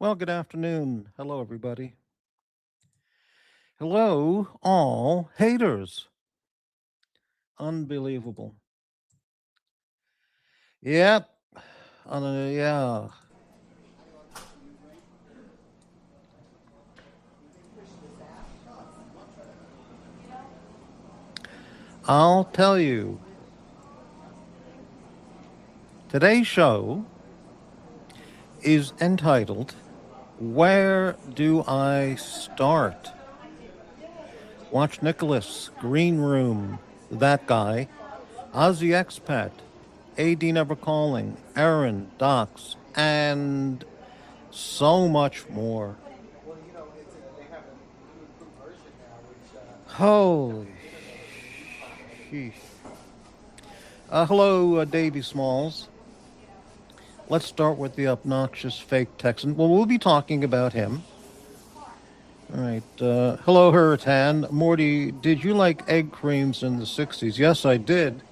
Well, good afternoon. Hello, everybody. Hello, all haters. Unbelievable. Yep. Yeah. I'll tell you. Today's show is entitled Where Do I Start? Watch Nicholas, Green Room, that guy, Aussie Expat, AD Never Calling, Erin, Doxx, and so much more. Holy sheesh. Hello, Davey Smalls. Let's start with the obnoxious fake Texan. Well, we'll be talking about him. All right. Hello, Hurritan. Morty, did you like egg creams in the 60s? Yes, I did.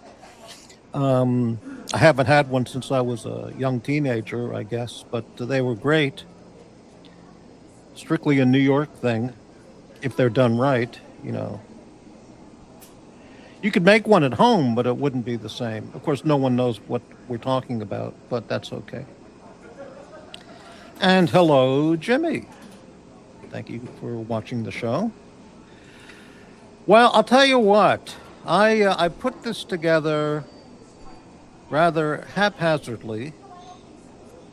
I haven't had one since I was a young teenager, I guess, but they were great. Strictly a New York thing, if they're done right. You could make one at home, but it wouldn't be the same. Of course, no one knows what we're talking about, but that's okay. And hello, Jimmy. Thank you for watching the show. Well, I'll tell you what. I put this together rather haphazardly.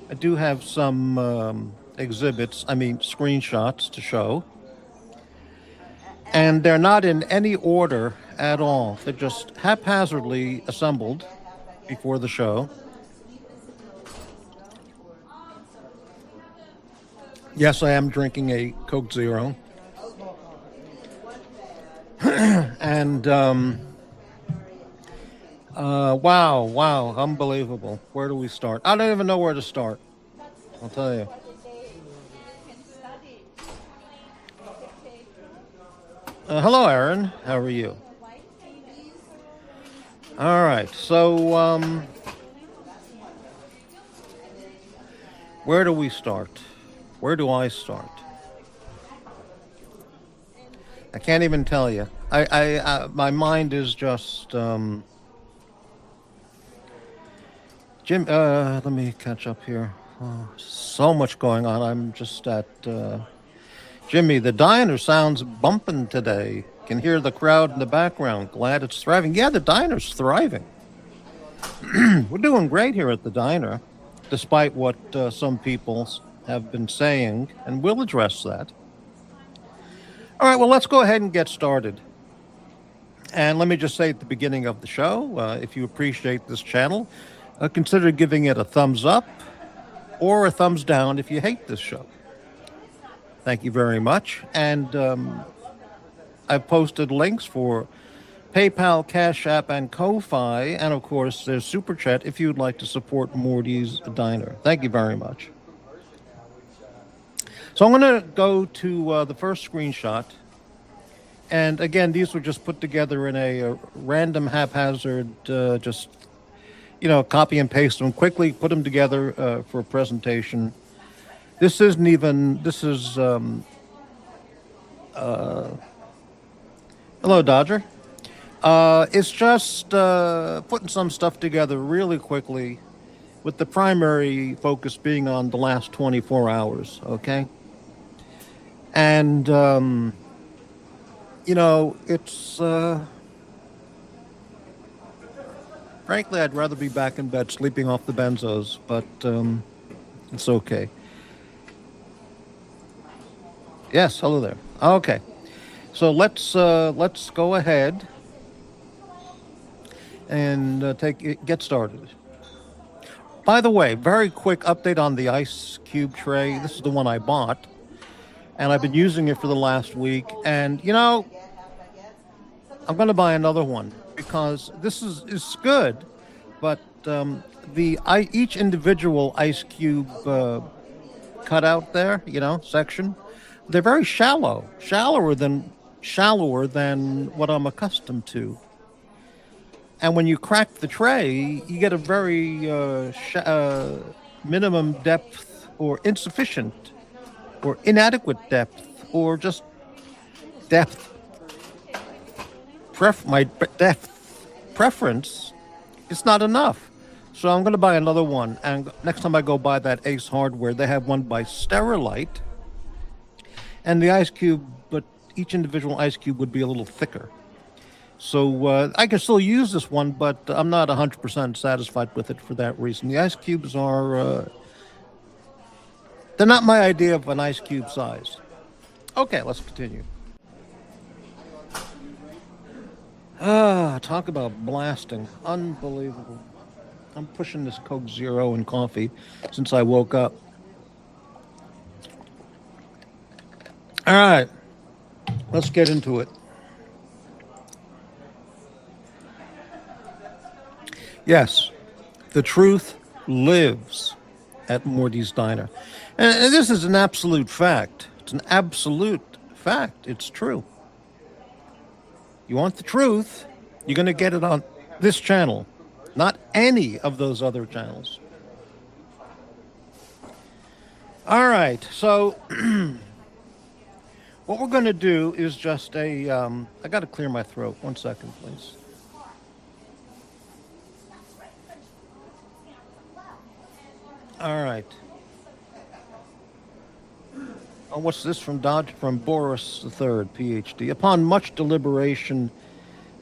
I do have some screenshots to show. And they're not in any order at all. They're just haphazardly assembled before the show. Yes, I am drinking a Coke Zero. And, wow, unbelievable. Where do we start? I don't even know where to start. I'll tell you. Hello, Erin. How are you? All right. So, where do we start? Where do I start? I can't even tell you. My mind is just, Jim. Let me catch up here. Oh, so much going on. I'm just at. Jimmy, the diner sounds bumping today. Can hear the crowd in the background. Glad it's thriving. Yeah, the diner's thriving. We're doing great here at the diner, despite what some people have been saying, and we'll address that. All right, well, let's go ahead and get started. And let me just say at the beginning of the show, if you appreciate this channel, consider giving it a thumbs up or a thumbs down if you hate this show. Thank you very much. And I've posted links for PayPal, Cash App, and Ko-Fi. And, of course, there's Super Chat if you'd like to support Morty's Diner. Thank you very much. So I'm going to go to the first screenshot. And, again, these were just put together in a random haphazard, copy and paste them quickly, put them together for a presentation. This is, hello, Dodger. It's just putting some stuff together really quickly with the primary focus being on the last 24 hours, okay? And, it's, frankly, I'd rather be back in bed sleeping off the benzos, but it's okay. Yes, hello there. Okay, so let's go ahead and get started. By the way, very quick update on the ice cube tray. This is the one I bought, and I've been using it for the last week. And I'm going to buy another one because this is good, but each individual ice cube cutout there, section. They're very shallower than what I'm accustomed to. And when you crack the tray, you get a very minimum depth or insufficient or inadequate depth, or just depth. My depth preference is not enough. So I'm going to buy another one. And next time I go buy that Ace Hardware, they have one by Sterilite. And the ice cube, but each individual ice cube would be a little thicker. So I can still use this one, but I'm not 100% satisfied with it for that reason. The ice cubes are, they're not my idea of an ice cube size. Okay, let's continue. Talk about blasting. Unbelievable. I'm pushing this Coke Zero and coffee since I woke up. All right, let's get into it. Yes, the truth lives at Morty's Diner. And this is an absolute fact. It's an absolute fact. It's true. You want the truth, you're going to get it on this channel, not any of those other channels. All right, so what we're going to do is just I got to clear my throat. 1 second, please. All right. Oh, what's this from Boris III, PhD? Upon much deliberation,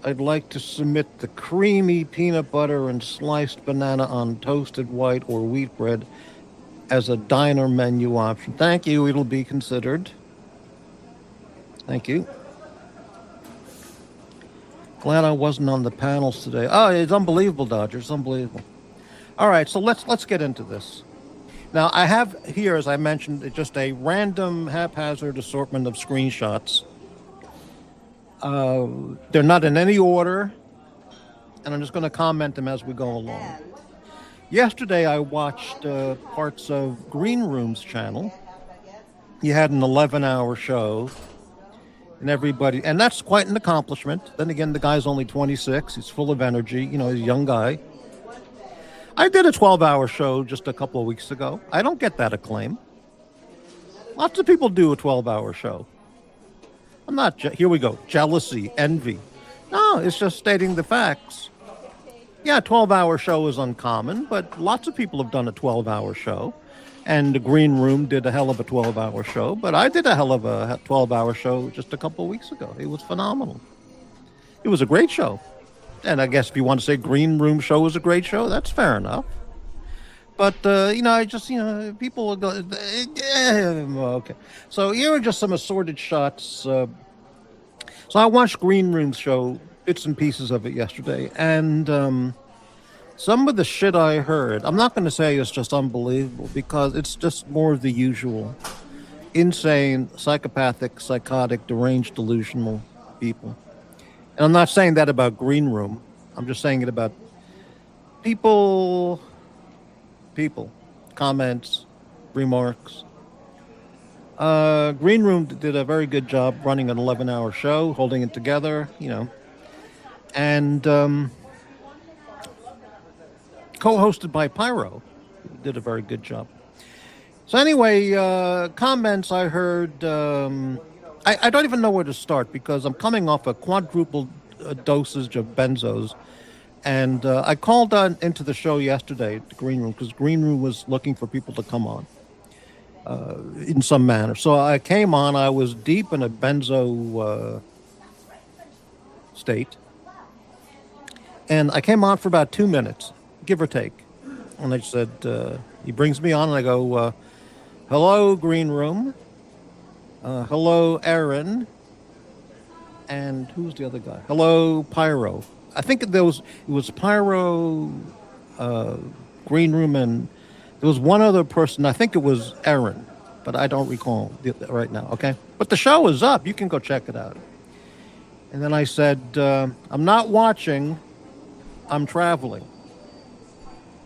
I'd like to submit the creamy peanut butter and sliced banana on toasted white or wheat bread as a diner menu option. Thank you. It'll be considered. Thank you. Glad I wasn't on the panels today. Oh, it's unbelievable, Dodger. It's unbelievable. All right, so let's get into this. Now, I have here, as I mentioned, just a random haphazard assortment of screenshots. They're not in any order, and I'm just going to comment them as we go along. Yesterday, I watched parts of Green Room's channel. He had an 11-hour show, and that's quite an accomplishment. Then again, the guy's only 26. He's full of energy. You know, he's a young guy. I did a 12-hour show just a couple of weeks ago. I don't get that acclaim. Lots of people do a 12-hour show. I'm not, here we go, jealousy, envy. No, it's just stating the facts. Yeah, a 12-hour show is uncommon, but lots of people have done a 12-hour show. And the Green Room did a hell of a 12-hour show, but I did a hell of a 12-hour show just a couple of weeks ago. It was phenomenal. It was a great show. And I guess if you want to say Green Room show was a great show, that's fair enough. But, I just, people will go, okay. So here are just some assorted shots. So I watched Green Room's show, bits and pieces of it yesterday. And some of the shit I heard, I'm not going to say it's just unbelievable because it's just more of the usual. Insane, psychopathic, psychotic, deranged, delusional people. And I'm not saying that about Green Room. I'm just saying it about people, comments, remarks. Green Room did a very good job running an 11-hour show, holding it together, and co-hosted by Pyro. Did a very good job. So anyway, comments I heard... I don't even know where to start because I'm coming off a quadruple dosage of benzos. And I called into the show yesterday, the Green Room, because Green Room was looking for people to come on in some manner. So I came on, I was deep in a benzo state. And I came on for about 2 minutes, give or take. And I said, he brings me on and I go, hello, Green Room. Hello, Erin. And who's the other guy? Hello, Pyro. I think it was Pyro, Green Room, and there was one other person. I think it was Erin, but I don't recall right now, okay? But the show is up. You can go check it out. And then I said, I'm not watching. I'm traveling.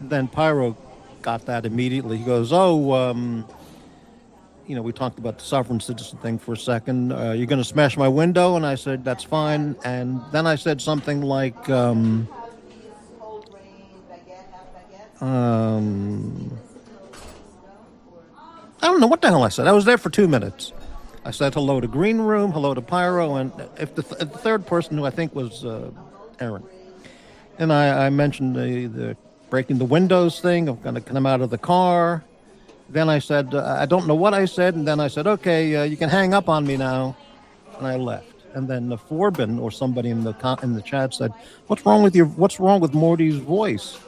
And then Pyro got that immediately. He goes, we talked about the sovereign citizen thing for a second. You're going to smash my window? And I said, that's fine. And then I said something like, don't know what the hell I said. I was there for 2 minutes. I said hello to Green Room, hello to Pyro, and if the third person, who I think was Erin. And I mentioned the breaking the windows thing. I'm going to come out of the car. Then I said, I don't know what I said. And then I said, okay, you can hang up on me now. And I left. And then Forbin or somebody in the chat said, what's wrong with Morty's voice?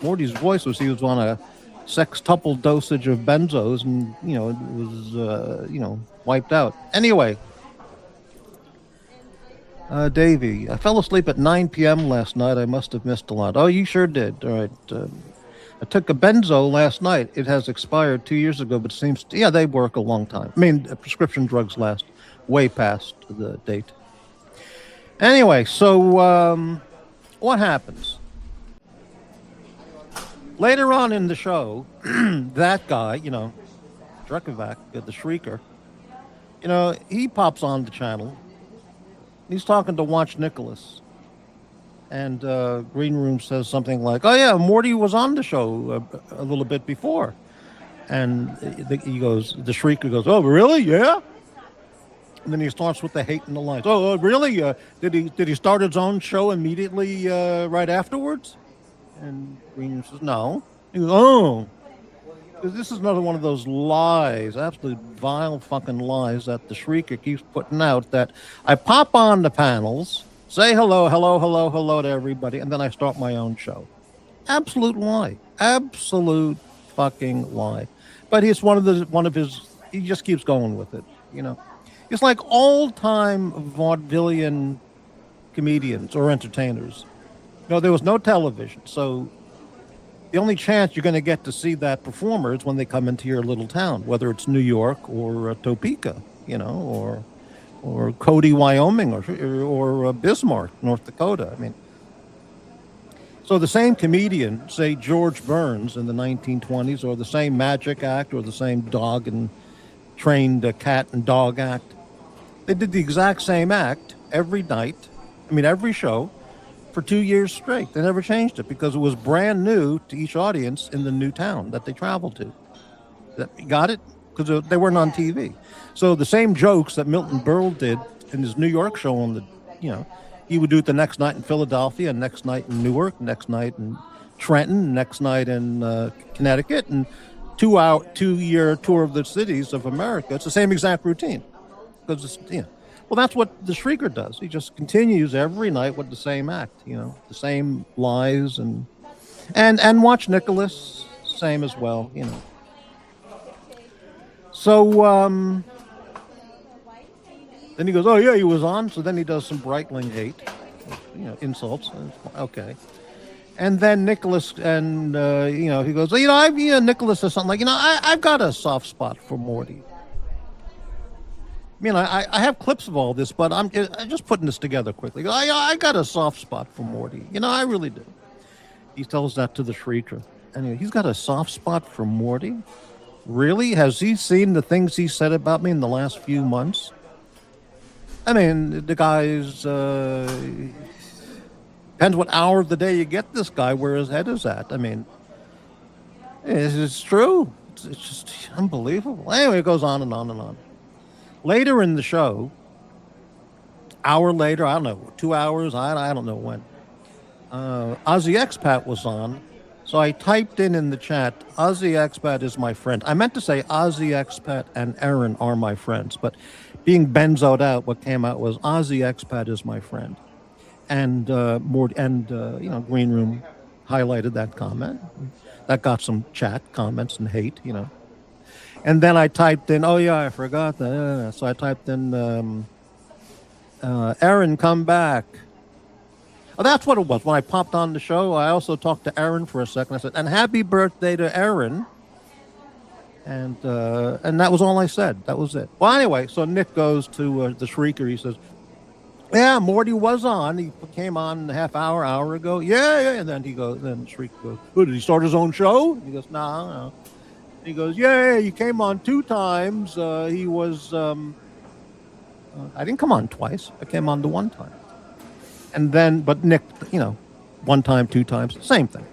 Morty's voice was he was on a sextuple dosage of benzos and, it was, wiped out. Anyway, Davey, I fell asleep at 9 p.m. last night. I must have missed a lot. Oh, you sure did. All right. I took a benzo last night. It has expired 2 years ago, but it seems, they work a long time. I mean, prescription drugs last way past the date. Anyway, so what happens? Later on in the show, that guy, Drekovac, the Shrieker, he pops on the channel. He's talking to Watch Nicholas. And Green Room says something like, oh, yeah, Morty was on the show a little bit before. And the Shrieker goes, oh, really? Yeah? And then he starts with the hate and the lies. Oh, really? Did he start his own show immediately right afterwards? And Green says, no. He goes, oh. Because this is another one of those lies, absolute vile fucking lies that the Shrieker keeps putting out, that I pop on the panels, say hello to everybody, and then I start my own show. Absolute lie. Absolute fucking lie. But he's one of his, he just keeps going with it, It's like old-time vaudevillian comedians or entertainers. There was no television, so the only chance you're going to get to see that performer is when they come into your little town, whether it's New York or Topeka, or Cody, Wyoming, or Bismarck, North Dakota. I mean, so the same comedian, say George Burns in the 1920s, or the same magic act, or the same dog and trained cat and dog act. They did the exact same act every night, every show, for 2 years straight. They never changed it because it was brand new to each audience in the new town that they traveled to. Got it? Because they weren't on TV. So the same jokes that Milton Berle did in his New York show he would do it the next night in Philadelphia, next night in Newark, next night in Trenton, next night in Connecticut, and 2-year tour of the cities of America. It's the same exact routine. Because it's, well, that's what the Shrieker does. He just continues every night with the same act, the same lies and Watch Nicholas, same as well, So then he goes, oh yeah, he was on. So then he does some Breitling hate, insults. Okay. And then Nicholas and he goes, Nicholas says something like, I've got a soft spot for Morty. I have clips of all this, but I'm just putting this together quickly. I got a soft spot for Morty. I really do. He tells that to the Shrieker. Anyway, he's got a soft spot for Morty? Really? Has he seen the things he said about me in the last few months? The guy's... depends what hour of the day you get this guy, where his head is at. It's true. It's just unbelievable. Anyway, it goes on and on and on. Later in the show, hour later, I don't know, 2 hours, I don't know when, Aussie Expat was on. So I typed in the chat, Aussie Expat is my friend. I meant to say Aussie Expat and Erin are my friends, but being benzoed out, what came out was Aussie Expat is my friend. And Green Room highlighted that comment. That got some chat comments and hate, And then I typed in, oh yeah, I forgot that. So I typed in, Erin, come back. Oh, that's what it was. When I popped on the show, I also talked to Erin for a second. I said, and happy birthday to Erin. And that was all I said. That was it. Well, anyway, so Nick goes to the Shrieker. He says, yeah, Morty was on. He came on a half hour ago. Yeah. And then then Shrieker goes, oh, did he start his own show? He goes, no. He goes, yeah, he came on 2 times. He was, I didn't come on twice. I came on the 1 time. And then, but Nick, 1 time, 2 times, same thing.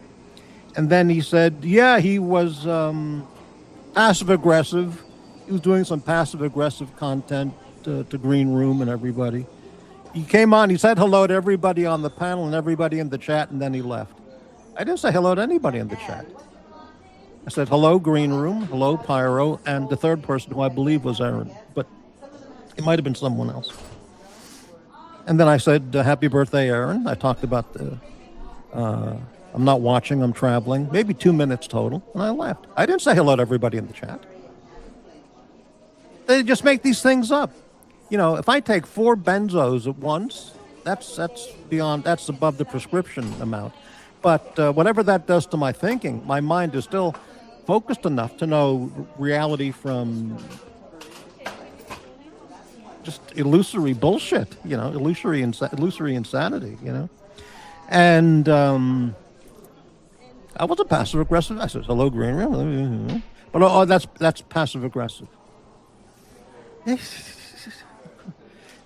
And then he said, yeah, he was passive aggressive. He was doing some passive-aggressive content to Green Room and everybody. He came on, he said hello to everybody on the panel and everybody in the chat, and then he left. I didn't say hello to anybody in the chat. I said hello, Green Room, hello, Pyro, and the third person, who I believe was Erin, but it might have been someone else. And then I said, happy birthday, Erin. I talked about the, I'm not watching, I'm traveling, maybe 2 minutes total, and I left. I didn't say hello to everybody in the chat. They just make these things up. You know, if I take 4 benzos at once, that's above the prescription amount. But whatever that does to my thinking, my mind is still focused enough to know reality from just illusory bullshit, you know, illusory insanity, you know. And I wasn't passive aggressive. I said, hello, Green Room. But that's passive aggressive.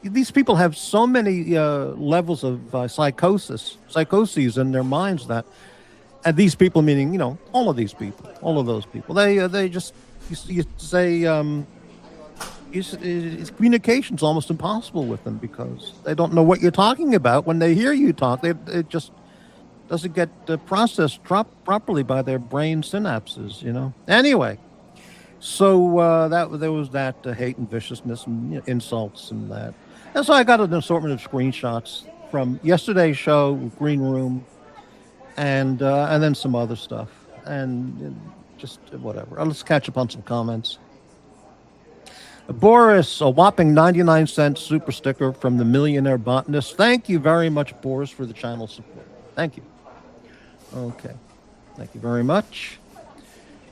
These people have so many levels of psychoses in their minds that, and these people meaning, you know, all of these people, all of those people, they just, you say, communication's almost impossible with them because they don't know what you're talking about. When they hear you talk, it just doesn't get processed properly by their brain synapses, you know. Anyway, so there was that hate and viciousness and, you know, insults and that. And so I got an assortment of screenshots from yesterday's show, Green Room, and then some other stuff, and just whatever. Let's catch up on some comments. Boris, a whopping 99-cent super sticker from the Millionaire Botanist. Thank you very much, Boris, for the channel support. Thank you. Okay. Thank you very much.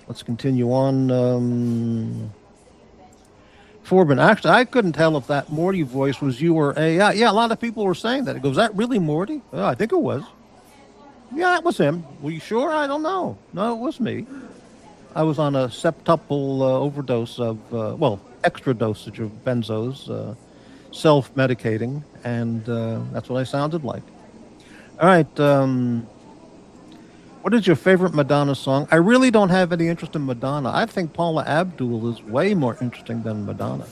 Let's continue on. Forbin, actually, I couldn't tell if that Morty voice was you or AI. Yeah, a lot of people were saying that. It goes, is that really Morty? Oh, I think it was. Yeah, it was him. Were you sure? I don't know. No, it was me. I was on a septuple overdose of, extra dosage of benzos, self-medicating, and that's what I sounded like. All right. What is your favorite Madonna song? I really don't have any interest in Madonna. I think Paula Abdul is way more interesting than Madonna.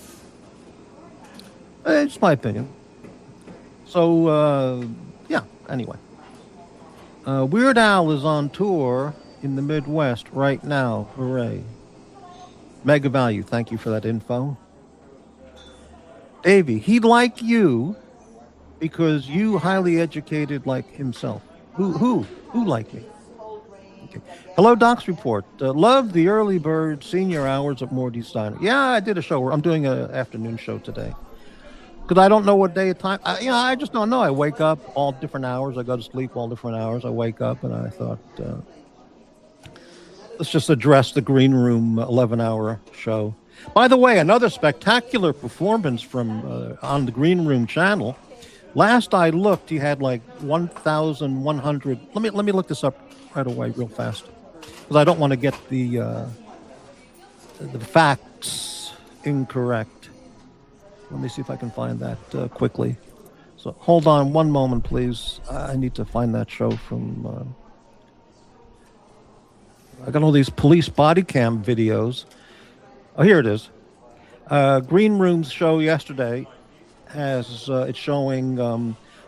It's my opinion. So, yeah, anyway. Weird Al is on tour in the Midwest right now. Hooray. Mega Value, thank you for that info. Davey, he'd like you because you highly educated like himself. Who like me? Okay. Hello, Doxx Report. Love the early bird senior hours at Morty's Diner. Yeah, I did a show. I'm doing an afternoon show today. Because I don't know what day of time. I just don't know. I wake up all different hours. I go to sleep all different hours. I wake up and I thought, let's just address the Green Room 11-hour show. By the way, another spectacular performance from on the Green Room channel. Last I looked, he had like 1,100. Let me look this up right away, real fast, because I don't want to get the facts incorrect. Let me see if I can find that quickly. So hold on one moment, please. I need to find that show from. I got all these police body cam videos. Oh, here it is. Green Room's show yesterday has it's showing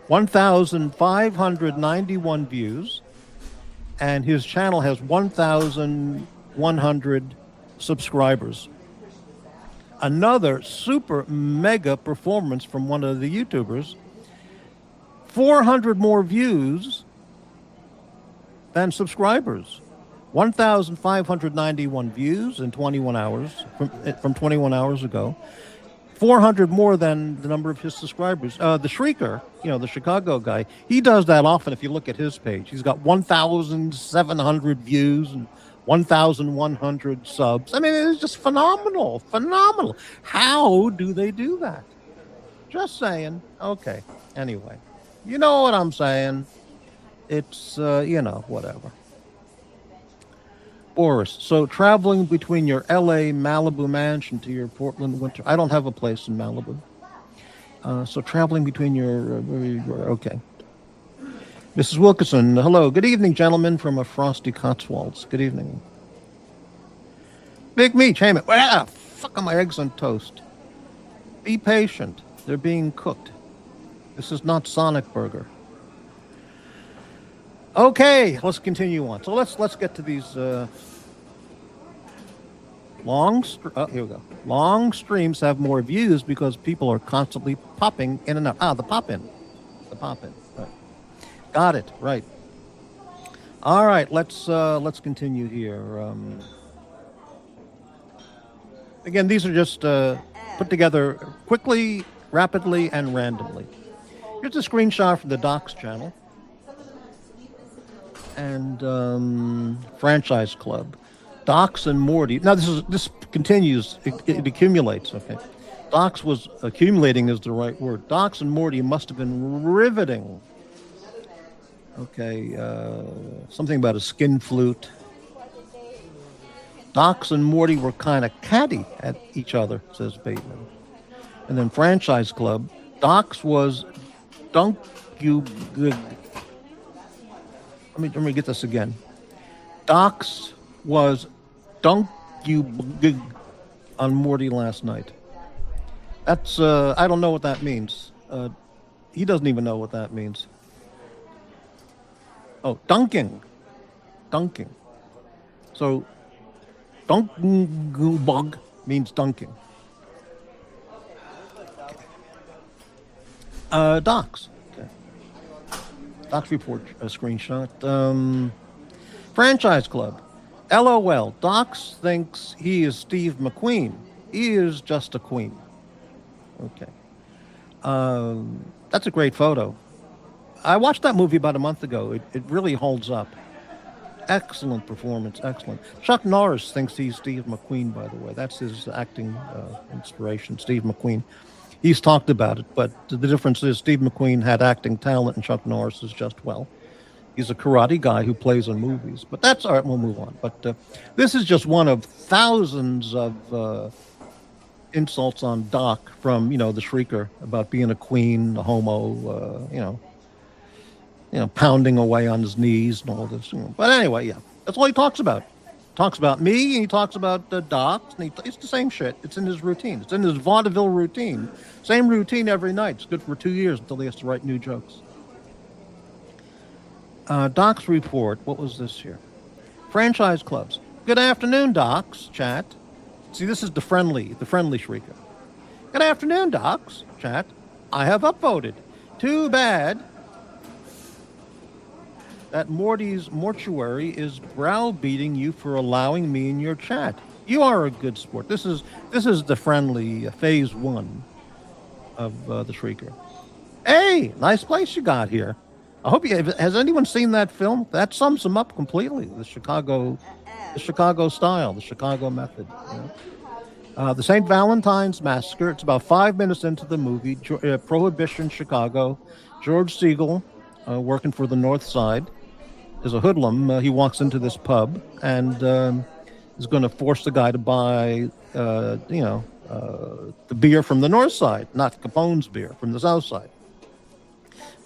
1,591 views, and his channel has 1,100 subscribers. Another super mega performance from one of the YouTubers. 400 more views than subscribers. 1,591 views in 21 hours from 21 hours ago. 400 more than the number of his subscribers. The Shrieker, you know, the Chicago guy, he does that often. If you look at his page, he's got 1,700 views and 1,100 subs. I mean, it's just phenomenal. How do they do that? Just saying. Okay. Anyway, you know what I'm saying. It's, you know, whatever. Boris, so traveling between your LA Malibu mansion to your Portland winter. I don't have a place in Malibu. So traveling between your, okay. Mrs. Wilkinson, hello. Good evening, gentlemen, from a frosty Cotswolds. Good evening. Big Meech, hey, man. fuck are my eggs on toast? Be patient. They're being cooked. This is not Sonic Burger. Okay, let's continue on. So let's get to these here we go. Long streams have more views because people are constantly popping in and out. The pop-in. Right. Got it. Right. All right, let's continue here. Again, these are just put together quickly, rapidly, and randomly. Here's a screenshot from the Doxx channel and Franchise Club. Doxx and Morty. Now this continues. It accumulates. Okay, Doxx was accumulating is the right word. Doxx and Morty must have been riveting. Okay, something about a skin flute. Doxx and Morty were kind of catty at each other, says Bateman. And then Franchise Club. Doxx was dunk you. Let me get this again. Doxx was dunk you on Morty last night. That's I don't know what that means. He doesn't even know what that means. Oh, dunking. So bug means dunking. Doxx. Okay. Doxx report a screenshot. Franchise Club. LOL. Doxx thinks he is Steve McQueen. He is just a queen. Okay. That's a great photo. I watched that movie about a month ago. It really holds up. Excellent performance. Excellent. Chuck Norris thinks he's Steve McQueen, by the way. That's his acting inspiration, Steve McQueen. He's talked about it, but the difference is Steve McQueen had acting talent and Chuck Norris is just, well, he's a karate guy who plays in movies. But that's all right, we'll move on. But this is just one of thousands of insults on Doc from, the Shrieker about being a queen, a homo, pounding away on his knees and all this. But anyway, yeah, that's all he talks about. Talks about me and he talks about Doxx. And it's the same shit. It's in his routine. It's in his vaudeville routine. Same routine every night. It's good for 2 years until he has to write new jokes. Doxx report. What was this here? Franchise clubs. Good afternoon, Doxx. Chat. See, this is the friendly Shrieker. Good afternoon, Doxx. Chat. I have upvoted. Too bad that Morty's mortuary is browbeating you for allowing me in your chat. You are a good sport. This is the friendly phase 1 of the Shrieker. Hey, nice place you got here. I hope has anyone seen that film? That sums them up completely. The Chicago style, the Chicago method. The St. Valentine's Massacre. It's about 5 minutes into the movie. Prohibition, Chicago. George Segal, working for the North Side, is a hoodlum. He walks into this pub and is going to force the guy to buy, the beer from the North Side, not Capone's beer from the South Side.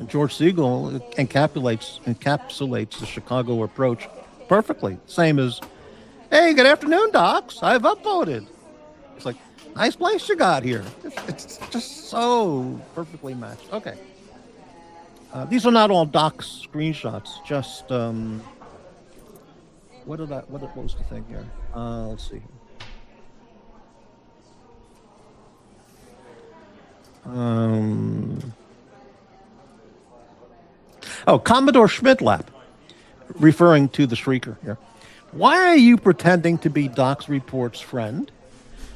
And George Segal encapsulates the Chicago approach perfectly. Same as, hey, good afternoon, Doxx. I've upvoted. It's like, nice place you got here. It's just so perfectly matched. Okay. These are not all Doxx screenshots. Just what was the thing here? Let's see. Commodore Schmidlap, referring to the Shrieker here. Why are you pretending to be Doxx Report's friend?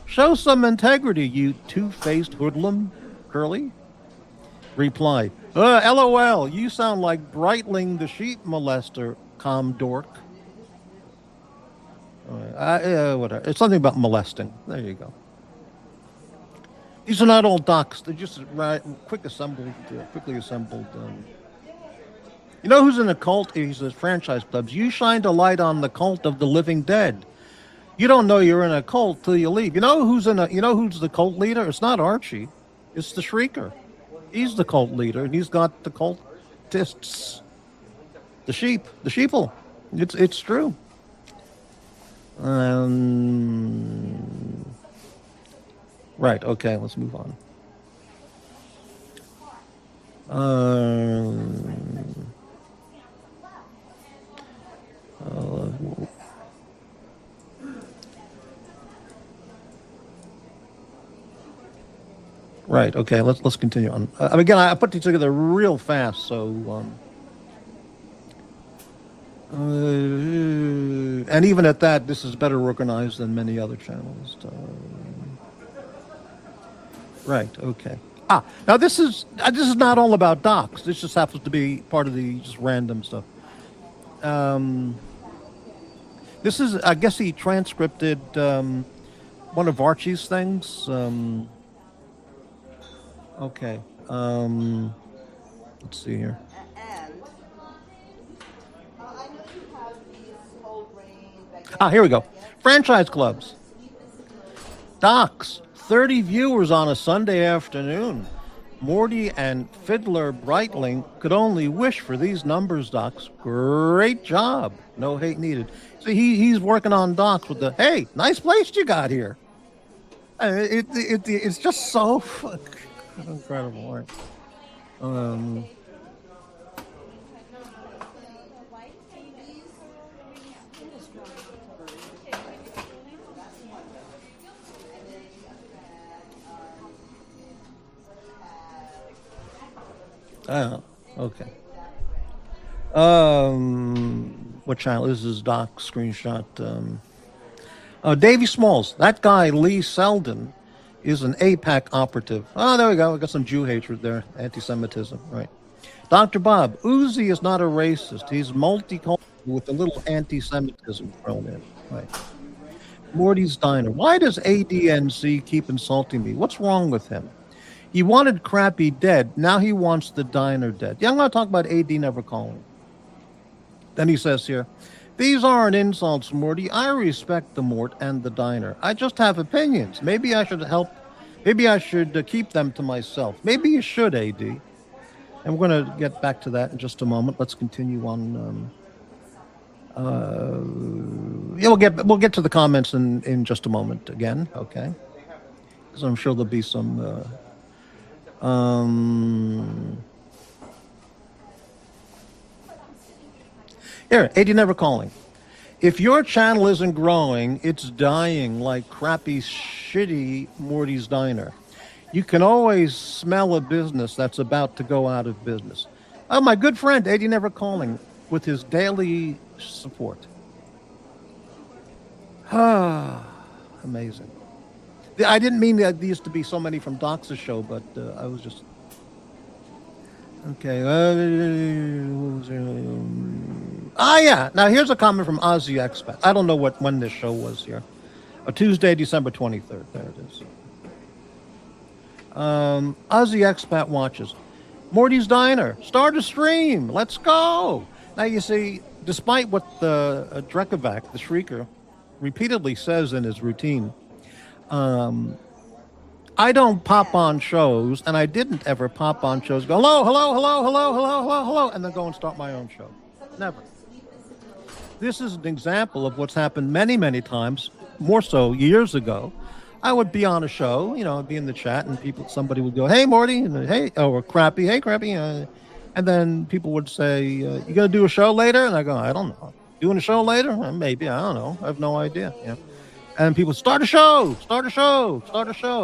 Show some integrity, you two-faced hoodlum, Curly. Reply, LOL, you sound like Breitling the sheep molester, dork. Whatever. It's something about molesting. There you go. These are not all Doxx. They're just quickly assembled. You know who's in a cult? He's a franchise clubs. You shined a light on the cult of the living dead. You don't know you're in a cult till you leave. You know who's the cult leader? It's not Archie. It's the Shrieker. He's the cult leader, and he's got the cultists. The sheeple. It's true. Right. Okay. Let's move on. Right. Okay. Let's continue on. Again, I put these together real fast, so and even at that, this is better organized than many other channels. Right. Okay. Now this is not all about Doxx. This just happens to be part of the just random stuff. Um, this is, I guess, he transcripted one of Archie's things. Okay. Let's see here. Here we go. Franchise clubs. Doxx. 30 viewers on a Sunday afternoon. Morty and Fiddler Breitling could only wish for these numbers, Doxx. Great job. No hate needed. See, he's working on Doxx with the, hey, nice place you got here. It's just so incredible. Right? Okay. What channel? This is Doc screenshot. Davy Smalls. That guy, Lee Selden, is an APAC operative. Oh, there we go. We got some Jew hatred there. Anti-Semitism. Right. Dr. Bob. Uzi is not a racist. He's multicultural with a little anti-Semitism thrown in. Right. Morty's Diner. Why does ADNC keep insulting me? What's wrong with him? He wanted Crappy dead. Now he wants the diner dead. Yeah, I'm going to talk about AD never calling. Then he says here, these aren't insults, Morty. I respect the Mort and the diner. I just have opinions. Maybe I should help. Maybe I should keep them to myself. Maybe you should, AD. And we're going to get back to that in just a moment. Let's continue on. Yeah, we'll get to the comments in just a moment again. Okay, because I'm sure there'll be some. Here, 80 never calling. If your channel isn't growing, it's dying like crappy, shitty Morty's Diner. You can always smell a business that's about to go out of business. Oh, my good friend, 80 never calling, with his daily support. Amazing. I didn't mean that there used to be so many from Doxx's show, but I was just... Okay. Yeah. Now, here's a comment from Aussie Expat. I don't know when this show was here. Tuesday, December 23rd. There it is. Aussie Expat watches. Morty's Diner. Start a stream. Let's go. Now, you see, despite what the Drekovac, the Shrieker, repeatedly says in his routine, I don't pop on shows, and I didn't ever pop on shows, go, hello, hello, hello, hello, hello, hello, hello, and then go and start my own show. Never. This is an example of what's happened many, many times, more so years ago. I would be on a show, I'd be in the chat, and somebody would go, hey, Morty, and hey, or Crappy, hey, Crappy, and then people would say, you going to do a show later? And I go, I don't know. Doing a show later? Maybe, I don't know. I have no idea. Yeah. And people start a show,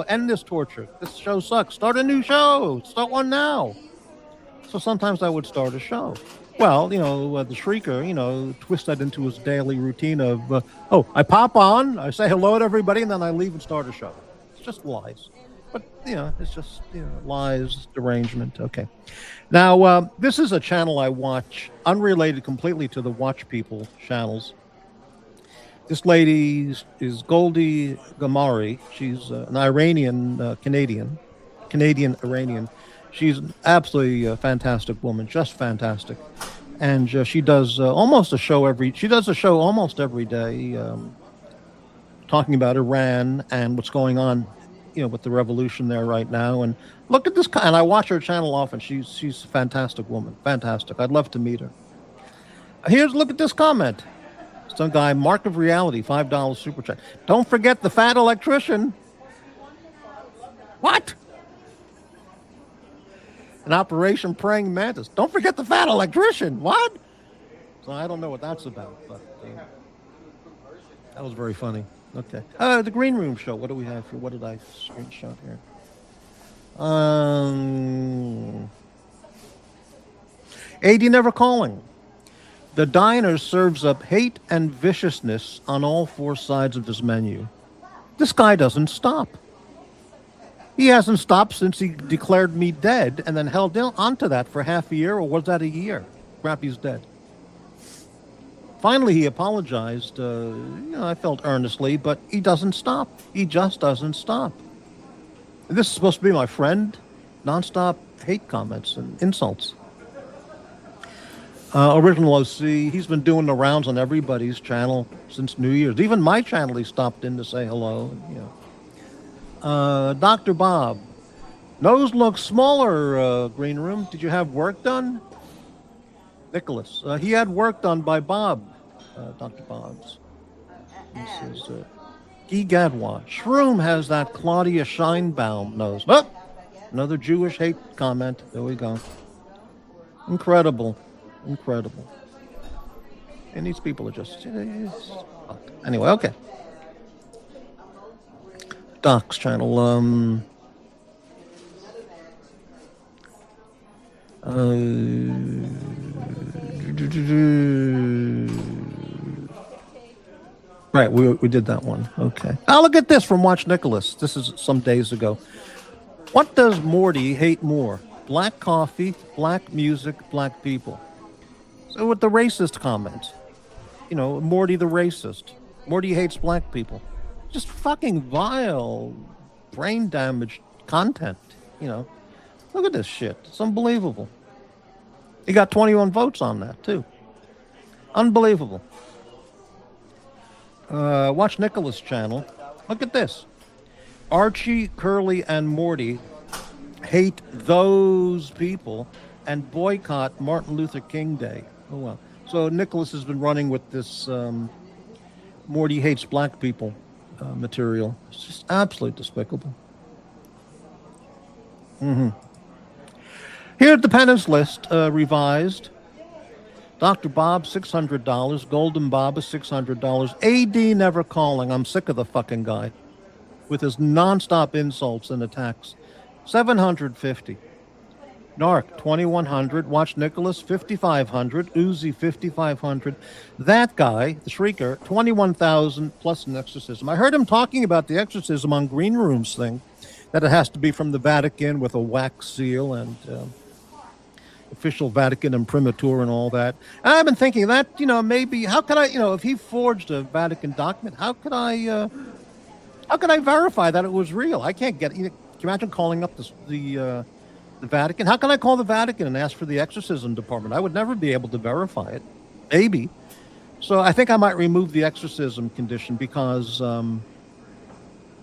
end this torture. This show sucks. Start a new show. Start one now. So sometimes I would start a show. Well, the Shrieker, twist that into his daily routine of, I pop on, I say hello to everybody, and then I leave and start a show. It's just lies. But, it's just, lies, derangement. Okay. Now, this is a channel I watch, unrelated completely to the Watch People channels. This lady is Goldie Gamari. She's an Iranian Canadian-Iranian. She's an absolutely fantastic woman, just fantastic. And she does almost a show almost every day, talking about Iran and what's going on, with the revolution there right now. And look at this, and I watch her channel often. She's a fantastic woman, fantastic. I'd love to meet her. Look at this comment. Some guy, Mark of Reality, $5 super chat. Don't forget the fat electrician. What? An Operation Praying Mantis. Don't forget the fat electrician. What? So I don't know what that's about, but that was very funny. Okay. The Green Room show. What do we have here? What did I screenshot here? AD never calling. The diner serves up hate and viciousness on all four sides of his menu. This guy doesn't stop. He hasn't stopped since he declared me dead and then held onto that for half a year, or was that a year? Crap, he's dead. Finally, he apologized. I felt earnestly, but he doesn't stop. He just doesn't stop. And this is supposed to be my friend. Nonstop hate comments and insults. Original OC, he's been doing the rounds on everybody's channel since New Year's. Even my channel, he stopped in to say hello. Dr. Bob, nose looks smaller, Green Room. Did you have work done? Nicholas, he had work done by Bob, Dr. Bob's. This is Guy Gadwa. Shroom has that Claudia Scheinbaum nose. Oh, another Jewish hate comment. There we go. Incredible. Incredible. And these people are just... Anyway, okay. Doxx channel. Right, we did that one. Okay. Now look at this from Watch Nicholas. This is some days ago. What does Morty hate more? Black coffee, black music, black people. So with the racist comments, Morty the racist. Morty hates black people. Just fucking vile, brain damaged content, Look at this shit. It's unbelievable. He got 21 votes on that, too. Unbelievable. Watch Nicholas' channel. Look at this. Archie, Curly, and Morty hate those people and boycott Martin Luther King Day. Oh, well. So Nicholas has been running with this Morty hates black people material. It's just absolutely despicable. Here at the penance list, revised. Dr. Bob, $600. Golden Bob is $600. AD never calling. I'm sick of the fucking guy with his nonstop insults and attacks. $750. Narc, $2,100. Watch Nicholas, $5,500. Uzi, $5,500. That guy, the Shrieker, $21,000 plus an exorcism. I heard him talking about the exorcism on Green Room's thing, that it has to be from the Vatican with a wax seal and official Vatican imprimatur and all that. And I've been thinking that, maybe, how could I, if he forged a Vatican document, how could I verify that it was real? I can't get, can you imagine calling up the Vatican? How can I call the Vatican and ask for the exorcism department? I would never be able to verify it. Maybe. So I think I might remove the exorcism condition because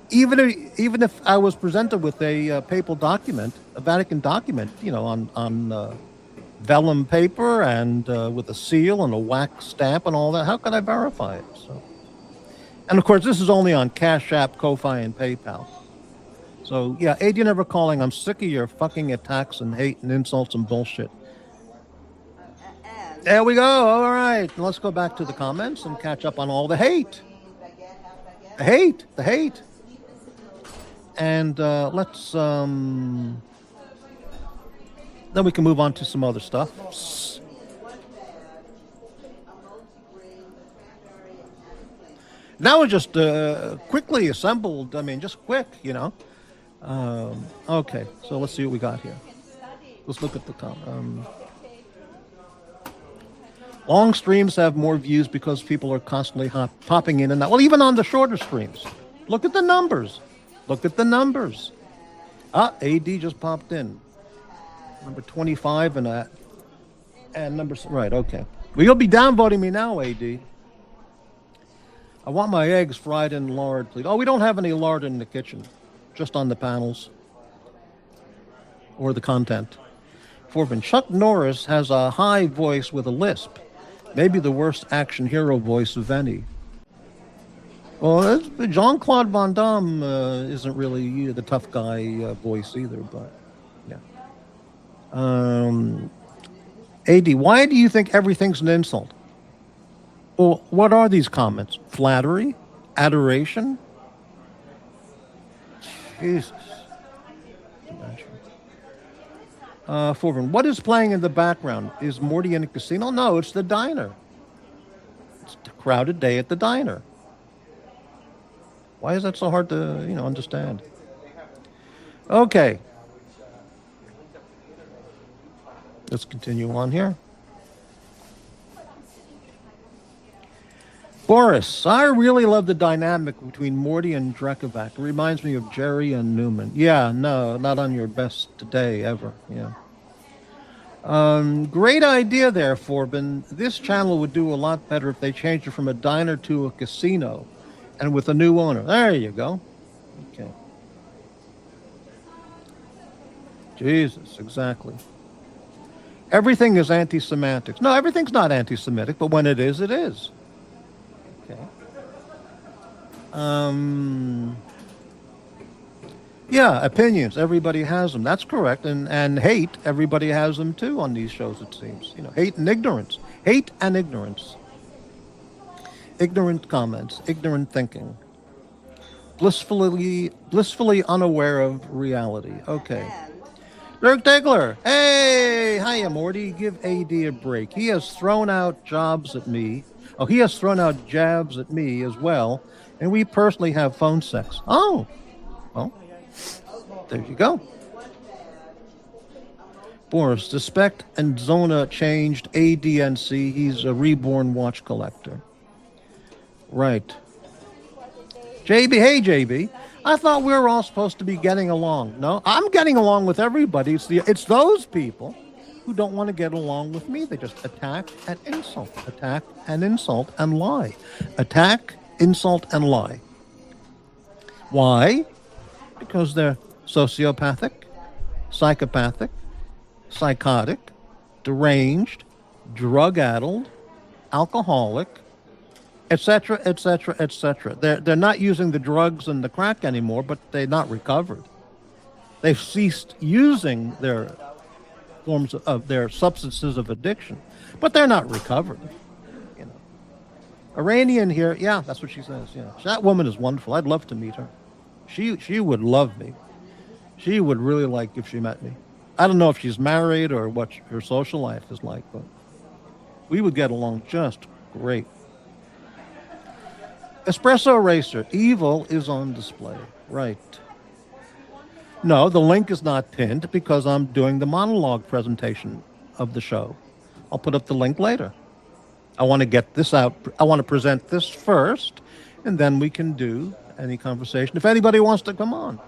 even if I was presented with a papal document, a Vatican document, on vellum paper and with a seal and a wax stamp and all that, how could I verify it? So, and of course, this is only on Cash App, Ko-Fi, and PayPal. So, yeah, AD never calling. I'm sick of your fucking attacks and hate and insults and bullshit. There we go. All right. Let's go back to the comments and catch up on all the hate. The hate. And let's... then we can move on to some other stuff. Now we just quickly assembled. Just quick, Okay, so let's see what we got here. Let's look at the long streams have more views because people are constantly popping in and out. Well, even on the shorter streams. Look at the numbers. AD just popped in. Number 25 and number... Right, okay. Well, you'll be downvoting me now, AD. I want my eggs fried in lard, please. Oh, we don't have any lard in the kitchen. Just on the panels. Or the content. Forbin, Chuck Norris has a high voice with a lisp. Maybe the worst action hero voice of any. Well, Jean-Claude Van Damme isn't really the tough guy voice either, but yeah. Um, AD, why do you think everything's an insult? Well, what are these comments? Flattery? Adoration? Jesus. Forvin, what is playing in the background? Is Morty in a casino? No, it's the diner. It's a crowded day at the diner. Why is that so hard to, understand? Okay. Let's continue on here. Boris, I really love the dynamic between Morty and Drekovac. It reminds me of Jerry and Newman. Yeah, no, not on your best day ever. Yeah. Great idea there, Forbin. This channel would do a lot better if they changed it from a diner to a casino and with a new owner. There you go. Okay. Jesus, exactly. Everything is anti-semantics. No, everything's not anti-Semitic, but when it is, it is. Okay. Yeah, opinions. Everybody has them. That's correct. And hate, everybody has them too on these shows, it seems. Hate and ignorance. Hate and ignorance. Ignorant comments, ignorant thinking. Blissfully unaware of reality. Okay. Dirk Diggler. Hey, hiya, Morty. Give AD a break. He has thrown out jobs at me. Oh, he has thrown out jabs at me as well. And we personally have phone sex. Oh, well, there you go. Boris, the Spect and Zona changed ADNC. He's a reborn watch collector. Right. JB, hey, JB. I thought we were all supposed to be getting along. No, I'm getting along with everybody. It's those people who don't want to get along with me. They just attack and insult, attack and insult and lie. Attack, insult, and lie. Why? Because they're sociopathic, psychopathic, psychotic, deranged, drug-addled, alcoholic, etc., etc., etc. They're not using the drugs and the crack anymore, but they're not recovered. They've ceased using their forms of their substances of addiction, but they're not recovered. Iranian here, yeah, that's what she says. Yeah, that woman is wonderful. I'd love to meet her. She would love me. She would really like if she met me. I don't know if she's married or what her social life is like, but we would get along just great. Espresso Racer, evil is on display. Right. No, the link is not pinned because I'm doing the monologue presentation of the show. I'll put up the link later. I want to get this out. I want to present this first, and then we can do any conversation. If anybody wants to come on.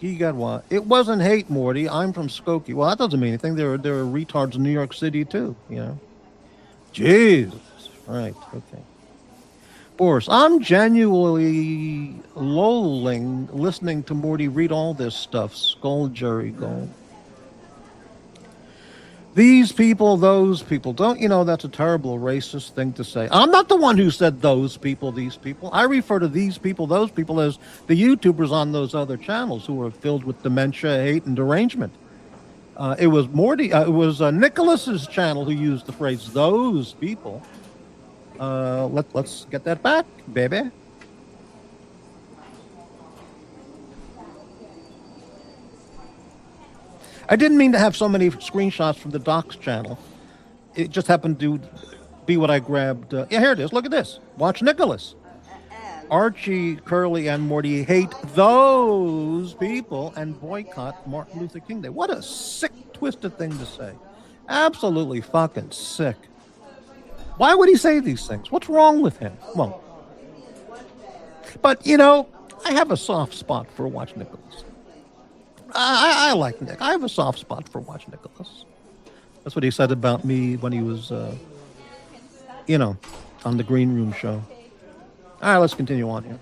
You got what? It wasn't hate, Morty. I'm from Skokie. Well, that doesn't mean anything. There are retards in New York City, too, Jesus. Right, okay. Boris, I'm genuinely lolling listening to Morty read all this stuff. Skull Jerry Gold. These people, those people. Don't you know that's a terrible racist thing to say? I'm not the one who said those people, these people. I refer to these people, those people as the YouTubers on those other channels who are filled with dementia, hate, and derangement. It was Morty. It was Nicholas's channel who used the phrase "those people." Let's get that back, baby. I didn't mean to have so many screenshots from the Doxx channel. It just happened to be what I grabbed. Yeah, here it is. Look at this. Watch Nicholas. Archie, Curly, and Morty hate those people and boycott Martin Luther King Day. What a sick, twisted thing to say. Absolutely fucking sick. Why would he say these things? What's wrong with him? Well, but, I have a soft spot for Watch Nicholas. I like Nick. I have a soft spot for Watch Nicholas. That's what he said about me when he was, on the Green Room show. All right, let's continue on here.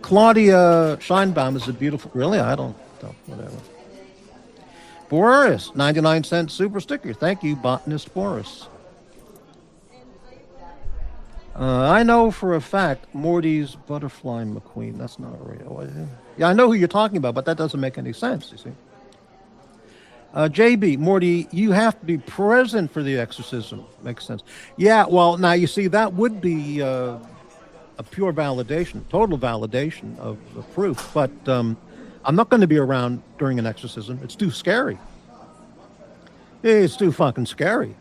Claudia Scheinbaum is a beautiful... Really? I don't know. Whatever. Boris, 99-cent super sticker. Thank you, botanist Boris. I know for a fact Morty's Butterfly McQueen. That's not real. Yeah, I know who you're talking about, but that doesn't make any sense, you see. JB, Morty, you have to be present for the exorcism. Makes sense. Yeah, well, now you see, that would be a pure validation, total validation of the proof. But I'm not going to be around during an exorcism. It's too scary. It's too fucking scary.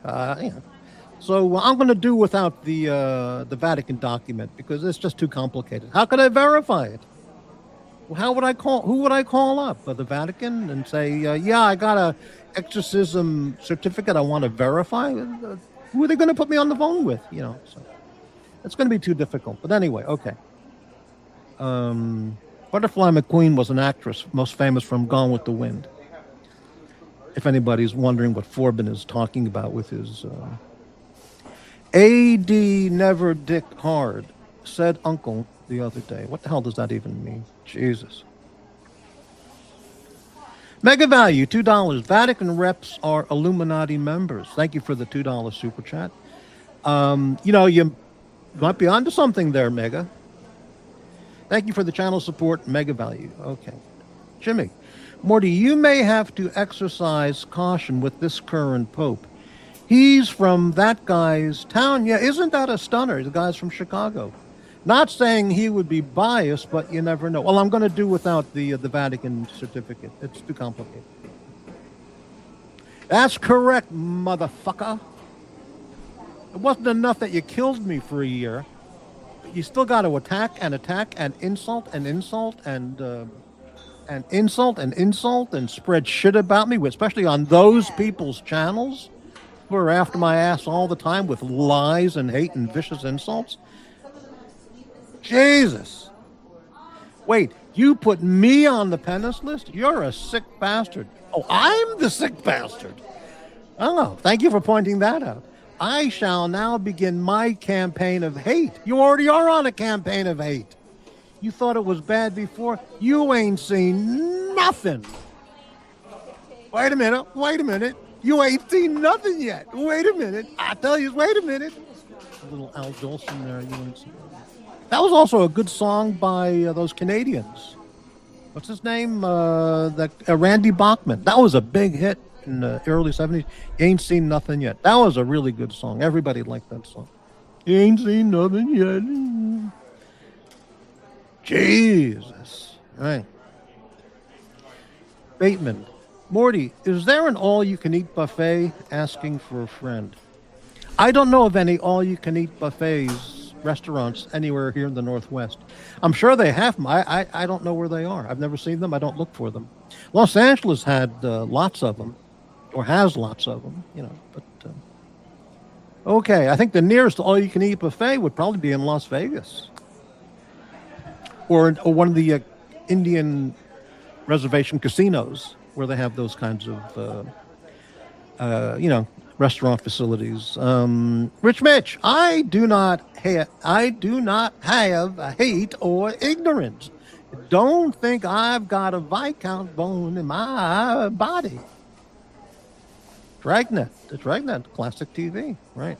So I'm going to do without the Vatican document because it's just too complicated. How could I verify it? Well, how would I call? Who would I call up? The Vatican and say, yeah, I got a exorcism certificate. I want to verify. Who are they going to put me on the phone with? You know, so it's going to be too difficult. But anyway, okay. Butterfly McQueen was an actress most famous from Gone with the Wind. If anybody's wondering what Forbin is talking about with his AD Never Dick Hard, said Uncle the other day. What the hell does that even mean? Jesus. Mega Value, $2. Vatican reps are Illuminati members. Thank you for the $2 super chat. You know, you might be onto something there, Mega. Thank you for the channel support, Mega Value. Okay. Jimmy, Morty, you may have to exercise caution with this current pope. He's from that guy's town. Yeah, isn't that a stunner? The guy's from Chicago. Not saying he would be biased, but you never know. Well, I'm going to do without the Vatican certificate. It's too complicated. That's correct, motherfucker. It wasn't enough that you killed me for a year. You still got to attack and insult and insult and insult and insult and spread shit about me, especially on those people's channels who are after my ass all the time with lies and hate and vicious insults. Jesus. Wait, you put me on the penance list? You're a sick bastard. Oh, I'm the sick bastard. Oh, thank you for pointing that out. I shall now begin my campaign of hate. You already are on a campaign of hate. You thought it was bad before? You ain't seen nothing. Wait a minute. You ain't seen nothing yet. Wait a minute. I tell you, wait a minute. A little Al Jolson there. You ain't seen. That was also a good song by those Canadians. What's his name? Randy Bachman. That was a big hit in the early 70s. You ain't seen nothing yet. That was a really good song. Everybody liked that song. You ain't seen nothing yet. Jesus. All right. Bateman. Morty, is there an all-you-can-eat buffet? Asking for a friend. I don't know of any all-you-can-eat buffets, restaurants anywhere here in the Northwest. I'm sure they have them. I don't know where they are. I've never seen them. I don't look for them. Los Angeles had lots of them, or has lots of them, you know. But okay, I think the nearest all-you-can-eat buffet would probably be in Las Vegas, or one of the Indian reservation casinos where they have those kinds of, you know, restaurant facilities. Rich Mitch, I do not have hate or ignorance. Don't think I've got a Viscount bone in my body. Dragnet, the Dragnet, classic TV, right?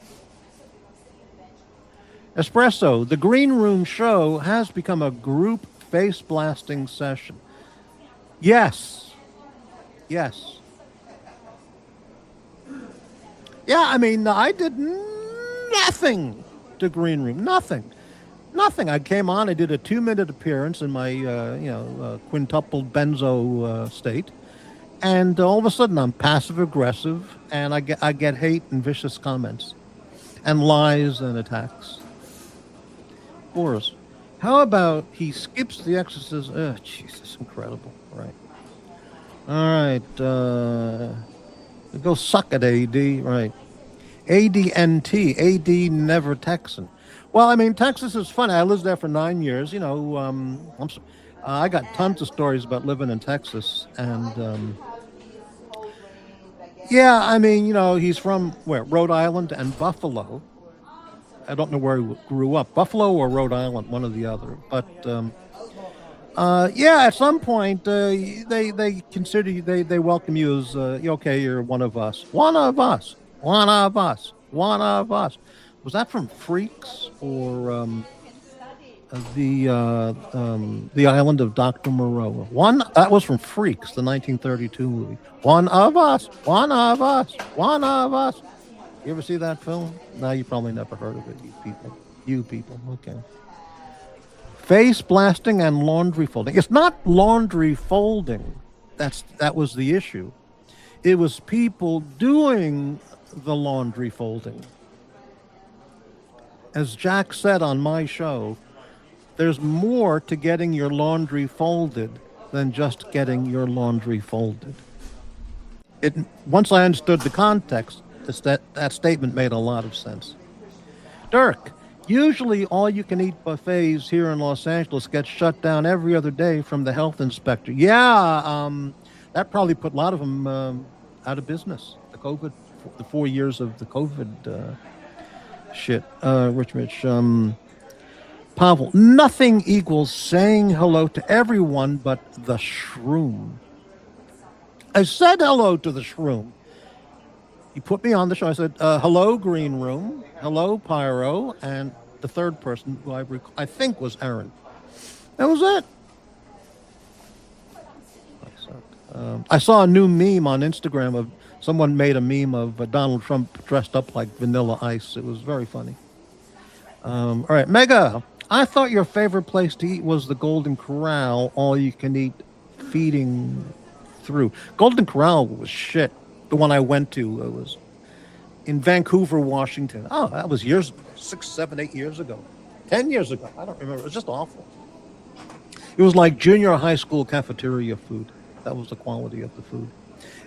Espresso, the Green Room show has become a group face blasting session. Yes. Yes. Yeah, I mean, I did nothing to Green Room. Nothing. I came on, I did a 2-minute appearance in my, quintupled benzo state. And all of a sudden, I'm passive-aggressive, and I get hate and vicious comments. And lies and attacks. Boris, how about he skips the exorcism? Oh, Jesus, incredible. Right. All right. Go suck at AD, right? ADNT, AD Never Texan. Well, I mean, Texas is funny. I lived there for 9 years. You know, I got tons of stories about living in Texas, and yeah, I mean, you know, he's from where? Rhode Island and Buffalo. I don't know where he grew up, Buffalo or Rhode Island, one or the other. But yeah, at some point, they consider you, they welcome you as, okay, you're one of us. One of us. Was that from Freaks or the Island of Dr. Moreau? One that was from Freaks, the 1932 movie. One of us, one of us, one of us. You ever see that film? No, you probably never heard of it, you people. You people, okay. Face blasting and laundry folding. It's not laundry folding. That was the issue. It was people doing the laundry folding. As Jack said on my show, there's more to getting your laundry folded than just getting your laundry folded. Once I understood the context, that statement made a lot of sense. Dirk, usually all-you-can-eat buffets here in Los Angeles get shut down every other day from the health inspector. Yeah, that probably put a lot of them out of business. The 4 years of the COVID shit. Rich, Pavel, nothing equals saying hello to everyone but the shroom. I said hello to the shroom. He put me on the show. I said, hello, Green Room. Hello, Pyro. And the third person, who I think was Erin. That was it. I saw a new meme on Instagram of someone made a meme of Donald Trump dressed up like Vanilla Ice. It was very funny. All right, Mega. I thought your favorite place to eat was the Golden Corral, all you can eat feeding through. Golden Corral was shit. The one I went to was in Vancouver, Washington. Oh, that was 6, 7, 8 years ago. 10 years ago. I don't remember. It was just awful. It was like junior high school cafeteria food. That was the quality of the food.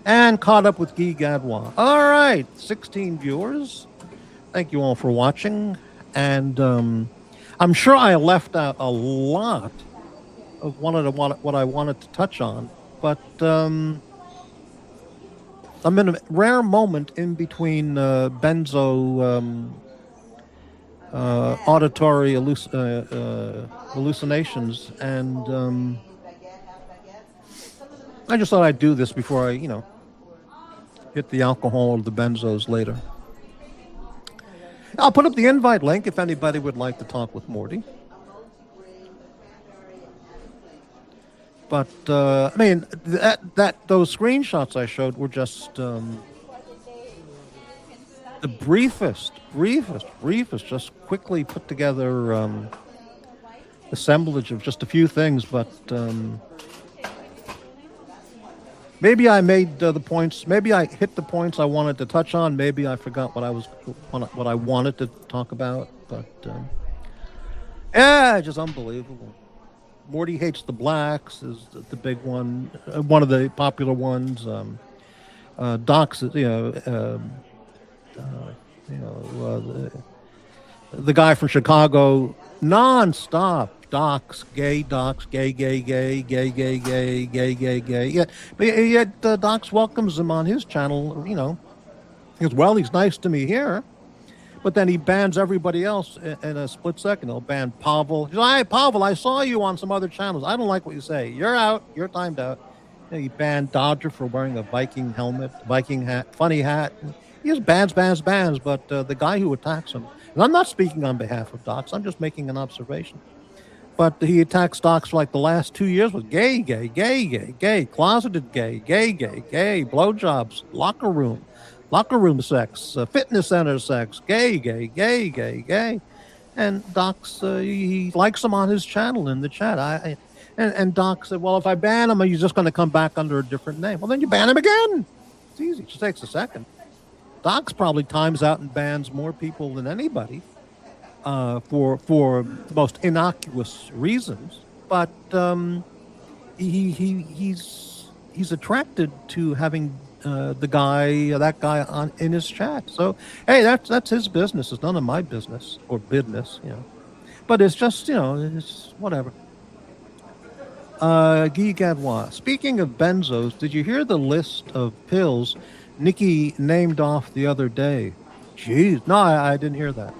And caught up with Guy Gadwa. All right, 16 viewers. Thank you all for watching. And I'm sure I left out a lot of what I wanted to touch on. But I'm in a rare moment in between benzo auditory hallucinations, and I just thought I'd do this before I, hit the alcohol or the benzos later. I'll put up the invite link if anybody would like to talk with Morty. But I mean, those screenshots I showed were just the briefest, just quickly put together assemblage of just a few things. But maybe I made the points. Maybe I hit the points I wanted to touch on. Maybe I forgot what I wanted to talk about. But yeah, just unbelievable. Morty hates the blacks is the big one, one of the popular ones. Doxx, the guy from Chicago, nonstop. Doxx, gay, gay. Yeah, but yet Doxx welcomes him on his channel. Because well, he's nice to me here. But then he bans everybody else in a split second. He'll ban Pavel. He says, "Hey, Pavel, I saw you on some other channels. I don't like what you say. You're out. You're timed out." He banned Dodger for wearing a Viking helmet, Viking hat, funny hat. He just bans. But the guy who attacks him, and I'm not speaking on behalf of Doxx. I'm just making an observation. But he attacks Doxx for like the last 2 years with gay, closeted gay, blowjobs, locker room sex, fitness center sex, gay. And Doxx, he likes him on his channel in the chat. And Doxx said, well, if I ban him, he's just going to come back under a different name. Well, then you ban him again. It's easy. It just takes a second. Doxx probably times out and bans more people than anybody for the most innocuous reasons. But he's attracted to having that guy in his chat. So hey, that's his business. It's none of my business or business, But it's just it's whatever. Guy Gadwa. Speaking of benzos, did you hear the list of pills Nikki named off the other day? Jeez, no, I didn't hear that.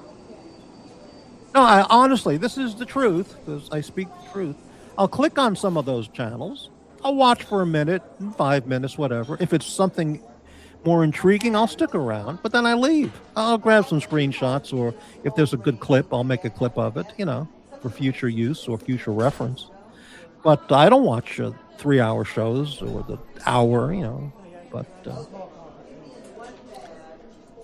No, honestly, this is the truth because I speak the truth. I'll click on some of those channels. I'll watch for a minute, 5 minutes, whatever. If it's something more intriguing, I'll stick around, but then I leave. I'll grab some screenshots, or if there's a good clip, I'll make a clip of it, for future use or future reference. But I don't watch 3-hour shows or the hour. But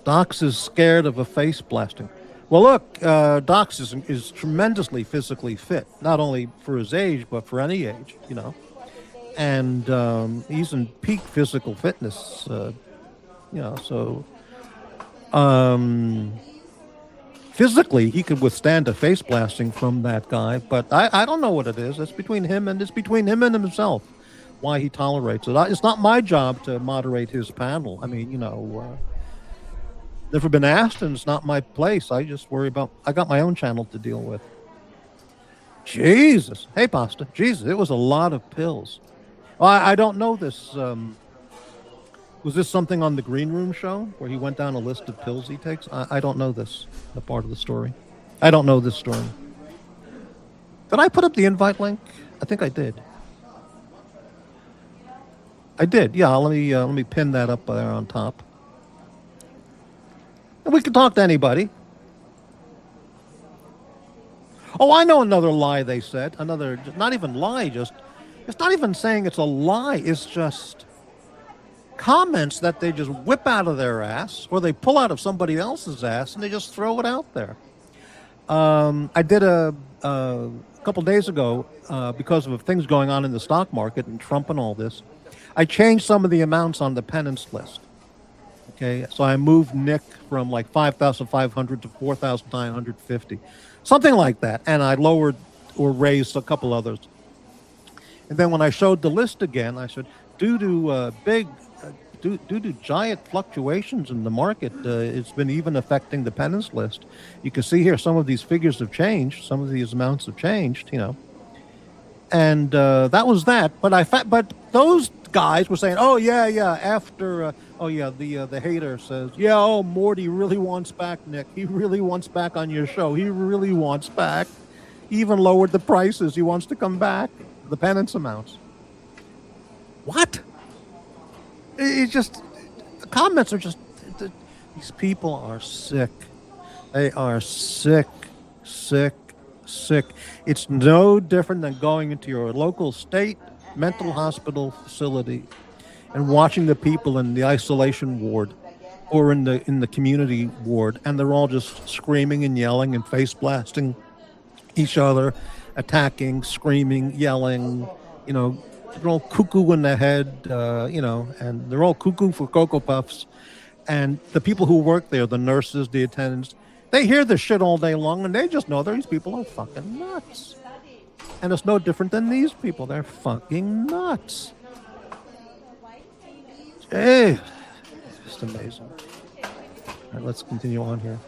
Doxx is scared of a face blasting. Well, look, Doxx is tremendously physically fit, not only for his age, but for any age. And he's in peak physical fitness, so physically he could withstand a face blasting from that guy, but I don't know what it is. It's between him and himself why he tolerates it. It's not my job to moderate his panel. I mean, never been asked, and it's not my place. I just worry about. I got my own channel to deal with. Jesus, hey Pasta, Jesus, it was a lot of pills. Well, I don't know this. Was this something on the Green Room show where he went down a list of pills he takes? I don't know this, the part of the story. I don't know this story. Did I put up the invite link? I think I did. I did. Yeah, let me pin that up there on top. And we can talk to anybody. Oh, I know another lie they said. Another, not even lie, it's not even saying it's a lie. It's just comments that they just whip out of their ass, or they pull out of somebody else's ass, and they just throw it out there. I did a couple days ago, because of things going on in the stock market and Trump and all this, I changed some of the amounts on the penance list. Okay, so I moved Nick from like 5,500 to 4,950, something like that, and I lowered or raised a couple others. And then when I showed the list again, I said, due to giant fluctuations in the market, it's been even affecting the penance list. You can see here some of these figures have changed, some of these amounts have changed, and that was that. But those guys were saying, oh yeah, after the hater says, yeah, oh, Morty really wants back, Nick. He really wants back on your show. He really wants back. He even lowered the prices. He wants to come back. The penance amounts. What? It's just, the comments are just, these people are sick. They are sick. It's no different than going into your local state mental hospital facility and watching the people in the isolation ward or in the community ward, and they're all just screaming and yelling and face blasting each other, attacking, screaming, yelling, they're all cuckoo in the head, and they're all cuckoo for Cocoa Puffs. And the people who work there, the nurses, the attendants, they hear this shit all day long, and they just know these people are fucking nuts. And it's no different than these people. They're fucking nuts. Hey, just amazing. All right, let's continue on here.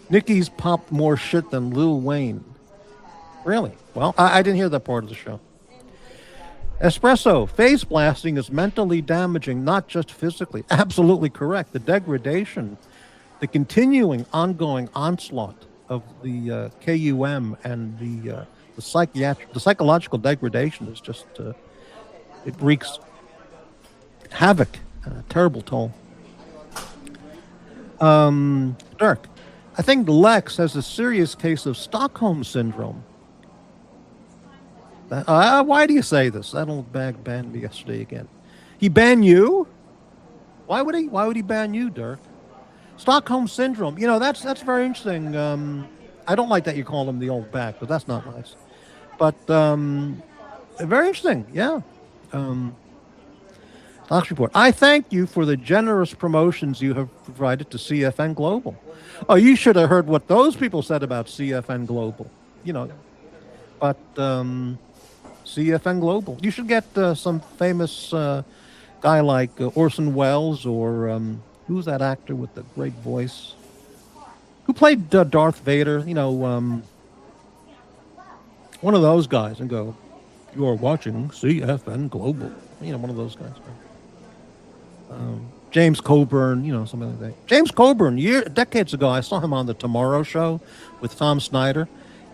Nikki's popped more shit than Lil Wayne. Really? Well, I didn't hear that part of the show. Espresso, face blasting is mentally damaging, not just physically. Absolutely correct. The degradation, the continuing, ongoing onslaught of the KUM and the psychological degradation is just, it wreaks havoc, terrible toll. Dirk, I think Lex has a serious case of Stockholm Syndrome. Why do you say this? That old bag banned me yesterday again. He banned you? Why would he ban you, Dirk? Stockholm Syndrome. That's very interesting. I don't like that you call him the old bag, but that's not nice. But very interesting, yeah. Doxx report. I thank you for the generous promotions you have provided to CFN Global. Oh, you should have heard what those people said about CFN Global. But CFN Global. You should get some famous guy like Orson Welles, or who's that actor with the great voice? Who played Darth Vader? One of those guys, and go, you are watching CFN Global. One of those guys. James Coburn, something like that. James Coburn, decades ago, I saw him on The Tomorrow Show with Tom Snyder.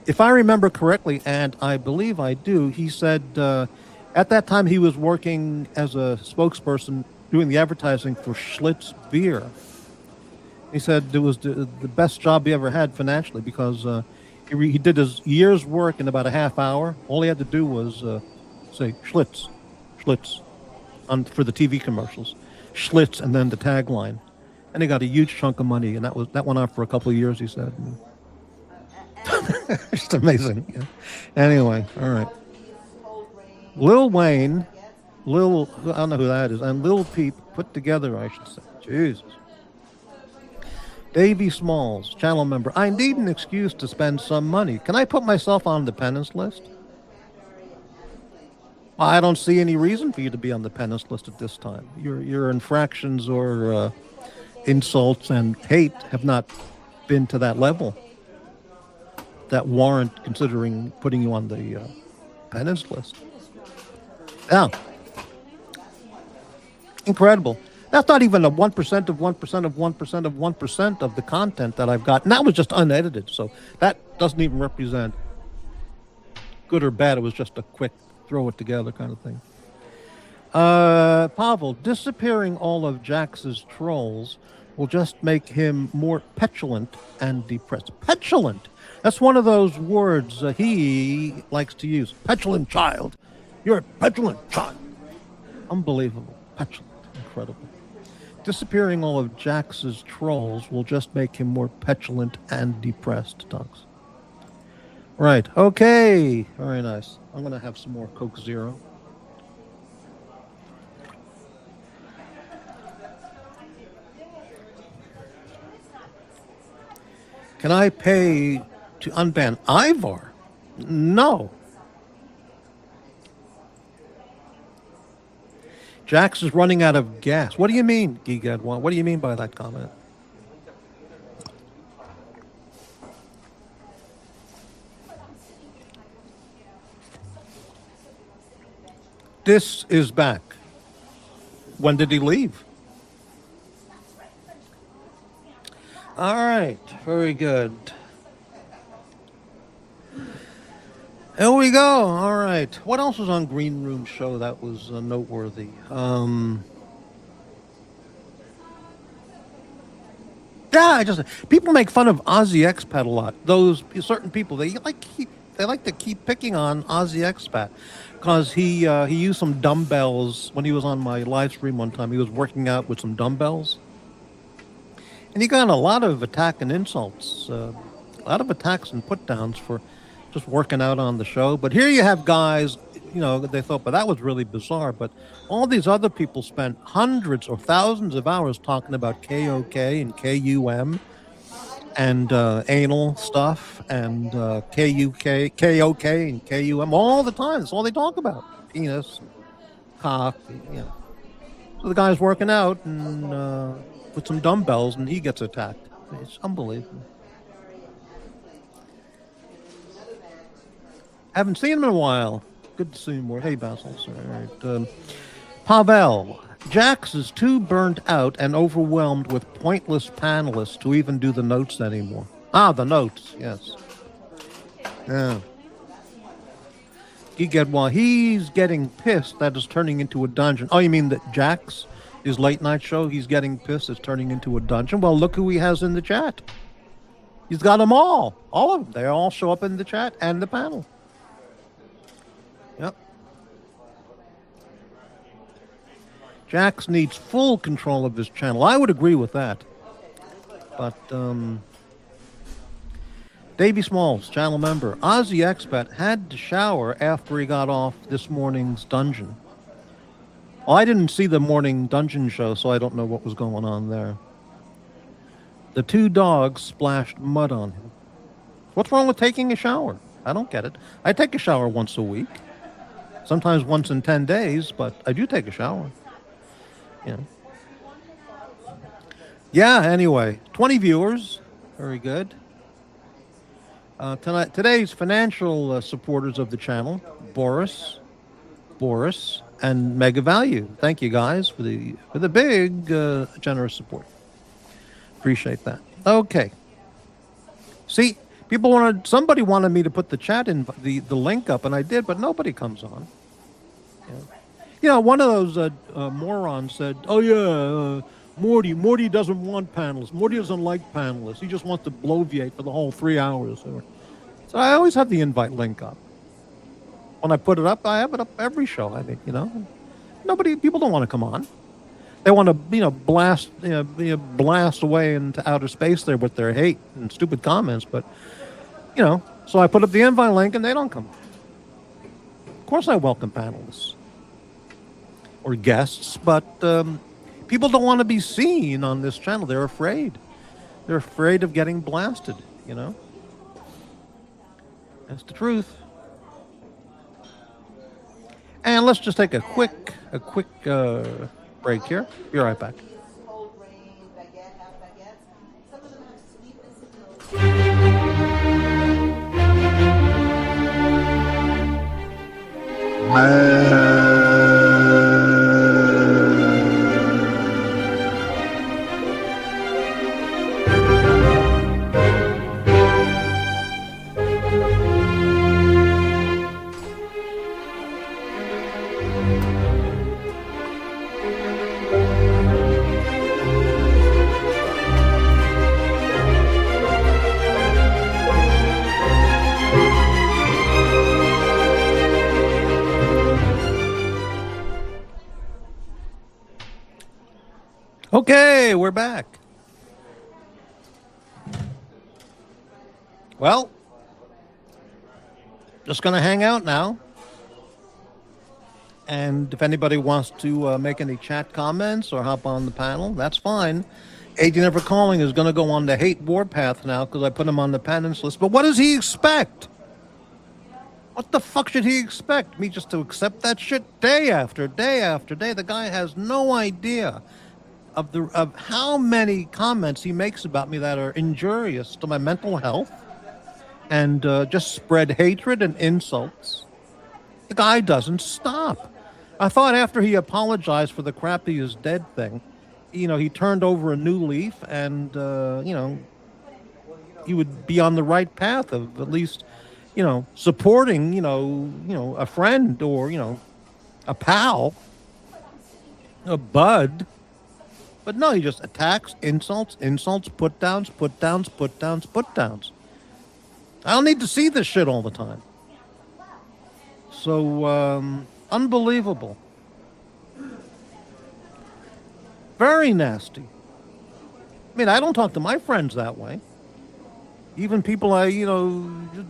If I remember correctly, and I believe I do, he said at that time he was working as a spokesperson doing the advertising for Schlitz beer. He said it was the best job he ever had financially because he did his year's work in about a half hour. All he had to do was say Schlitz, Schlitz, for the TV commercials, Schlitz, and then the tagline, and he got a huge chunk of money. And that went on for a couple of years. He said, "It's amazing." Yeah. Anyway, all right. Lil Wayne, I don't know who that is, and Lil Peep put together, I should say. Jesus. Davey Smalls, channel member. I need an excuse to spend some money. Can I put myself on the penance list? I don't see any reason for you to be on the penance list at this time. Your infractions or insults and hate have not been to that level that warrant considering putting you on the penance list. Yeah. Incredible. That's not even a 1% of 1% of 1% of 1% of the content that I've got. And that was just unedited. So that doesn't even represent good or bad. It was just a quick throw it together kind of thing. Pavel, disappearing all of Jax's trolls will just make him more petulant and depressed. Petulant. That's one of those words he likes to use. Petulant child. You're a petulant child. Unbelievable. Petulant. Incredible. Disappearing all of Jax's trolls will just make him more petulant and depressed, Doxx. Right. Okay. Very nice. I'm going to have some more Coke Zero. Can I pay to unban Ivar? No. Jax is running out of gas. What do you mean, Gigad? What do you mean by that comment? This is back. When did he leave? All right. Very good. Here we go. All right. What else was on Green Room Show that was noteworthy? People make fun of Aussie Expat a lot. Those certain people they like to keep picking on Aussie Expat because he used some dumbbells when he was on my live stream one time. He was working out with some dumbbells, and he got a lot of attack and insults, a lot of attacks and put downs for just working out on the show. But here you have guys, they thought, but that was really bizarre. But all these other people spent hundreds or thousands of hours talking about KOK and KUM and anal stuff and KOK and KUM all the time. That's all they talk about. Penis, cock, So the guy's working out and with some dumbbells and he gets attacked. It's unbelievable. Haven't seen him in a while. Good to see him more. Hey, Basil. All right. Pavel. Jax is too burnt out and overwhelmed with pointless panelists to even do the notes anymore. Ah, the notes. Yes. Yeah. He's getting pissed that it's turning into a dungeon. Oh, you mean that Jax, his late night show, he's getting pissed it's turning into a dungeon? Well, look who he has in the chat. He's got them all. All of them. They all show up in the chat and the panel. Yep. Jax needs full control of his channel. I would agree with that. But, Davey Smalls, channel member. Aussie Expat had to shower after he got off this morning's dungeon. Well, I didn't see the morning dungeon show, so I don't know what was going on there. The two dogs splashed mud on him. What's wrong with taking a shower? I don't get it. I take a shower once a week. Sometimes once in 10 days, but I do take a shower. Yeah, anyway. 20 viewers. Very good. Today's financial supporters of the channel, Boris, and Mega Value. Thank you guys for the big generous support. Appreciate that. Okay. See, somebody wanted me to put the chat in the link up, and I did, but nobody comes on. One of those morons said, "Oh yeah, Morty doesn't want panelists. Morty doesn't like panelists. He just wants to bloviate for the whole 3 hours." So I always have the invite link up. When I put it up, I have it up every show. I think people don't want to come on. They want to blast away into outer space there with their hate and stupid comments. But so I put up the invite link and they don't come. Of course, I welcome panelists or guests, but people don't want to be seen on this channel. They're afraid. They're afraid of getting blasted. That's the truth. And let's just take a quick break here. Be right back. Okay, we're back. Well, just going to hang out now. And if anybody wants to make any chat comments or hop on the panel, that's fine. AD Never Calling is going to go on the hate warpath now because I put him on the penance list. But what does he expect? What the fuck should he expect? Me just to accept that shit day after day after day? The guy has no idea of how many comments he makes about me that are injurious to my mental health and just spread hatred and insults. The guy doesn't stop. I thought after he apologized for the crappy is dead thing, he turned over a new leaf and, he would be on the right path of at least, supporting, a friend or, a pal, a bud. But no, he just attacks, insults, put downs. I don't need to see this shit all the time. So, unbelievable. Very nasty. I mean, I don't talk to my friends that way. Even people I,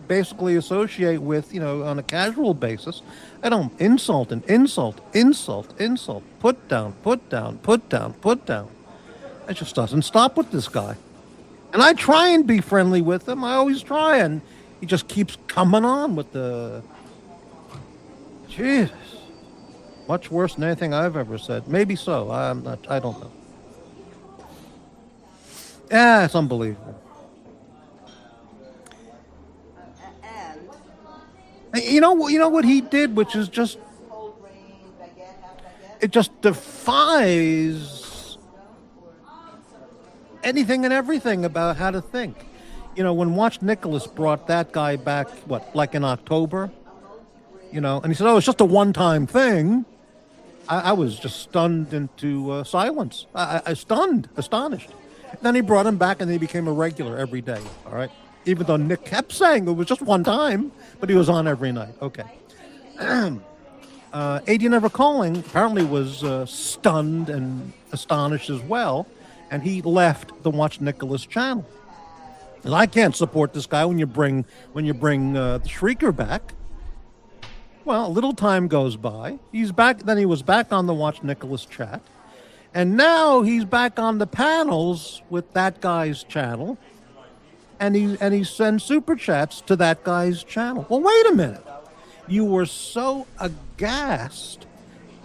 basically associate with, on a casual basis. I don't insult. Put down. It just doesn't stop with this guy. And I try and be friendly with him. I always try, and he just keeps coming on with the... Jesus. Much worse than anything I've ever said. Maybe so. I don't know. Yeah, it's unbelievable. You know what he did, which is just... It just defies anything and everything about how to think. When Watch Nicholas brought that guy back, like in October? And he said, oh, it's just a one-time thing. I was just stunned into silence. Astonished. Then he brought him back and he became a regular every day, all right? Even though Nick kept saying it was just one time, but he was on every night. Okay. AD Never Calling apparently was stunned and astonished as well, and he left the Watch Nicholas channel. And I can't support this guy when you bring the Shrieker back. Well, a little time goes by. He's back. Then he was back on the Watch Nicholas chat, and now he's back on the panels with that guy's channel. And he sends super chats to that guy's channel. Well, wait a minute. You were so aghast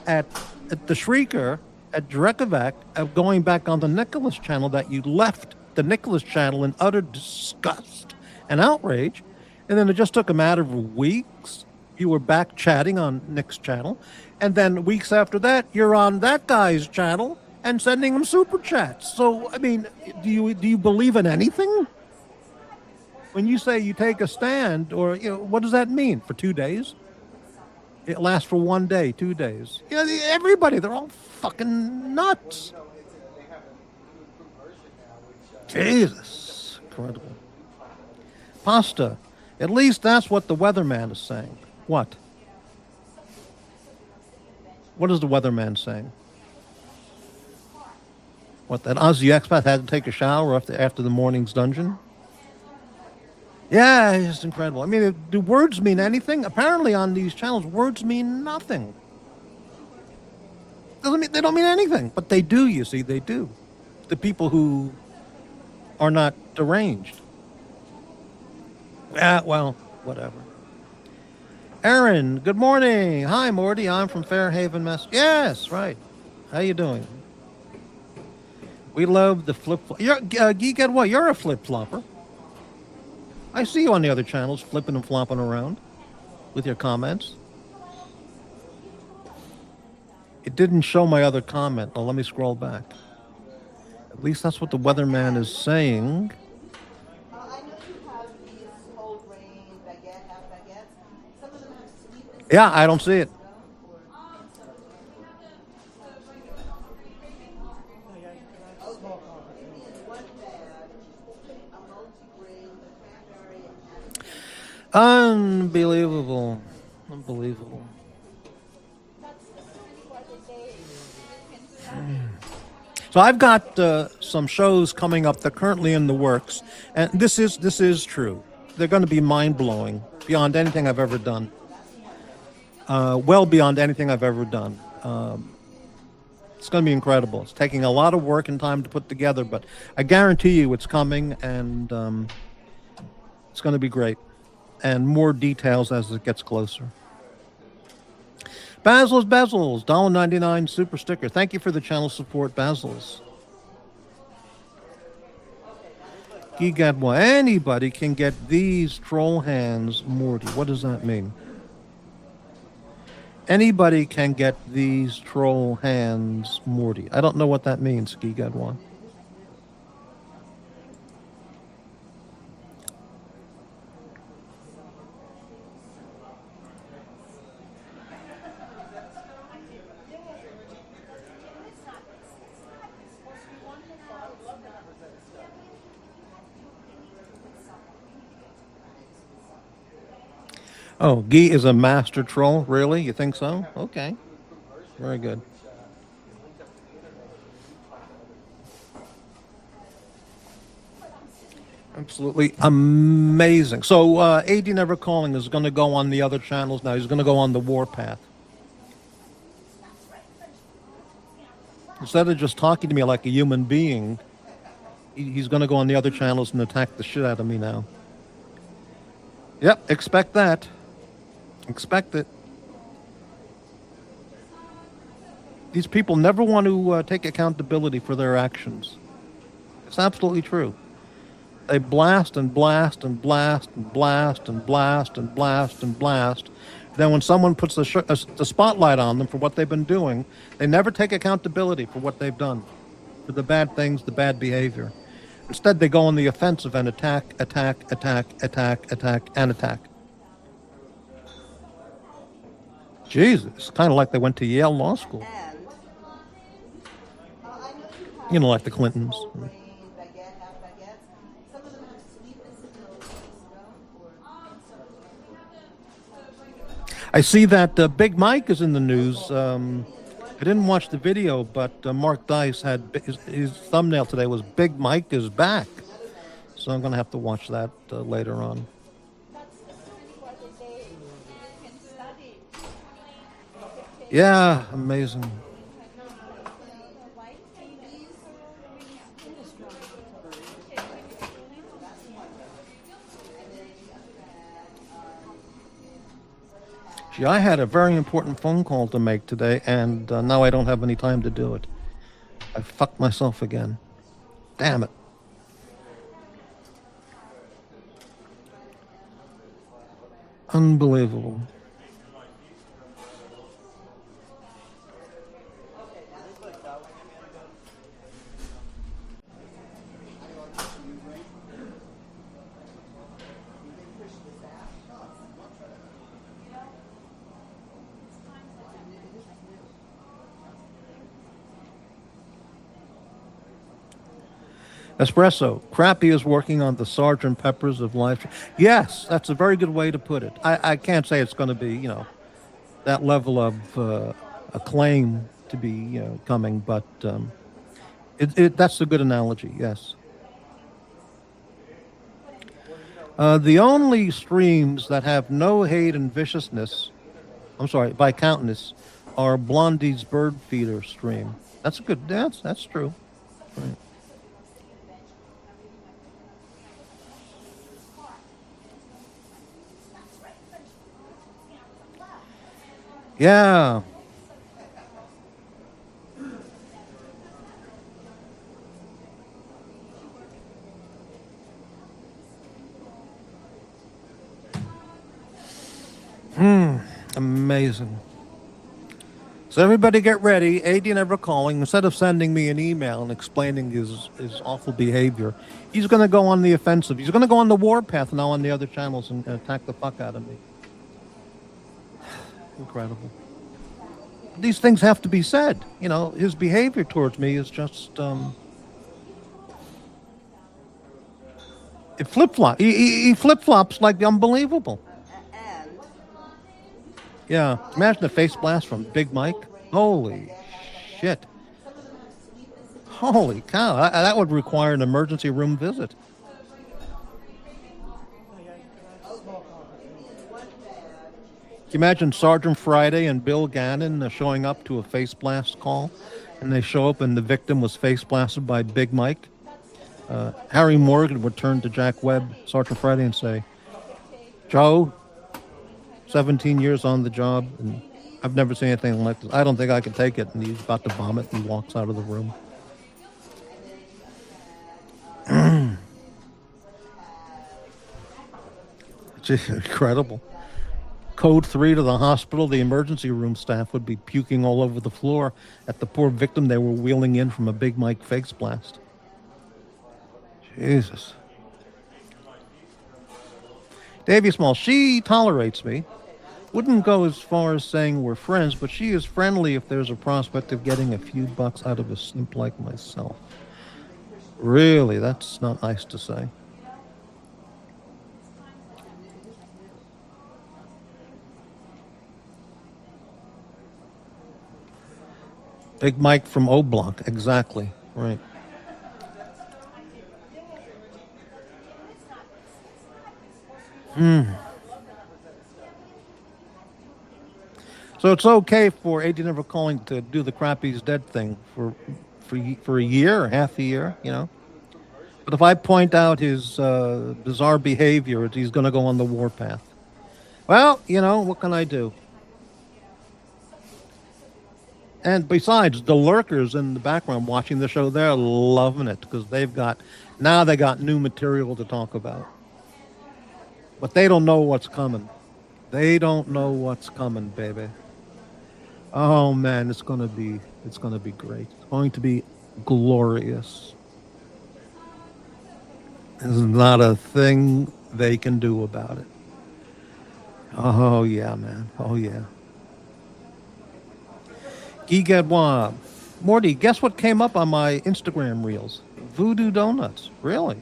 at the Shrieker, at Drekovac, of going back on the Nicholas channel that you left the Nicholas channel in utter disgust and outrage. And then it just took a matter of weeks. You were back chatting on Nick's channel. And then weeks after that, you're on that guy's channel and sending him super chats. So, I mean, do you believe in anything? When you say you take a stand, or what does that mean? For 2 days? It lasts for 1 day, 2 days. Yeah, everybody, they're all fucking nuts. Jesus, incredible. Pasta. At least that's what the weatherman is saying. What? What is the weatherman saying? What, that Aussie expat had to take a shower after the morning's dungeon? Yeah, it's just incredible. I mean, do words mean anything? Apparently, on these channels, words mean nothing. They don't mean anything, but they do. You see, they do. The people who are not deranged. Yeah, well, whatever. Erin, good morning. Hi, Morty. I'm from Fairhaven, Mass. Yes, right. How you doing? We love the flip. You're geek at what? You're a flip flopper. I see you on the other channels flipping and flopping around with your comments. It didn't show my other comment. Oh, let me scroll back. At least that's what the weatherman is saying. Yeah, I don't see it. Unbelievable. Unbelievable. So I've got some shows coming up. They're currently in the works, and this is true. They're going to be mind-blowing, beyond anything I've ever done. Well beyond anything I've ever done. It's going to be incredible. It's taking a lot of work and time to put together, but I guarantee you it's coming, and it's going to be great. And more details as it gets closer. Basil's Bezels, $1.99 super sticker. Thank you for the channel support, Basil's. Gigadwa. Anybody can get these troll hands, Morty. What does that mean? Anybody can get these troll hands, Morty. I don't know what that means, Gigadwa. Oh, Guy is a master troll? Really? You think so? Okay. Very good. Absolutely amazing. So AD Never Calling is going to go on the other channels now. He's going to go on the warpath. Instead of just talking to me like a human being, he's going to go on the other channels and attack the shit out of me now. Yep, expect that. Expect it. These people never want to take accountability for their actions. It's absolutely true. They blast and blast and blast and blast and blast and blast and blast. Then when someone puts the spotlight on them for what they've been doing, they never take accountability for what they've done, for the bad things, the bad behavior. Instead, they go on the offensive and attack, attack, attack, attack, attack, and attack. Jesus, kind of like they went to Yale Law School. You know, like the Clintons. I see that Big Mike is in the news. I didn't watch the video, but Mark Dice had his thumbnail today was Big Mike is back. So I'm going to have to watch that later on. Yeah, amazing. Gee, I had a very important phone call to make today, and now I don't have any time to do it. I fucked myself again. Damn it. Unbelievable. Espresso. Crappy is working on the Sergeant Peppers of life. Yes, that's a very good way to put it. I can't say it's going to be, that level of acclaim to be, coming, but that's a good analogy, yes. The only streams that have no hate and viciousness, I'm sorry, Viscountness, are Blondie's bird feeder stream. That's a good, that's true. Right. Yeah. Amazing. So everybody get ready. AD never calling. Instead of sending me an email and explaining his awful behavior, he's going to go on the offensive. He's going to go on the warpath now on the other channels and attack the fuck out of me. Incredible. These things have to be said. His behavior towards me is just it flip-flop. He flip-flops like unbelievable. Yeah, imagine the face blast from Big Mike. Holy shit. Holy cow, that would require an emergency room visit. Can you imagine Sergeant Friday and Bill Gannon showing up to a face blast call, and they show up and the victim was face blasted by Big Mike? Harry Morgan would turn to Jack Webb, Sergeant Friday, and say, Joe, 17 years on the job, and I've never seen anything like this. I don't think I can take it. And he's about to vomit, and he walks out of the room. It's incredible. Code 3 to the hospital, the emergency room staff would be puking all over the floor at the poor victim they were wheeling in from a Big Mike face blast. Jesus. Davy Small, she tolerates me. Wouldn't go as far as saying we're friends, but she is friendly if there's a prospect of getting a few bucks out of a simp like myself. Really, that's not nice to say. Big Mike from O Block, exactly, right. So it's okay for AD Never Calling to do the Crappy's Dead thing for a year or half a year, But if I point out his bizarre behavior, he's going to go on the warpath. Well, what can I do? And besides, the lurkers in the background watching the show, they're loving it because they got new material to talk about. But they don't know what's coming. They don't know what's coming, baby. Oh man, it's gonna be great. It's going to be glorious. There's not a thing they can do about it. Oh yeah, man. Oh yeah. Guy Gadwa. Morty, guess what came up on my Instagram reels? Voodoo Donuts. Really?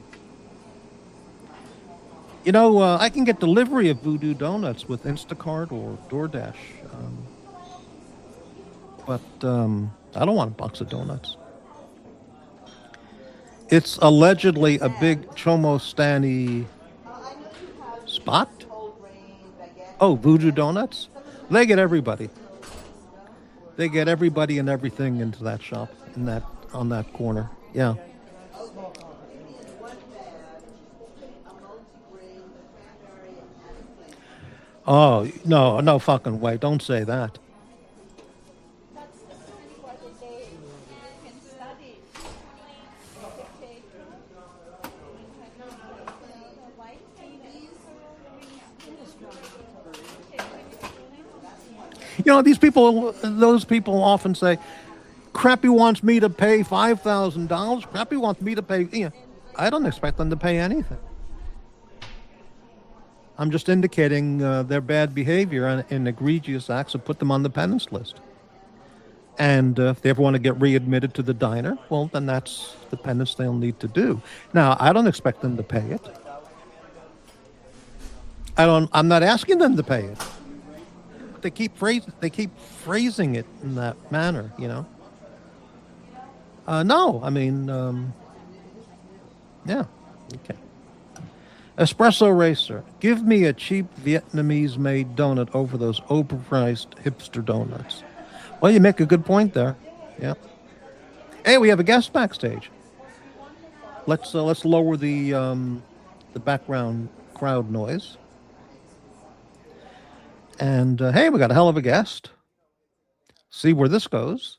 I can get delivery of Voodoo Donuts with Instacart or DoorDash. But I don't want a box of donuts. It's allegedly a big Chomo Stanny spot. Oh, Voodoo Donuts? They get everybody. They get everybody and everything into that shop, on that corner. Yeah. Oh, no fucking way. Don't say that. Those people often say, Crappy wants me to pay $5,000. Crappy wants me to pay, I don't expect them to pay anything. I'm just indicating their bad behavior and egregious acts have put them on the penance list. And if they ever want to get readmitted to the diner, well, then that's the penance they'll need to do. Now, I don't expect them to pay it. I'm not asking them to pay it. But they keep phrasing it in that manner, No, I mean, yeah, okay. Espresso Racer, give me a cheap Vietnamese-made donut over those overpriced hipster donuts. Well, you make a good point there. Yeah. Hey, we have a guest backstage. Let's lower the background crowd noise. And hey, we got a hell of a guest. See where this goes.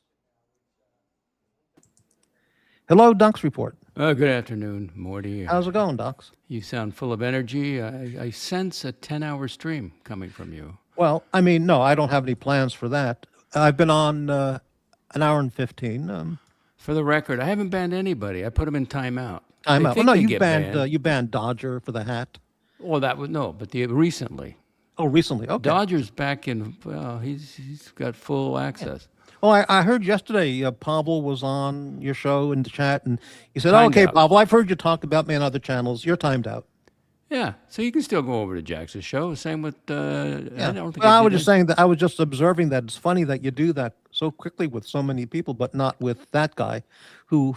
Hello, Doxx Report. Good afternoon, Morty. How's it going, Doxx? You sound full of energy. I sense a 10-hour stream coming from you. Well, I mean, no, I don't have any plans for that. I've been on an hour and 15. For the record, I haven't banned anybody. I put them in timeout. Timeout. Well, no, you banned Dodger for the hat. Well, that was no, but recently. Oh, recently. Okay. Dodger's back in. Well, he's got full access. Yeah. Well, I heard yesterday Pavel was on your show in the chat, and he said, "Okay, Pavel, I've heard you talk about me on other channels. You're timed out." Yeah, so you can still go over to Jax's show. Same with. Yeah. I was just saying that I was just observing that it's funny that you do that so quickly with so many people, but not with that guy, who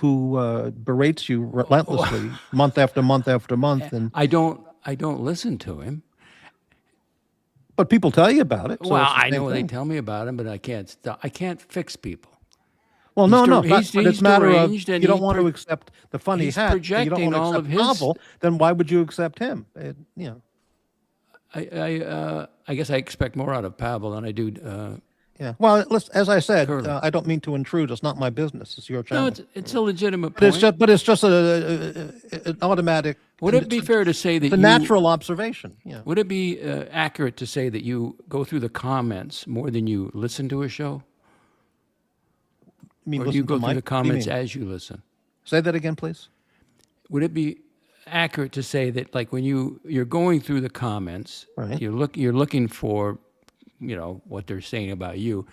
berates you relentlessly month after month after month. And I don't listen to him. But people tell you about it. So well, I know they tell me about him, but I can't fix people. Well, no, but it's a matter of you don't want to accept the funny hat. You don't want to accept Pavel, then why would you accept him? I guess I expect more out of Pavel than I do. Yeah. Well, as I said, I don't mean to intrude. It's not my business. It's your channel. No, it's a legitimate point. But it's just an automatic. Would it be fair to say that the natural observation? Yeah. Would it be accurate to say that you go through the comments more than you listen to a show? Or do you go through the comments as you listen? Say that again, please. Would it be accurate to say that, like, when you're going through the comments, right, you're looking for, what they're saying about you?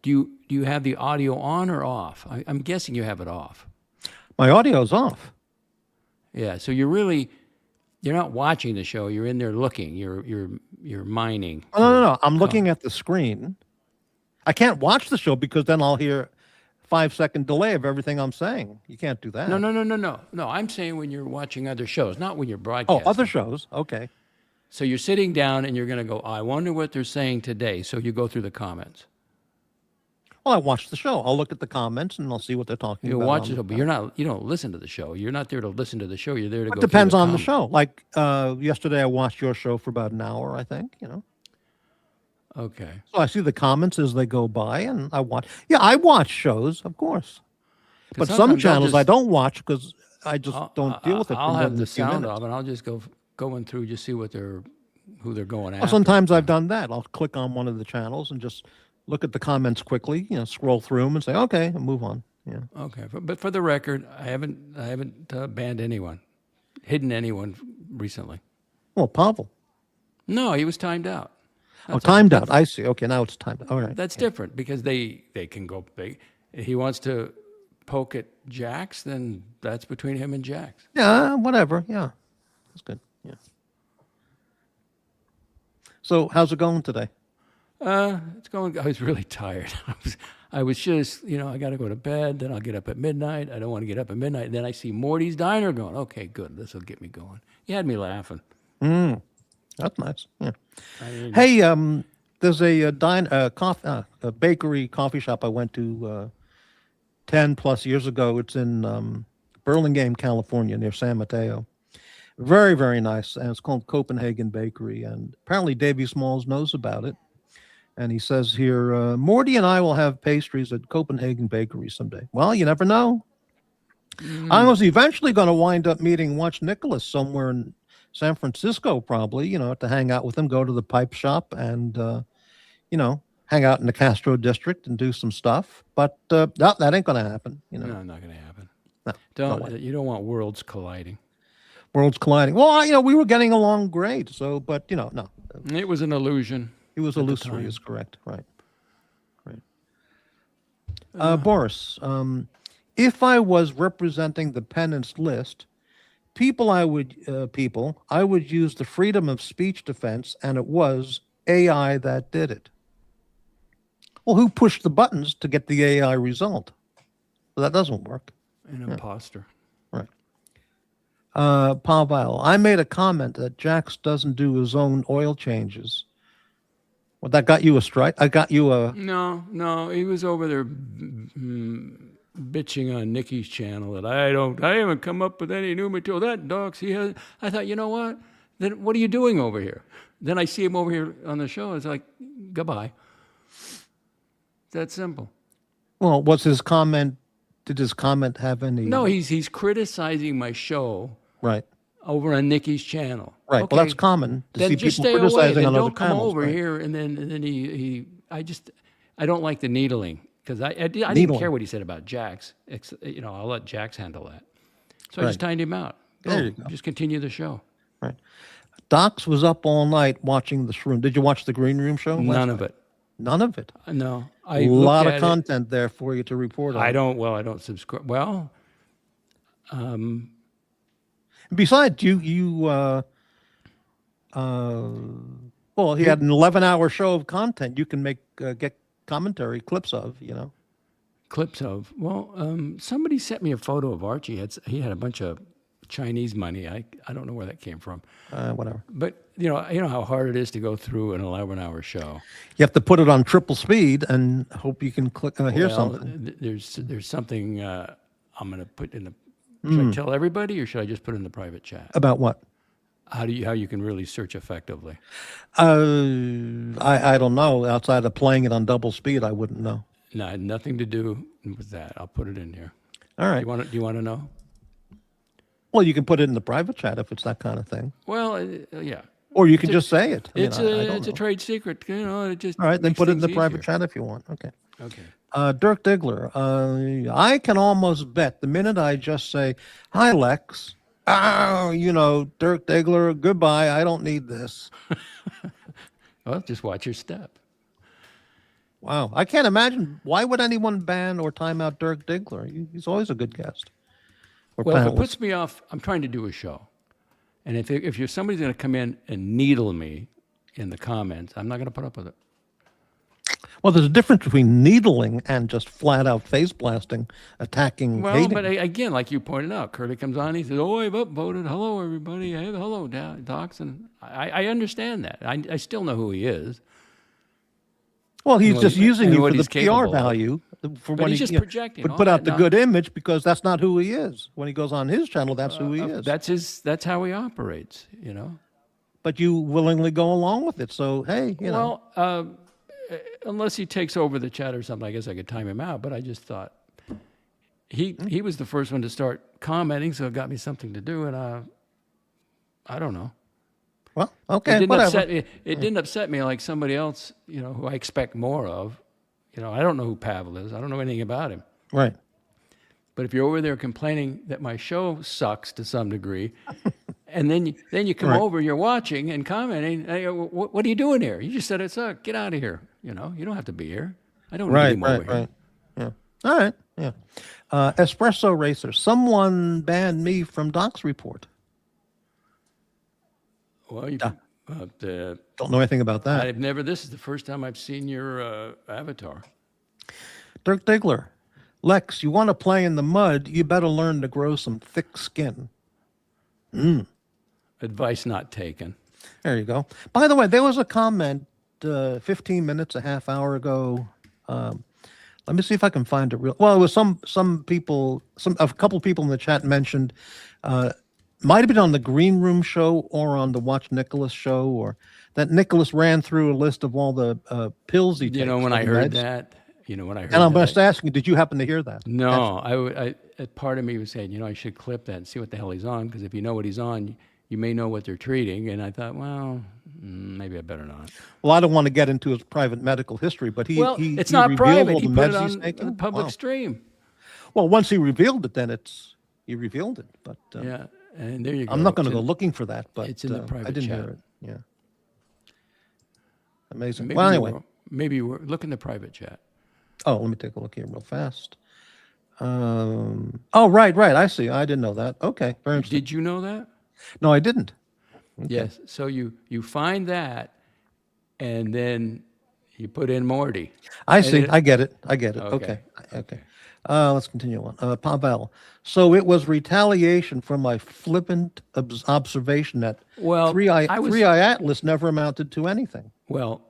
Do you have the audio on or off? I'm guessing you have it off. My audio's off. Yeah, so you're not watching the show. You're in there looking. You're mining. Oh, no. I'm looking at the screen. I can't watch the show because then I'll hear 5-second delay of everything I'm saying. You can't do that. No. I'm saying when you're watching other shows, not when you're broadcasting. Oh, other shows. Okay. So you're sitting down and you're going to go, I wonder what they're saying today. So you go through the comments. Well, I watch the show. I'll look at the comments and I'll see what they're talking about. You watch the show, but you don't listen to the show. You're not there to listen to the show. You're there to go. It depends on the show. Like yesterday, I watched your show for about an hour, I think. Okay. So I see the comments as they go by, and I watch. Yeah, I watch shows, of course. But some channels I don't watch because I just don't deal with it. I'll have the sound off, and I'll just going through, just see who they're going after. Well, sometimes I've done that. I'll click on one of the channels and just look at the comments quickly, scroll through them and say, okay, and move on. Yeah. Okay. But for the record, I haven't banned anyone, hidden anyone recently. Well, Pavel. No, he was timed out. Timed out. I see. Okay, now it's timed out. All right. That's different because they can go big. If he wants to poke at Jax, then that's between him and Jax. Yeah, whatever. Yeah. That's good. Yeah. So how's it going today? It's going. I was really tired. I was just, I got to go to bed. Then I'll get up at midnight. I don't want to get up at midnight. Then I see Morty's Diner going. Okay, good. This will get me going. You had me laughing. That's nice. Yeah. Hey, there's a bakery coffee shop I went to 10 plus years ago. It's in Burlingame, California, near San Mateo. Very, very nice. And it's called Copenhagen Bakery. And apparently Davey Smalls knows about it. And he says here, Morty and I will have pastries at Copenhagen Bakery someday. Well, you never know. I was eventually going to wind up meeting Watch Nicholas somewhere in San Francisco, probably, to hang out with him, go to the pipe shop and, hang out in the Castro district and do some stuff. But no, that ain't going to happen. No, not going to happen. No, you don't want worlds colliding. Worlds colliding. Well, we were getting along great. So, but, no. It was an illusion. It was illusory, is correct. Right. Boris, if I was representing the penance list, I would use the freedom of speech defense, and it was AI that did it. Well, who pushed the buttons to get the AI result? Well, that doesn't work. An imposter. Right. Pavel, I made a comment that Jax doesn't do his own oil changes. Well, that got you a strike? I got you a... No, he was over there bitching on Nikki's channel that I haven't come up with any new material. That Doxx, he has. I thought, you know what? Then what are you doing over here? Then I see him over here on the show. It's like, goodbye. It's that simple. Well, what's his comment? Did his comment have any... No, he's criticizing my show. Right. Over on Nikki's channel. Right. Okay. Well, that's common to then see just people stay criticizing away. on Then other don't come channels. over Right. here. And then I don't like the needling because I didn't care what he said about Jax. I'll let Jax handle that. So I just timed him out. There you go. Just continue the show. Right. Doxx was up all night watching the Shroom. Did you watch the Green Room show? None of it. None of it. No. A lot of content there for you to report on. I don't subscribe. Well, besides, he had an 11-hour show of content you can get commentary clips of, Clips of. Well, somebody sent me a photo of Archie. He had a bunch of Chinese money. I don't know where that came from. Whatever. But you know how hard it is to go through an 11-hour show. You have to put it on triple speed and hope you can hear something. There's something I'm going to put in the. Should I tell everybody, or should I just put it in the private chat? About what? How you can really search effectively? I don't know. Outside of playing it on double speed, I wouldn't know. No, it had nothing to do with that. I'll put it in here. All right. Do you want to know? Well, you can put it in the private chat if it's that kind of thing. Well, yeah. Or you can just say it. It's a trade secret. It just all right. Then put it in the easier. private chat if you want. Okay. Okay. Dirk Diggler, I can almost bet the minute I just say, hi, Lex, Dirk Diggler, goodbye, I don't need this. Well, just watch your step. Wow. I can't imagine. Why would anyone ban or time out Dirk Diggler? He's always a good guest. Well, if it puts me off, I'm trying to do a show. And if you're somebody's going to come in and needle me in the comments, I'm not going to put up with it. Well, there's a difference between needling and just flat out face blasting, attacking, well, hating. But again, like you pointed out, Curly comes on, he says, "Oh, I've upvoted. Hello, everybody. Hey, hello, Doxx." And I understand that. I still know who he is. Well, he's just using you for the PR of. value. For But when he's just projecting. Would put out the good image because that's not who he is. When he goes on his channel, that's who he is. That's how he operates, But you willingly go along with it. So, hey, know. Unless he takes over the chat or something, I guess I could time him out. But I just thought he was the first one to start commenting, so it got me something to do. And I don't know. Well, okay, it didn't upset me like somebody else, who I expect more of. I don't know who Pavel is. I don't know anything about him. Right. But if you're over there complaining that my show sucks to some degree, and then you come over, you're watching and commenting, and you go, what are you doing here? You just said it sucked. Get out of here. You don't have to be here. I don't need him over here. Yeah. All right. Yeah. Espresso Racer. Someone banned me from Doxx Report. Well, don't know anything about that. This is the first time I've seen your avatar. Dirk Diggler. Lex, you want to play in the mud, you better learn to grow some thick skin. Advice not taken. There you go. By the way, there was a comment 15 minutes, a half hour ago. Let me see if I can find it real. Well, it was some people, a couple people in the chat mentioned, might have been on the Green Room show or on the Watch Nicholas show, or that Nicholas ran through a list of all the pills he takes. When I heard that, and I'm just asking, did you happen to hear that? No, I part of me was saying, I should clip that and see what the hell he's on, because if you know what he's on, you may know what they're treating. And I thought, well, maybe I better not. Well, I don't want to get into his private medical history, but it's not private. He put it on the public stream. Well, once he revealed it, then he revealed it. But yeah, and there you go. I'm not going to go looking for that, but it's in the private I didn't chat. hear it. Yeah, amazing. Maybe well, anyway, maybe look in the private chat. Oh, let me take a look here real fast. Oh, right, right. I see. I didn't know that. Okay, very interesting. Did you know that? No, I didn't. Okay. Yes. So you find that, and then you put in Morty. I And see. it, I get it. I get it. okay. Okay. Okay. Okay. Let's continue on. Pavel. So it was retaliation for my flippant observation that Well, I three was eye atlas never amounted to anything. well.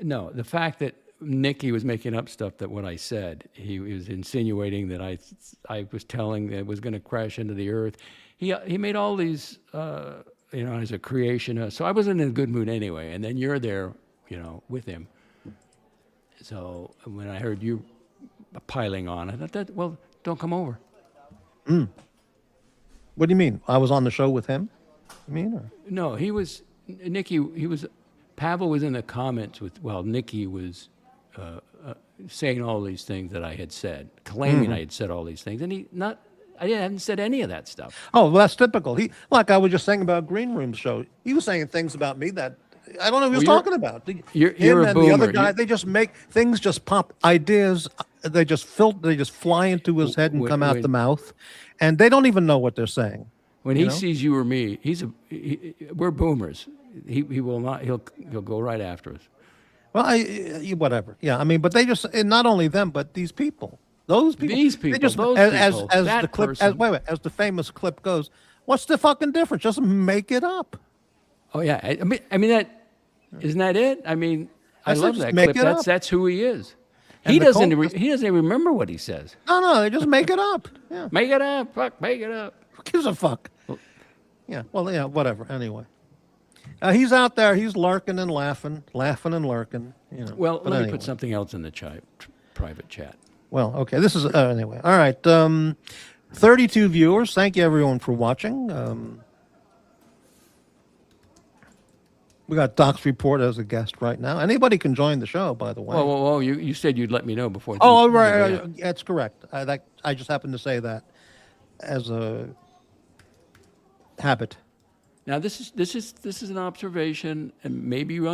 No, the fact that Nicky was making up stuff that what I said, he was insinuating that I was telling that it was going to crash into the earth. He made all these, as a creationist. So I wasn't in a good mood anyway. And then you're there, with him. So when I heard you piling on, I thought, well, don't come over. What do you mean? I was on the show with him? You mean? Or? No, Pavel was in the comments Nicky was saying all these things that I had said, claiming I had said all these things, and I hadn't said any of that stuff. Oh, well, that's typical. Like I was just saying about Green Room show. He was saying things about me that I don't know what he was talking about. You're Him a and boomer. the other guy, they just make things just pop ideas. They just fly into his head and come out the mouth, and they don't even know what they're saying. When he sees you or me, we're boomers. He will not. He'll go right after us. Well, whatever. Yeah, I mean, but they just, and not only them, but these people, those people, These they people, just, those as people, as that the clip, person. as the famous clip goes, what's the fucking difference? Just make it up. Oh yeah, I mean that isn't that it? I mean, I said love just that make clip. it up. That's who he is. And He the doesn't. cult- He doesn't even remember what he says. No, they just make it up. Yeah, Make it up. Fuck. Make it up. who gives a fuck? Yeah, well, yeah, whatever. Anyway, he's out there. He's lurking and laughing and lurking. Well, But let me anyway. put something else in the private chat. Well, okay. This is anyway. All right. 32 viewers. Thank you everyone for watching. We got Doxx Report as a guest right now. Anybody can join the show, by the way. Well, you said you'd let me know before. Oh, you- right. yeah. That's correct. I just happened to say that as a habit. Now this is an observation, and maybe you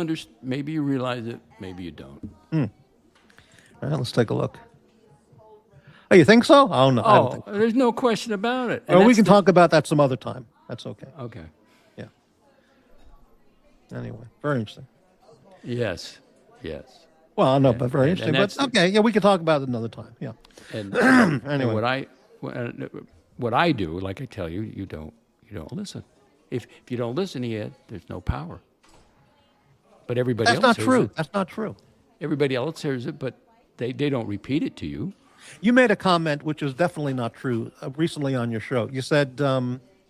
realize it, maybe you don't. All right, let's take a look. Oh, you think so? Oh, no. I don't think so. There's no question about it. Well, we can talk about that some other time. That's okay. Okay. Yeah. Anyway, very interesting. Yes. Well, no, but very and interesting. that's But okay, yeah, we can talk about it another time. Yeah. And, Anyway. and what I do, like I tell you, you don't listen. If you don't listen to it, there's no power. But everybody That's else not hears true. it. That's not true. Everybody else hears it, but they don't repeat it to you. You made a comment which is definitely not true recently on your show. You said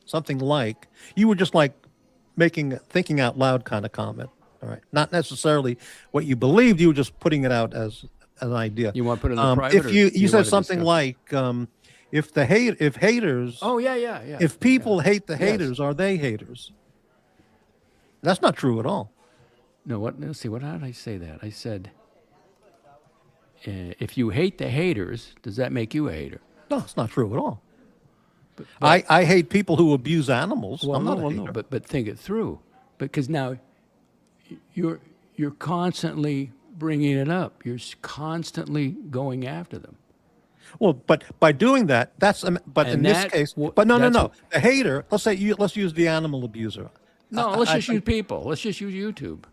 something like, you were just like thinking out loud kind of comment. All right. Not necessarily what you believed. You were just putting it out as an idea. You want to put it in the private? If or you want said to something discuss? like, if haters, Oh yeah. if people hate the Yes. haters, are they haters? That's not true at all. No, what? Let's see. How did I say that? I said, if you hate the haters, does that make you a hater? No, it's not true at all. I hate people who abuse animals. Well, I'm not a no. hater. But think it through, because now you're constantly bringing it up. You're constantly going after them. Well, but by doing that, but And in this that case, w- but no. that's The hater, let's use the animal abuser. No, let's just use people. Let's just use YouTube.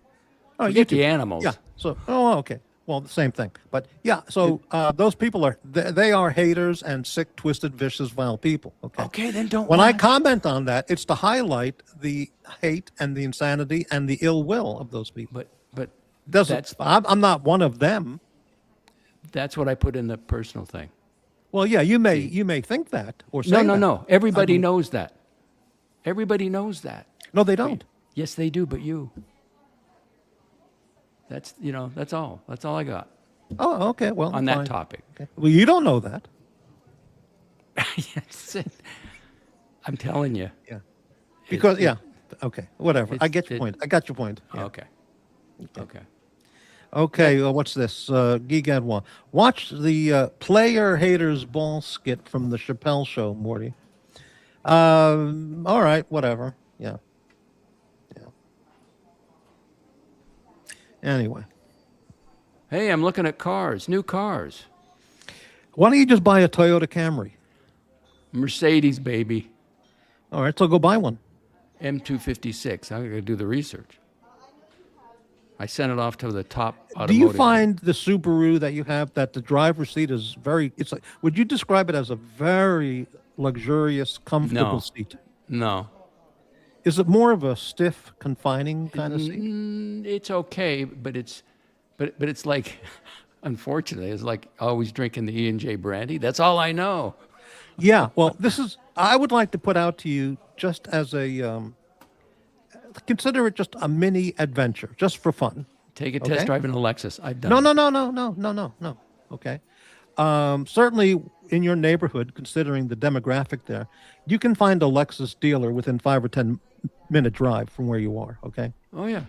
Oh, Forget YouTube. the animals. Yeah. So, okay. Well, the same thing. But yeah, so those people they are haters and sick, twisted, vicious, vile people. Okay. Okay, then don't. When I watch. comment on that, it's to highlight the hate and the insanity and the ill will of those people. but Doesn't I'm not one of them. that's what I put in the personal thing. Well, yeah, you may think that or say that. No. Everybody knows that. Everybody knows that. No, they don't. Yes, they do, but you. That's all. That's all I got Oh, okay. Well, on fine. that topic. Okay. Well, you don't know that. Yes, I'm telling you. Yeah. Because okay, whatever. I it's- get your point. I got your point. Yeah. Okay. Okay. What's this? Gigad1. Watch the player haters ball skit from the Chappelle Show, Morty. All right. Whatever. Yeah. Anyway. Hey, I'm looking at cars, new cars. Why don't you just buy a Toyota Camry? Mercedes, baby. All right, so go buy one. M256. I'm going to do the research. I sent it off to the top Do you automotive. find the Subaru that you have that the driver's seat is very? It's like, would you describe it as a very luxurious, comfortable No. seat? No. Is it more of a stiff, confining kind of seat? It's okay, but it's like, unfortunately, it's like always drinking the E&J brandy. That's all I know. Yeah. Well, this is. I would like to put out to you just as a consider it just a mini adventure, just for fun. Take a Okay. test drive in a Lexus. I've done No, it. no, no, no, no, no, no, no. Okay. Certainly in your neighborhood, considering the demographic there, you can find a Lexus dealer within 5 or 10 minute drive from where you are. Okay. Oh, yeah.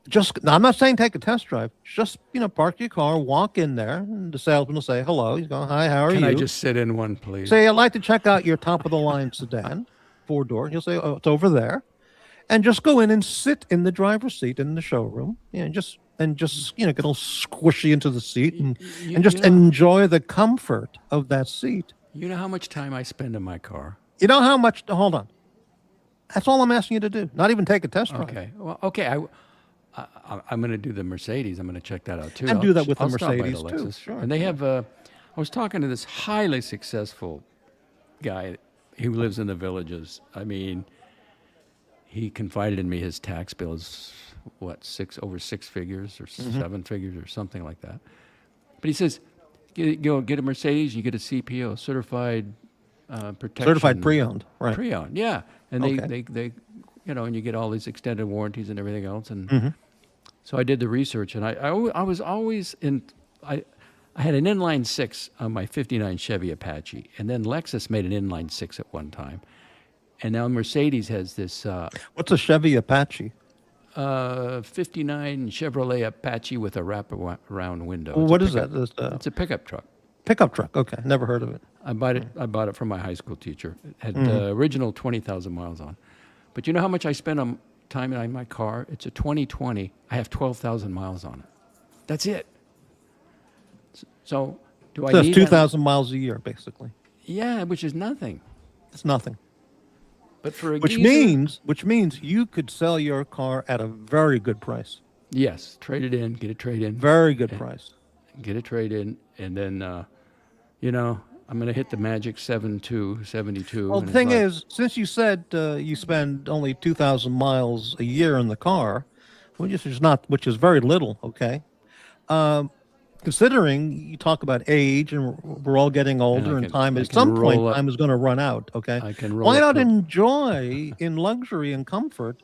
Just, now, I'm not saying take a test drive. Just, park your car, walk in there, and the salesman will say hello. He's going, hi, how are Can you? I just sit in one, please? Say, I'd like to check out your top of the line sedan, 4-door. He'll say, oh, it's over there. And just go in and sit in the driver's seat in the showroom. Just get all squishy into the seat and just enjoy the comfort of that seat. You know how much time I spend in my car? You know how much, hold on. That's all I'm asking you to do. Not even take a test drive. Okay. Well, okay. I'm going to do the Mercedes. I'm going to check that out too. And do that with the I'll stop by Mercedes, too. Lexus. Sure. And they have. I was talking to this highly successful guy who lives in the Villages. I mean, he confided in me his tax bill is over 6 figures or 7 figures or something like that. But he says, get a Mercedes, you get a CPO, certified protection. Certified pre-owned, right? Pre-owned, yeah. And Okay. they and you get all these extended warranties and everything else. And so I did the research, and I was always I had an inline 6 on my 59 Chevy Apache, and then Lexus made an inline 6 at one time. And now Mercedes has this What's a Chevy Apache? 59 Chevrolet Apache with a wraparound window. Well, what is that? It's a pickup truck. Pickup truck. Okay, never heard of it. I bought it from my high school teacher. It had the original 20,000 miles on. But you know how much I spend on time in my car? It's a 2020. I have 12,000 miles on it. That's it. So do I So need that's 2,000 miles a year, basically. Yeah, which is nothing. It's nothing. But for a Which means you could sell your car at a very good price. Yes, trade it in, get a trade in. Very good price. Get a trade in, and then, I'm going to hit the magic 72. Well, the thing is, since you said you spend only 2,000 miles a year in the car, which is very little, okay? Considering you talk about age and we're all getting older and time at some point time is going to run out, okay? Why not enjoy in luxury and comfort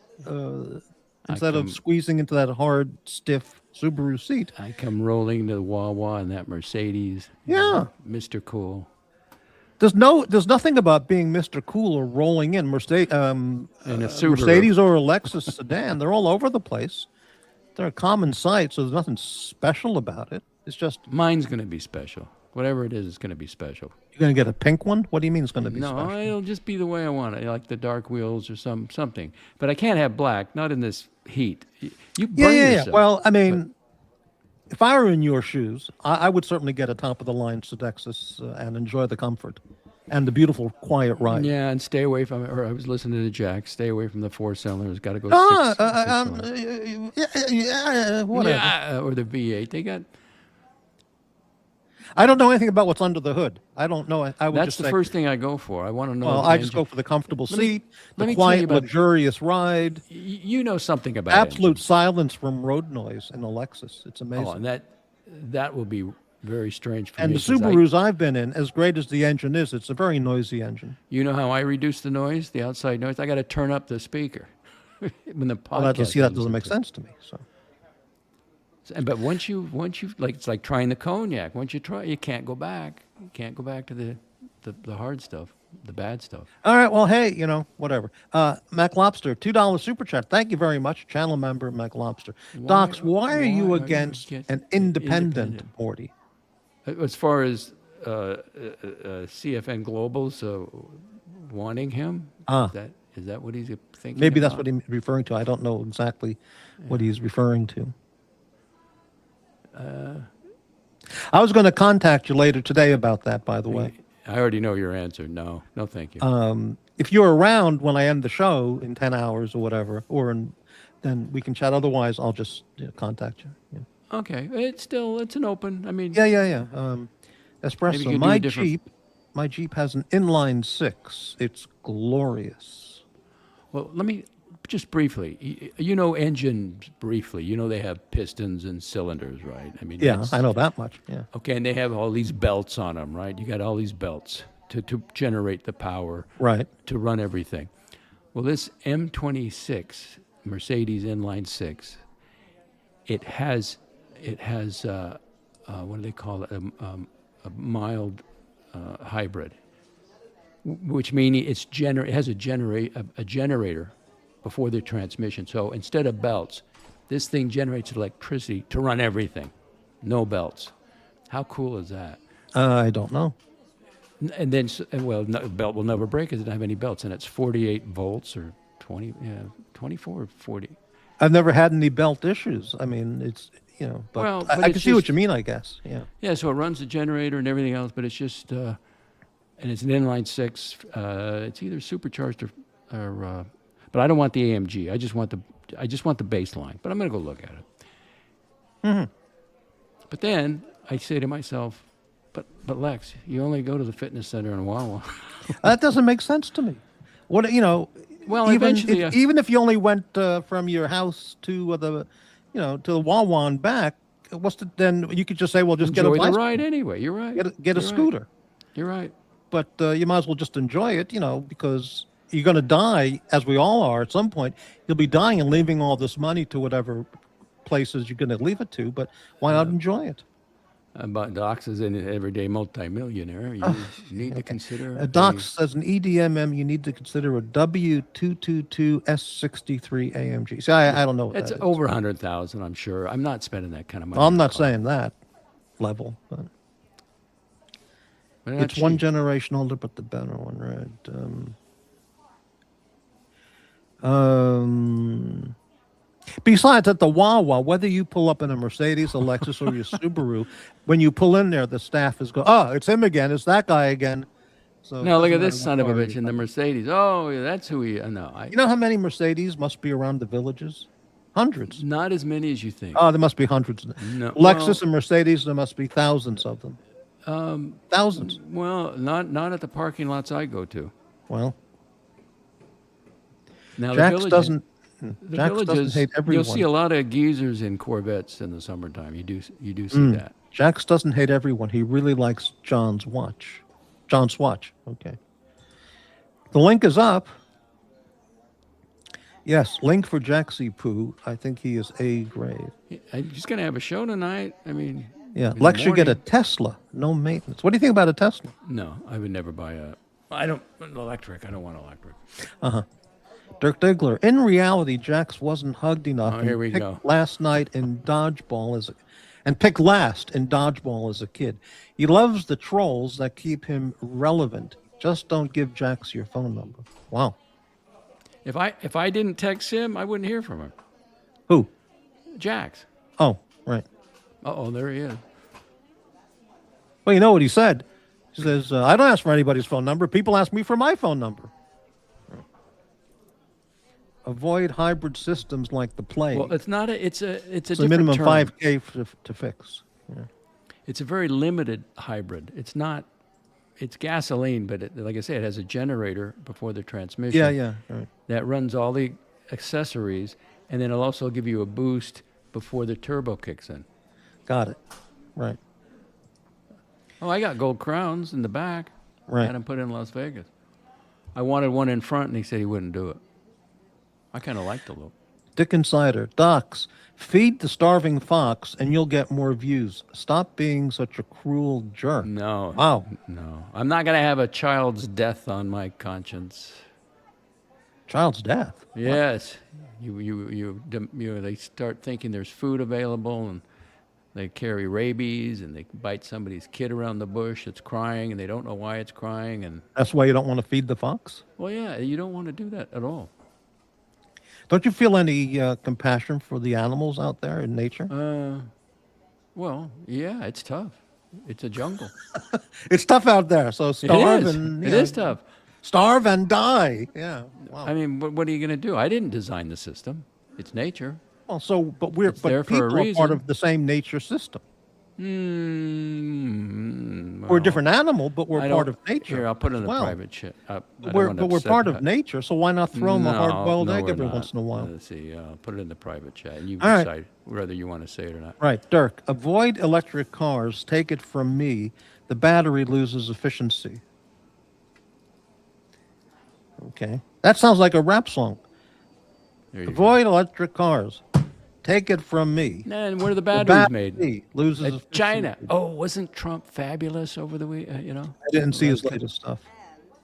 instead of squeezing into that hard, stiff Subaru seat? I come rolling to the Wawa in that Mercedes. Yeah. Mr. Cool. There's nothing about being Mr. Cool or rolling in Mercedes or a Lexus sedan. They're all over the place. They're a common sight, so there's nothing special about it. It's just mine's going to be special. Whatever it is, it's going to be special. You're going to get a pink one? What do you mean it's going to be special? No, it'll just be the way I want it, like the dark wheels or something. But I can't have black, not in this heat. You burn yourself. Well, I mean, if I were in your shoes, I would certainly get a top-of-the-line Sedexus and enjoy the comfort and the beautiful, quiet ride. Yeah, and stay away from it. Or I was listening to Jack. Stay away from the 4-cylinders. Got to go whatever. Yeah, or the V8. They got... I don't know anything about what's under the hood. I don't know. That's the first thing I go for. I want to know. Well, I just go for the comfortable seat, the quiet, luxurious ride. You know something about absolute silence from road noise in a Lexus. It's amazing. Oh, and that will be very strange for me. And the Subarus I've been in, as great as the engine is, it's a very noisy engine. You know how I reduce the noise, the outside noise? I got to turn up the speaker. When the podcast that doesn't make sense to me. So. But once you like, it's like trying the cognac. Once you try, you can't go back. You can't go back to the hard stuff, the bad stuff. All right. Well, hey, whatever. Mac Lobster, $2 super chat. Thank you very much, channel member Mac Lobster. Doxx, why are you against an independent Morty? As far as CFN Global's wanting him, is that what he's thinking? Maybe that's what he's referring to. I don't know exactly what he's referring to. I was going to contact you later today about that, by the way. I already know your answer. No, no, thank you. If you're around when I end the show in 10 hours or whatever, then we can chat. Otherwise, I'll just contact you. Yeah. Okay, it's an open. I mean, Yeah. maybe Espresso. you could do a different. My Jeep has an inline six. It's glorious. Well, let me just briefly. You know engines briefly. You know they have pistons and cylinders, right? I mean, Yeah, I know that much. Yeah. Okay, and they have all these belts on them, right? You got all these belts to generate the power Right. to run everything. Well, this M26 Mercedes inline six, it has what do they call it? A mild hybrid, which means it has a generator before the transmission. So instead of belts, this thing generates electricity to run everything. No belts. How cool is that? I don't know. And then, the belt will never break because it doesn't have any belts, and it's 48 volts or 24 or 40. I've never had any belt issues. I mean, it's but Well, I but can it's see what just- you mean. I guess. Yeah. Yeah, so it runs the generator and everything else, but it's just, and it's an inline six. It's either supercharged or but I don't want the AMG. I just want the baseline. But I'm going to go look at it. Mm-hmm. But then I say to myself, but Lex, you only go to the fitness center in Wawa. That doesn't make sense to me. What Well, even eventually, even if you only went from your house to to the Wawa and back, then you could just say, well, just get a enjoy the bicycle, ride anyway. You're right. get a You're right. scooter. You're right. But you might as well just enjoy it, because you're going to die, as we all are at some point. You'll be dying and leaving all this money to whatever places you're going to leave it to. But why not enjoy it? But Doxx is an everyday multimillionaire. You need to consider. Doxx says an EDMM, you need to consider a W222 S63 AMG. See, I don't know what It's that is. over 100,000, I'm sure. I'm not spending that kind of money. Well, I'm on a not car. saying that level, but But not it's one cheap. generation older, but the better one, right? Besides, at the Wawa, whether you pull up in a Mercedes, a Lexus, or your Subaru, when you pull in there, the staff is going, "Oh, it's him again. It's that guy again." So No, look it at doesn't this matter son what of a car bitch you in the buy. Mercedes. Oh, yeah, that's who he. No, You know how many Mercedes must be around the villages? Hundreds. not as many as you think. Oh, there must be hundreds. No, Lexus and Mercedes, there must be thousands of them. Thousands. Well, not at the parking lots I go to. Well, Now the Jax villages, doesn't. the Jax doesn't villages, hate everyone. you'll see a lot of geezers in Corvettes in the summertime. You do see that. Jax doesn't hate everyone. He really likes John's watch. John Swatch. Okay. The link is up. Yes, link for Jaxie Poo. I think he is A grade. I'm just gonna have a show tonight. I mean, Yeah, in the Lex should get a morning. Tesla. No maintenance. What do you think about a Tesla? No, I would never buy a. I don't electric. I don't want electric. Dirk Diggler. In reality, Jax wasn't hugged enough. Oh, and here we picked go. Last night in dodgeball and picked last in dodgeball as a kid. He loves the trolls that keep him relevant. Just don't give Jax your phone number. Wow. If I didn't text him, I wouldn't hear from him. Who? Jax. Oh, right. Oh, there he is. Well, you know what he said. He says, I don't ask for anybody's phone number. People ask me for my phone number. Avoid hybrid systems like the plague. Well, it's not a. It's a it's a different minimum term. 5K to fix. Yeah. It's a very limited hybrid. It's not. It's gasoline, but like I say, it has a generator before the transmission. Yeah. Right. That runs all the accessories, and then it'll also give you a boost before the turbo kicks in. Got it. Right. Oh, I got gold crowns in the back. Right. Had them put in Las Vegas. I wanted one in front, and he said he wouldn't do it. I kind of like the look. Dick Insider. Doxx, feed the starving fox and you'll get more views. Stop being such a cruel jerk. No. Wow. No. I'm not going to have a child's death on my conscience. Child's death. Yes. They start thinking there's food available, and they carry rabies, and they bite somebody's kid around the bush that's crying, and they don't know why it's crying. And That's why you don't want to feed the fox? well, yeah, you don't want to do that at all. Don't you feel any compassion for the animals out there in nature? Well, yeah, it's tough. It's a jungle. It's tough out there. So It starve is. and It is tough. starve and die. Yeah. Wow. I mean, what are you going to do? I didn't design the system. It's nature. Well, so but It's there but for a people are part reason. of the same nature system. We're a Well, different animal, but we're I part don't. of nature. Here, I'll put it as in the well. private chat. I don't We're want to but we're upset part the- of nature, so why not throw them a hard-boiled egg we're every not. once in a while? Let's see. I'll put it in the private chat, and you All right. decide whether you want to say it or not. Right, Dirk. Avoid electric cars. Take it from me. The battery loses efficiency. Okay, that sounds like a rap song. There you go. Avoid electric cars. Take it from me. And where are the The batteries made? battery loses efficiency. China. Oh, wasn't Trump fabulous over the week? I didn't see his latest stuff.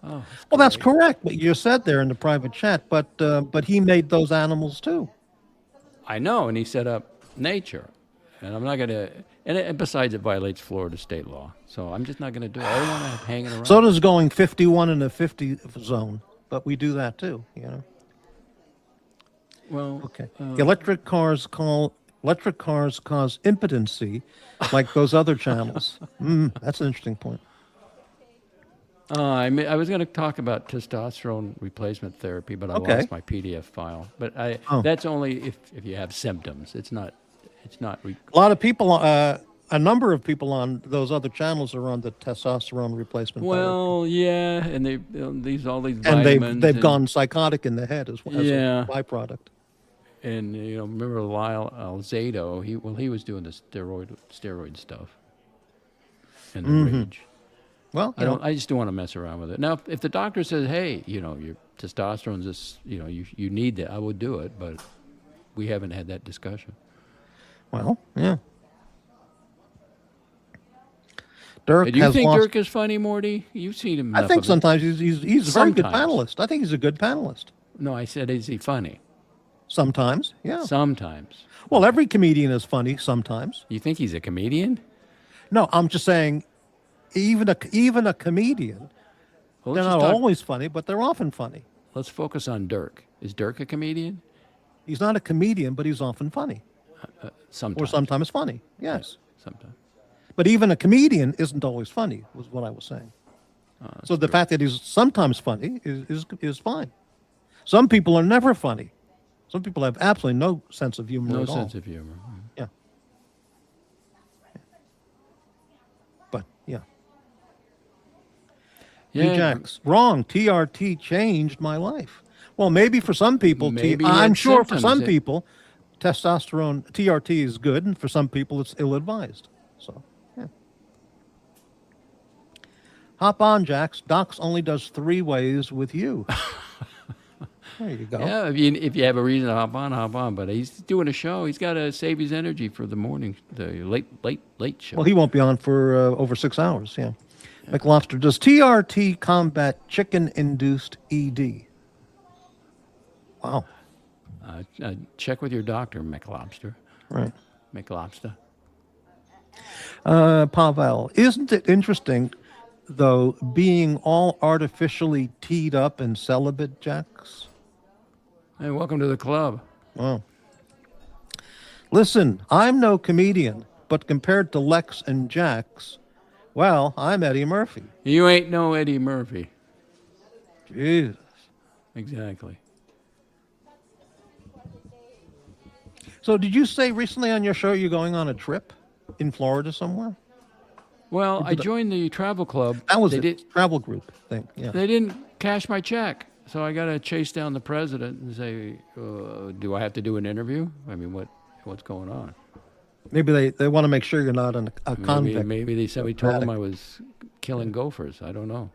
Oh, Well, that's correct. What you said there in the private chat, but he made those animals too. I know, and he set up nature, and I'm not going to. And besides, it violates Florida state law, so I'm just not going to do it. I don't want to hanging around. So does going 51 in a 50 zone, but we do that too. Well, Okay. Electric cars cause impotency, like those other channels. That's an interesting point. I was going to talk about testosterone replacement therapy, but I Okay. lost my PDF file. But Oh. that's only if you have symptoms. It's not. A lot of people, a number of people on those other channels are on the testosterone replacement. Well, yeah, and all these and vitamins, they've gone psychotic in the head as Yeah. a byproduct. And remember Lyle Alzado? He was doing the steroid stuff, and the rage. Well, I just don't want to mess around with it. Now, if the doctor says, "Hey, your testosterone's this, you need that," I would do it. But we haven't had that discussion. Yeah. Dirk Do you has think lost. Dirk is funny, Morty? You've seen him. I enough think of it. sometimes he's a very good Sometimes. panelist. I think he's a good panelist. No, I said, is he funny? Sometimes, yeah. Sometimes. Well, every comedian is funny sometimes. You think he's a comedian? No, I'm just saying, even a comedian, Well, they're let's not just talk- always funny, but they're often funny. Let's focus on Dirk. Is Dirk a comedian? He's not a comedian, but he's often funny, Sometimes. or sometimes funny. Yes, Sometimes. but even a comedian isn't always funny. Was what I was saying. So the fact that he's sometimes funny is fine. Some people are never funny. Some people have absolutely no sense of humor No at all. sense of humor. Yeah. But yeah. Yeah. Jacks. Wrong. TRT changed my life. Well, maybe for some people, Maybe he I'm had sure for symptoms. some people, testosterone, TRT is good, and for some people, it's ill-advised. So, yeah. Hop on, Jax. Doxx only does 3 ways with you. There you go. Yeah, if you have a reason to hop on. But he's doing a show. He's got to save his energy for the morning, the late show. Well, he won't be on for over 6 hours. Yeah. McLobster, does TRT combat chicken-induced ED? Wow. Check with your doctor, McLobster. Right. McLobster. Pavel, isn't it interesting, though, being all artificially teed up and celibate, Jax? Hey, welcome to the club. Wow. Listen, I'm no comedian, but compared to Lex and Jax, well, I'm Eddie Murphy. You ain't no Eddie Murphy. Jesus. Exactly. So did you say recently on your show you're going on a trip in Florida somewhere? Well, I joined the travel club. That was they a travel group thing. Yeah. They didn't cash my check, so I got to chase down the president and say, "Do I have to do an interview? I mean, what's going on?" Maybe they want to make sure you're not a convict. Maybe they said we told them I was killing gophers. I don't know.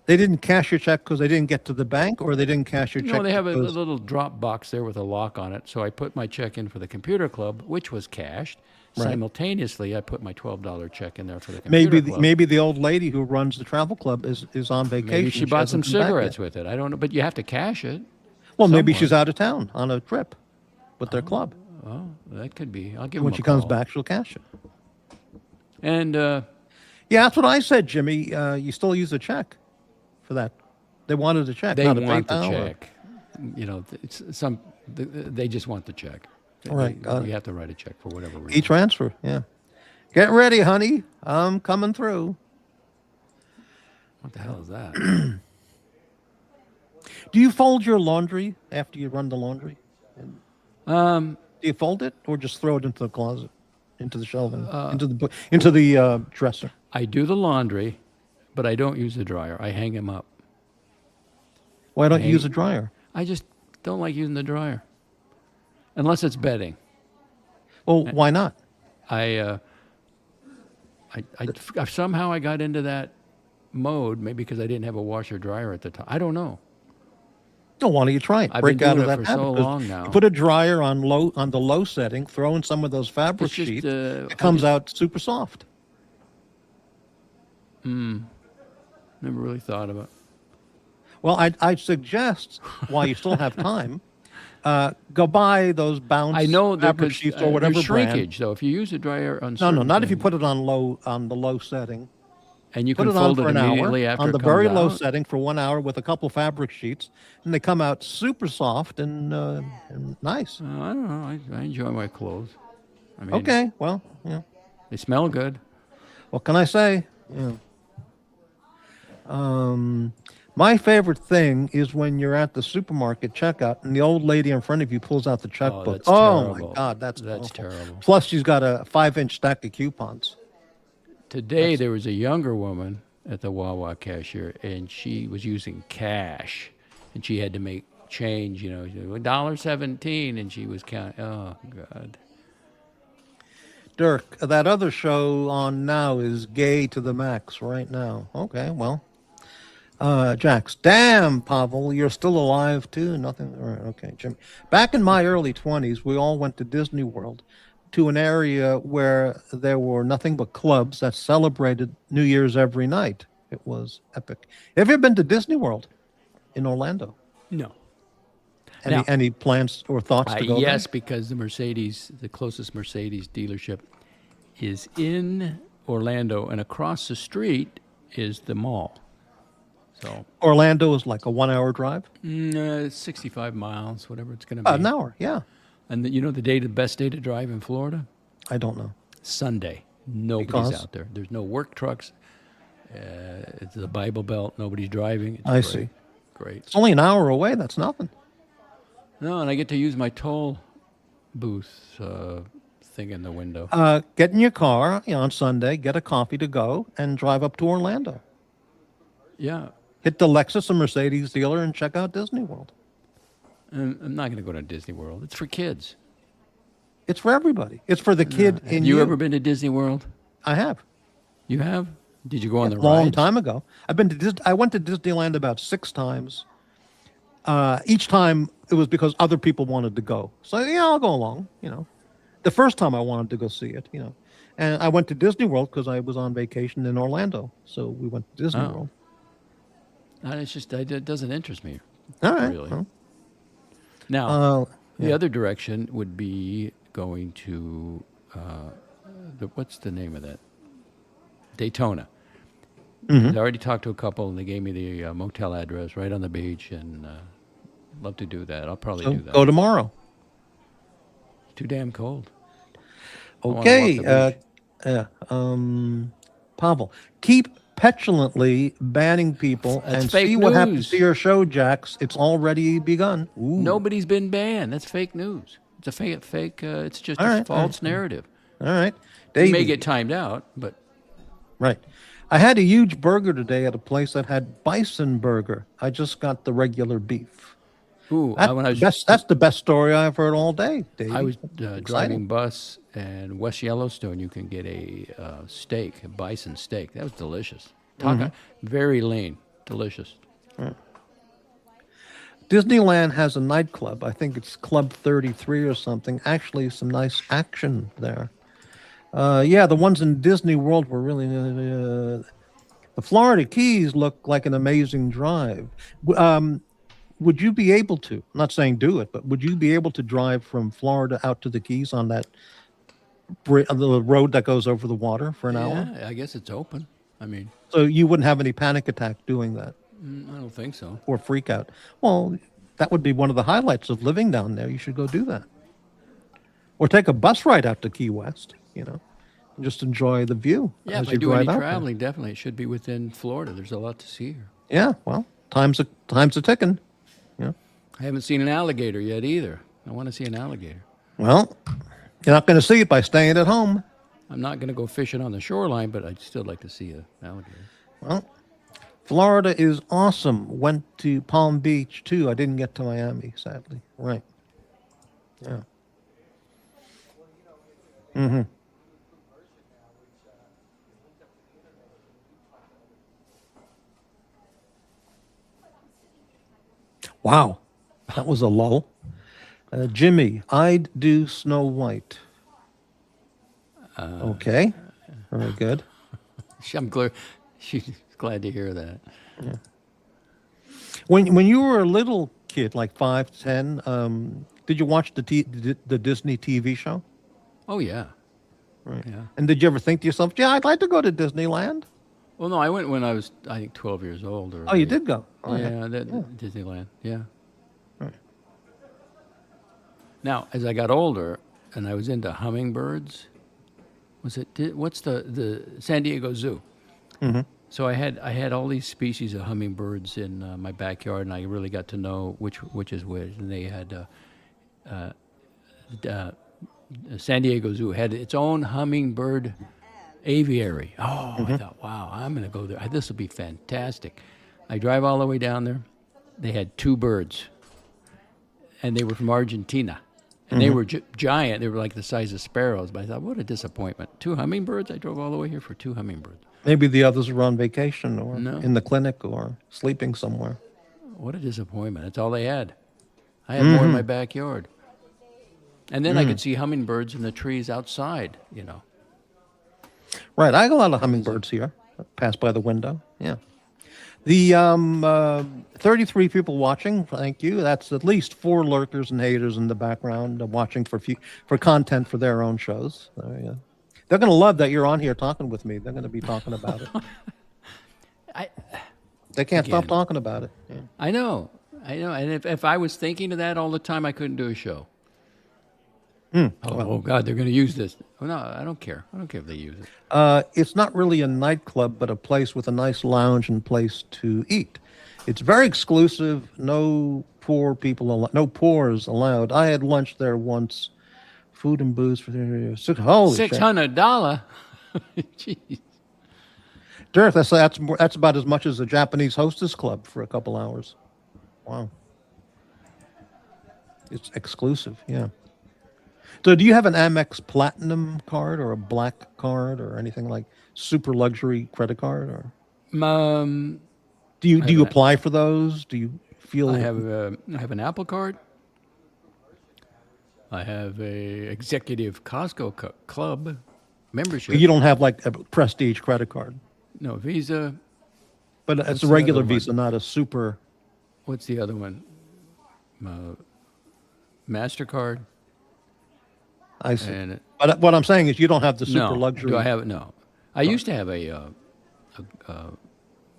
They didn't cash your check because they didn't get to the bank, or they didn't cash your check. No, they have a because- little drop box there with a lock on it. So I put my check in for the computer club, which was cashed. Right. Simultaneously, I put my $12 check in there for the computer club. Maybe the old lady who runs the travel club is on vacation. Maybe she bought some hasn't come back cigarettes yet. with it. I don't know, but you have to cash it. Well, maybe somewhere. she's out of town on a trip with their club. Oh, that could be. I'll give When them she a comes call. back, she'll cash it. And Yeah, that's what I said, Jimmy. You still use a check for that. They wanted a check. they not a want the PayPal or- check. You know, they just want the check. All right, got You it. have to write a check for whatever reason. E-transfer, yeah. Get ready, honey. I'm coming through. What the hell is that? Do you fold your laundry after you run the laundry? Um, Do you fold it or just throw it into the closet, into the shelving, into the dresser? I do the laundry, but I don't use the dryer. I hang them up. Why don't you Hang- use a dryer? I just don't like using the dryer, unless it's bedding. Well, why not? I somehow I got into that mode, maybe because I didn't have a washer dryer at the time. I don't know. No, why don't you try it? I've Break been out doing of it that for habit. so 'Cause long now. You put a dryer on the low setting, throw in some of those fabric It's just, sheets. I It comes just- out super soft. Never really thought about. Well, I'd suggest, while you still have time, go buy those bounce I know that fabric sheets or whatever there's brand. shrinkage though. If you use a dryer on No, certain not if you things, put it on the low setting. and you Put can it on fold for it an immediately hour after on it the comes very low out. setting for 1 hour with a couple fabric sheets, and they come out super soft and nice. I don't know. I enjoy my clothes. I mean, Okay, well, yeah. they smell good. What can I say? Yeah. My favorite thing is when you're at the supermarket checkout and the old lady in front of you pulls out the checkbook. that's Oh terrible. my God, that's That's awful. terrible. Plus, she's got a 5-inch stack of coupons. Today there was a younger woman at the Wawa cashier, and she was using cash, and she had to make change. You know, $1.17, and she was counting. Oh God. Dirk, that other show on now is gay to the max right now. Okay, well. Jax, damn, Pavel, you're still alive too? Nothing? All right, okay, Jim. Back in my early 20s, we all went to Disney World, to an area where there were nothing but clubs that celebrated New Year's every night. It was epic. Have you ever been to Disney World in Orlando? No. Now- Any plans or thoughts to go Yes, because the closest Mercedes dealership is in Orlando, and across the street is the mall. So there? Orlando is like a 1-hour drive. 65 miles, whatever it's going to be. About an hour, yeah. And you know the best day to drive in Florida? I don't know. Sunday. Nobody's Because? out there. There's no work trucks. It's the Bible Belt. Nobody's driving. It's I great. see. Great. It's only an hour away. That's nothing. No, and I get to use my toll booth thing in the window. Get in your car on Sunday, get a coffee to go, and drive up to Orlando. Yeah. Hit the Lexus or Mercedes dealer and check out Disney World. And I'm not going to go to Disney World. It's for kids. It's for everybody. It's for the kid in Have you ever been to Disney World? I have. You have? Did you go on the Long rides? time ago. I went to Disneyland about 6 times. Each time it was because other people wanted to go. So yeah, I'll go along. The first time I wanted to go see it. And I went to Disney World because I was on vacation in Orlando. So we went to Disney World. It's just it doesn't interest me. All right. Really. Well, Now, the other direction would be going to what's the name of that? Daytona. I already talked to a couple, and they gave me the motel address right on the beach, and love to do that. I'll probably do that. go tomorrow. Too damn cold. I wanna walk Okay. the beach. Pavel, keep petulantly banning people That's and fake see what happens news. to your show, Jax. It's already begun. Ooh. Nobody's been banned. That's fake news. It's a fake. It's just All a right, false narrative. All right. You Davey. may get timed out, but Right. I had a huge burger today at a place that had bison burger. I just got the regular beef. ooh, That's the best story I've heard all day, Davey. I was Exciting. driving bus in West Yellowstone. You can get a steak, a bison steak. That was delicious. Very lean, delicious. Disneyland has a nightclub. I think it's Club 33 or something. Actually, some nice action there. Yeah, the ones in Disney World were really... the Florida Keys look like an amazing drive. Would you be able to, I'm not saying do it, but would you be able to drive from Florida out to the Keys on that the road that goes over the water for an hour? Yeah, I guess it's open. I mean, So you wouldn't have any panic attack doing that I don't think so. or freak out. Well, that would be one of the highlights of living down there. You should go do that. Or take a bus ride out to Key West, and just enjoy the view Yeah, as if I you do any drive out there. traveling, definitely it should be within Florida. There's a lot to see here. Yeah, well, time's a ticking. Yeah. I haven't seen an alligator yet either. I want to see an alligator. Well, you're not going to see it by staying at home. I'm not going to go fishing on the shoreline, but I'd still like to see an alligator. Well, Florida is awesome. Went to Palm Beach too. I didn't get to Miami, sadly. Right. Yeah. Mm-hmm. Wow, that was a lull. Jimmy, I'd do Snow White. Okay, very good. I'm glad she's glad to hear that. When you were a little kid, like 5, 10, did you watch the Disney TV show? Oh yeah, Right. yeah. And did you ever think to yourself, "Yeah, I'd like to go to Disneyland"? Well, no, I went when I was, I think, 12 years old. Or Oh, you did go. Oh, Yeah, Disneyland. Yeah. Right. Now, as I got older and I was into hummingbirds, what's the San Diego Zoo? Mm-hmm. So I had all these species of hummingbirds in my backyard, and I really got to know which is which. And they had San Diego Zoo had its own hummingbird aviary. Oh, I thought, wow, I'm going to go there. This will be fantastic. I drive all the way down there. They had 2 birds, and they were from Argentina. And they were giant. They were like the size of sparrows. But I thought, what a disappointment. 2 hummingbirds? I drove all the way here for 2 hummingbirds. Maybe the others were on vacation or No. in the clinic or sleeping somewhere. What a disappointment. That's all they had. I had more in my backyard. And then I could see hummingbirds in the trees outside, Right, I have a lot of hummingbirds here. Pass by the window. Yeah. The 33 people watching, thank you. That's at least 4 lurkers and haters in the background watching for content for their own shows. There you go. They're going to love that you're on here talking with me. They're going to be talking about it. I They can't stop Again. talking about it. Yeah. I know. And if I was thinking of that all the time, I couldn't do a show. Oh, God, they're going to use this. Oh, no, I don't care. I don't care if they use it. It's not really a nightclub, but a place with a nice lounge and place to eat. It's very exclusive. No poor people, no poors allowed. I had lunch there once. Food and booze for holy shit. $600. Jeez. Dirk, that's about as much as a Japanese hostess club for a couple hours. Wow. It's exclusive, yeah. So do you have an Amex Platinum card or a black card or anything like super luxury credit card? Or do you apply for those? Do you feel I have an Apple card. I have a executive Costco club membership. you don't have like a prestige credit card? No, Visa. But it's What's a the regular other one? Visa, not a super. What's the other one? MasterCard. I see. And But what I'm saying is you don't have the super no, luxury. do I have it? No. I used to have a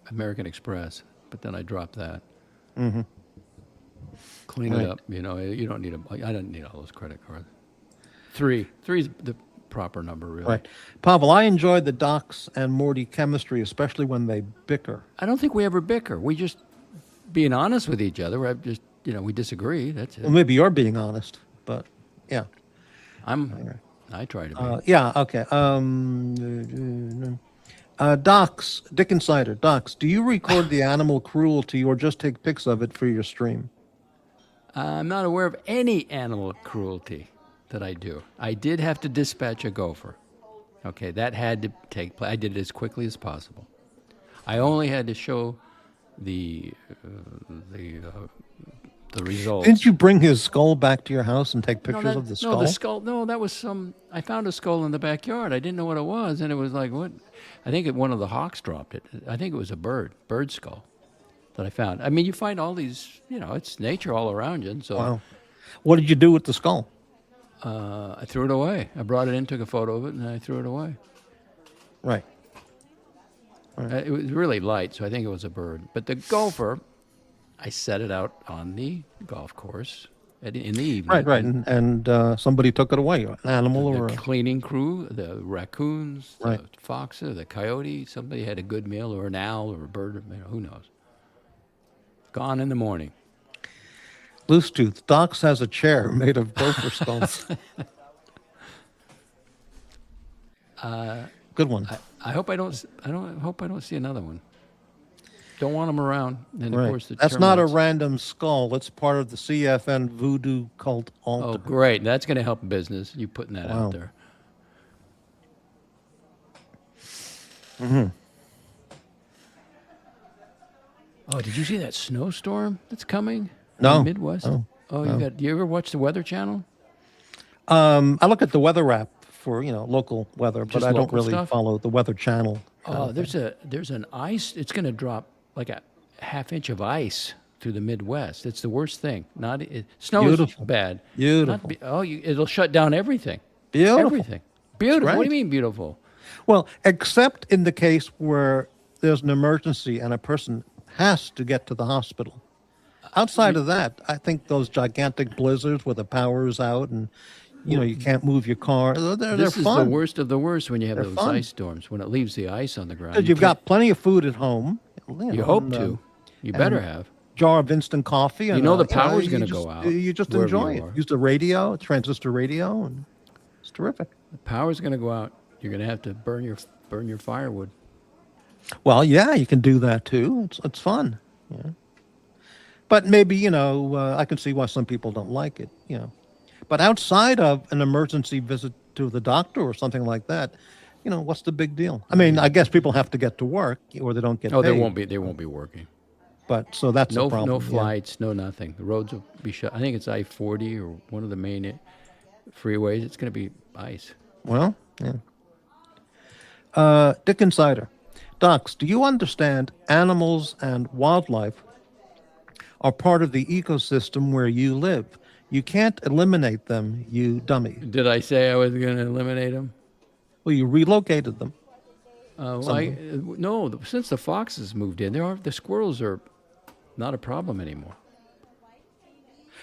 American Express, but then I dropped that. Mm-hmm. Clean Right. it up. You don't need I don't need all those credit cards. Three is the proper number, really. Right. Pavel, I enjoy the Doxx and Morty chemistry, especially when they bicker. I don't think we ever bicker. We just being honest with each other. We're just we disagree. That's it. Well, maybe you're being honest, but yeah. I try to be. Yeah, okay. Doxx, Dick Insider, Doxx, do you record the animal cruelty or just take pics of it for your stream? I'm not aware of any animal cruelty that I do. I did have to dispatch a gopher. Okay, that had to take place. I did it as quickly as possible. I only had to show the results. Didn't you bring his skull back to your house and take pictures that- of the skull? No, the skull. No, that was some. I found a skull in the backyard. I didn't know what it was, and it was like what? I think one of the hawks dropped it. I think it was a bird skull that I found. I mean, you find all these. It's nature all around you. And so Wow. What did you do with the skull? I threw it away. I brought it in, took a photo of it, and I threw it away. Right. It was really light, so I think it was a bird. But the gopher, I set it out on the golf course, in the evening. Right. And somebody took it away, an animal The or cleaning crew, the raccoons, Right. the foxes, the coyote, somebody had a good meal, or an owl, or a bird, who knows. Gone in the morning. loose tooth. Doxx has a chair made of gopher skulls. Good one. I hope I don't. Hope I don't see another one. Don't want them around. And of Right. course the That's not a termites. random skull. It's part of the CFN voodoo cult altar. Oh, great! That's going to help business. You putting that Wow. out there. Oh, did you see that snowstorm that's coming? No. In the Midwest. No. Oh, you got. You ever watch the Weather Channel? I look at the weather app for local weather, but Just I don't local really stuff? follow the Weather Channel. Oh, there's an ice. It's going to drop like a half-inch of ice through the Midwest. It's the worst thing. Snow Beautiful. is bad. Beautiful. It'll shut down everything. Beautiful. Everything. Beautiful. What do great. you mean beautiful? Well, except in the case where there's an emergency and a person has to get to the hospital. Outside of that, I think those gigantic blizzards where the power is out and you can't move your car. They're This is fun. the worst of the worst when you have They're those fun. ice storms, when it leaves the ice on the ground. Because you've got plenty of food at home. You hope and, to. You better and have. jar of instant coffee. And, know the power's you gonna just- go out You just wherever enjoy you it. are. Use the radio, transistor radio, and it's terrific. The power's going to go out. You're going to have to burn your firewood. Well, yeah, you can do that too. It's fun. Yeah. But maybe I can see why some people don't like it. But outside of an emergency visit to the doctor or something like that, what's the big deal? I mean, I guess people have to get to work or they don't get Oh, paid. they won't be working. But so that's No a problem. no yeah. flights, no nothing. The roads will be shut. I think it's I-40 or one of the main freeways. It's going to be ice. Well, yeah. Dick Insider. Doxx, do you understand animals and wildlife are part of the ecosystem where you live? You can't eliminate them, you dummy. Did I say I was going to eliminate them? Well, you relocated them. No. Since the foxes moved in, the squirrels are not a problem anymore.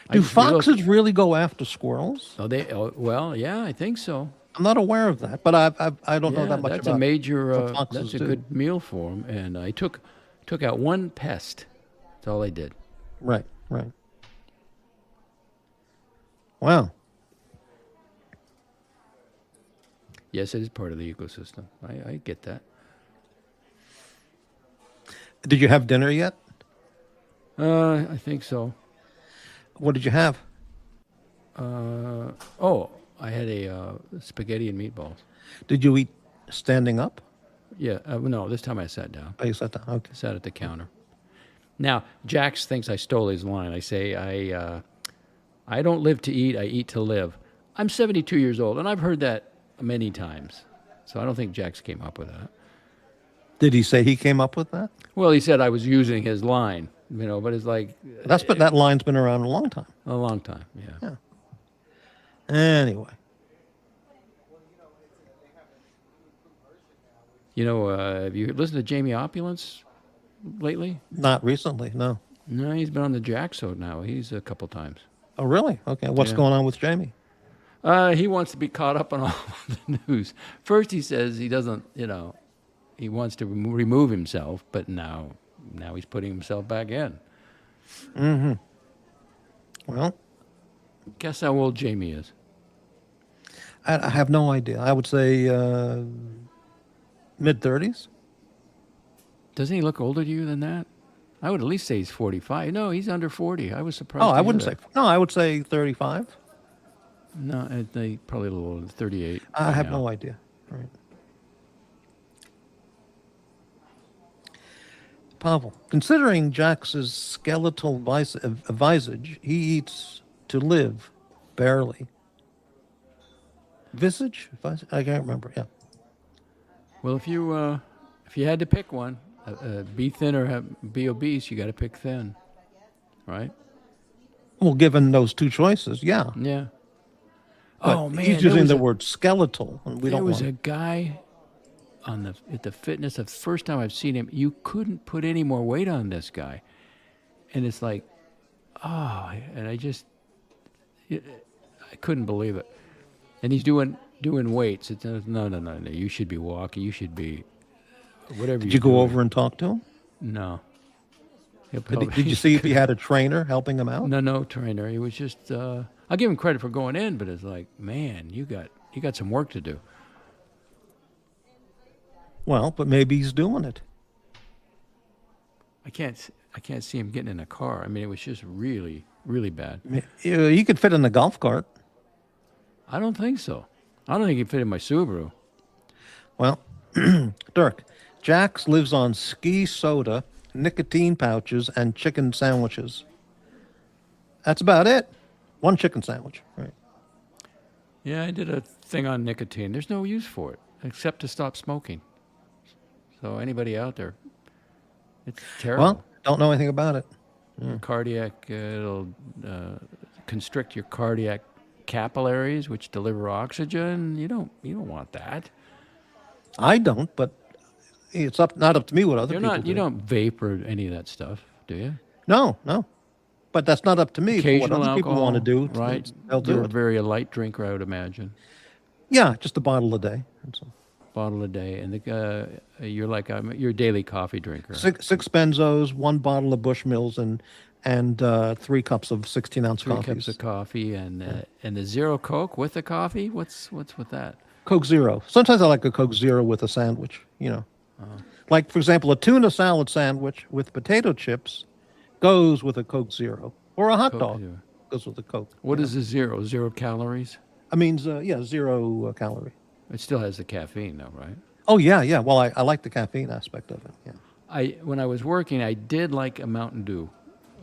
I Do just reloc- foxes really go after squirrels? Oh, well, yeah, I think so. I'm not aware of that, but I don't know Yeah, that much that's about a major. what foxes That's a do. good meal for them. And I took out one pest. That's all I did. Right. Wow. Yes, it is part of the ecosystem. I get that. Did you have dinner yet? I think so. What did you have? I had a spaghetti and meatballs. Did you eat standing up? Yeah, no, this time I sat down. Oh, you sat down. Okay. Sat at the counter. Now, Jax thinks I stole his line. I say, I don't live to eat, I eat to live. I'm 72 years old, and I've heard that many times. So I don't think Jax came up with that. Did he say he came up with that? Well, he said I was using his line, but it's like That line's been around a long time. a long time, yeah. Anyway. Have you listened to Jamie Opulence lately? Not recently, no. No, he's been on the Jaxo now. He's a couple times. Oh, really? Okay. What's Yeah. going on with Jamie? He wants to be caught up on all the news. First, he says he doesn't, he wants to remove himself, but now he's putting himself back in. Well, Guess how old Jamie is? I have no idea. I would say mid-30s. Doesn't he look older to you than that? I would at least say he's 45. No, he's under 40. I was surprised. Oh, to I hear wouldn't say. that. No, I would say 35. No, they probably a little older, 38. I have now. no idea. Right. Pavel, considering Jax's skeletal visage, he eats to live, barely. Visage? I can't remember. Yeah. Well, if you had to pick one, be thin or be obese, you got to pick thin, right? Well, given those two choices, yeah. Yeah. But Oh man, he's there using was the a- word skeletal, and we There don't was want. a guy at the fitness. The first time I've seen him, you couldn't put any more weight on this guy, and it's like, and I just I couldn't believe it. And he's doing weights. It's no. You should be walking. You should be whatever. Did you're you go doing. over and talk to him? No. Did you see if he had a trainer helping him out? No trainer. He was just. I'll give him credit for going in, but it's like, man, you got some work to do. Well, but maybe he's doing it. I can't see him getting in a car. I mean, it was just really, really bad. He could fit in a golf cart. I don't think so. I don't think he'd fit in my Subaru. Well, Dirk, Jax lives on ski soda, nicotine pouches, and chicken sandwiches. That's about it. One chicken sandwich, right? Yeah, I did a thing on nicotine. There's no use for it except to stop smoking. So anybody out there, it's terrible. Well, don't know anything about it. Cardiac, it'll constrict your cardiac capillaries, which deliver oxygen. You don't want that. I don't, but it's not up to me what other people do. You don't vape or any of that stuff, do you? No. But that's not up to me. Occasional What other alcohol, people want to do, right? They'll do You're it. very a light drinker, I would imagine. Yeah, just a bottle a day. That's all. Bottle a day, and you're like you're a daily coffee drinker. Six benzos, one bottle of Bushmills, and 3 cups of 16-ounce Three coffees. cups of coffee, and the zero Coke with the coffee. What's with that? Coke Zero. Sometimes I like a Coke Zero with a sandwich. Like for example, a tuna salad sandwich with potato chips goes with a Coke Zero, or a hot Coke dog Zero. goes with a Coke. What is the zero? 0 calories. I mean, 0 calorie. It still has the caffeine, though, right? Oh yeah. Well, I like the caffeine aspect of it. Yeah. When I was working, I did like a Mountain Dew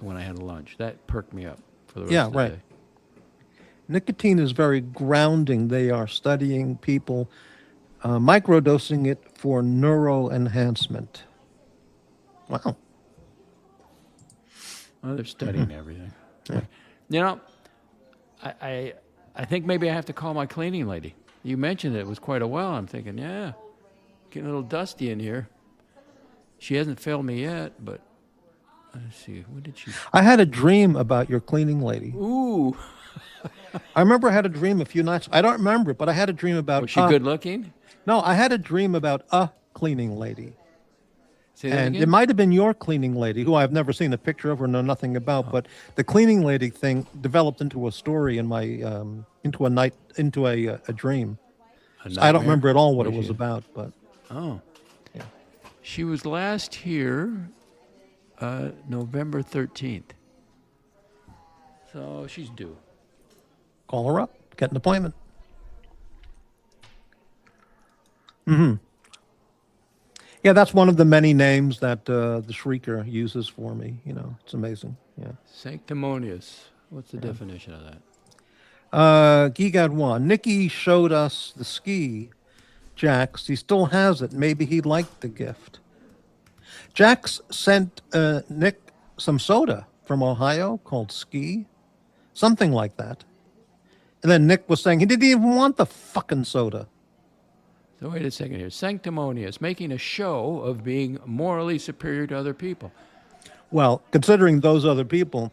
when I had a lunch. That perked me up for the rest of the day. Nicotine is very grounding. They are studying people microdosing it for neural enhancement. Wow. Well, they're studying everything. Yeah. I think maybe I have to call my cleaning lady. You mentioned it was quite a while. I'm thinking, yeah, getting a little dusty in here. She hasn't failed me yet, but let's see. What did she? I had a dream about your cleaning lady. Ooh. I remember I had a dream a few nights. I don't remember it, but I had a dream about. Was she good looking? No, I had a dream about a cleaning lady. Say that And again? it might have been your cleaning lady, who I've never seen a picture of or know nothing about. But the cleaning lady thing developed into a story in my into a dream. So I don't remember at all what it was about, but Oh. Yeah. She was last here November 13th. So she's due. call her up, get an appointment. Yeah, that's one of the many names that the Shrieker uses for me. It's amazing. Yeah. Sanctimonious. What's the definition of that? Gigadwan. Nikki showed us the ski. Jax, he still has it. Maybe he liked the gift. Jax sent Nick some soda from Ohio called Ski. Something like that. And then Nick was saying he didn't even want the fucking soda. So wait a second here. Sanctimonious, making a show of being morally superior to other people. Well, considering those other people,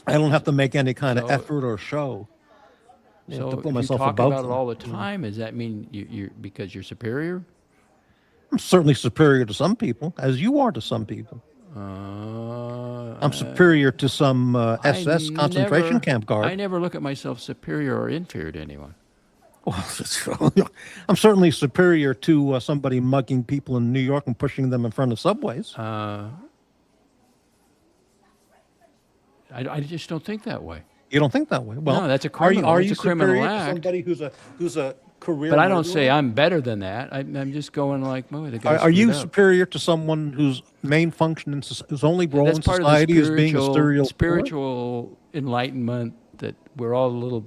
I don't have to make any kind of So- effort or show. So to put if myself you talk above about them. it all the time, does that mean you're because you're superior? I'm certainly superior to some people, as you are to some people. I'm superior to some SS concentration camp guard. I never look at myself superior or inferior to anyone. I'm certainly superior to somebody mugging people in New York and pushing them in front of subways. I just don't think that way. You don't think that way? Well, No, that's a criminal- Are that's you a criminal superior to act. somebody who's a career? But I don't say murderer? I'm better than that. I'm just going like, oh, the guy Are you screwed up. superior to someone whose main function in whose only role That's in part of the society is being a serial killer? spiritual enlightenment that we're all a little,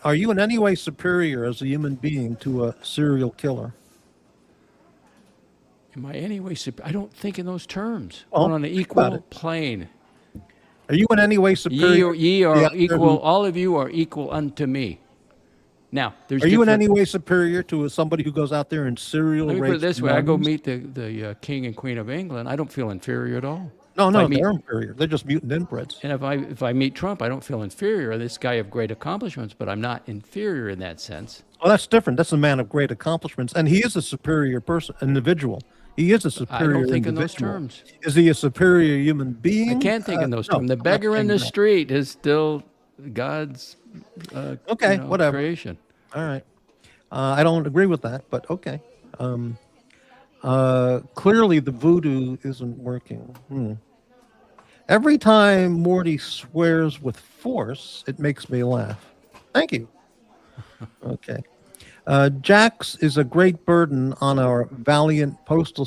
Are you in any way superior as a human being to a serial killer? Am I anyway? I don't think in those terms. Well, We're on an think equal about it. plane. Are you in any way superior? Ye to are the other equal. who- All of you are equal unto me. Now, there's. Are you in different- any way superior to somebody who goes out there and serial Let me rapes put it this way: I go nuns? meet the king and queen of England. I don't feel inferior at all. No, If I no, meet they're inferior. They're just mutant inbreds. and if I meet Trump, I don't feel inferior. This guy of great accomplishments, but I'm not inferior in that sense. Well, that's different. That's a man of great accomplishments, and he is a superior person, individual. He is a I don't superior think in those individual. terms. Is he a superior human I being? can't think in those No, terms. The I'm not beggar in saying the that. street is still God's, Okay, whatever. creation. All right. I don't agree with that, but okay. Clearly, the voodoo isn't working. Every time Morty swears with force, it makes me laugh. Thank you. Okay. Jax is a great burden on our valiant postal.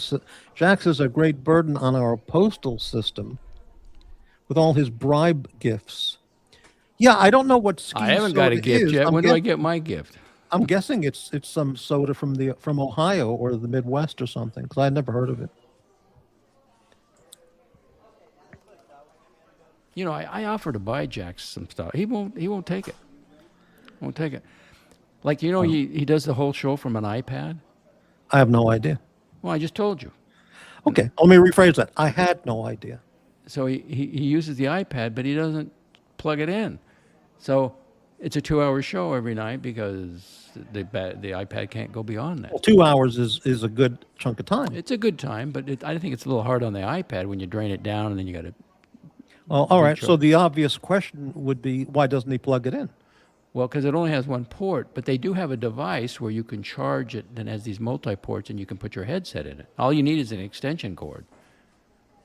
Jax is a great burden on our postal system with all his bribe gifts. Yeah, I don't know what ski I haven't got a soda gift is. yet. When do I get my gift? I'm guessing it's some soda from Ohio or the Midwest or something, because I'd never heard of it. I offer to buy Jack some stuff. He won't take it. Won't take it. Like, he does the whole show from an iPad. I have no idea. Well, I just told you. Okay, let me rephrase that. I had no idea. So he uses the iPad, but he doesn't plug it in. So it's a 2-hour show every night because the iPad can't go beyond that. Well, 2 hours is a good chunk of time. It's a good time, but I think it's a little hard on the iPad when you drain it down and then you got to. Well, all right. So the obvious question would be, why doesn't he plug it in? Well, because it only has one port, but they do have a device where you can charge it that has these multi-ports and you can put your headset in it. All you need is an extension cord.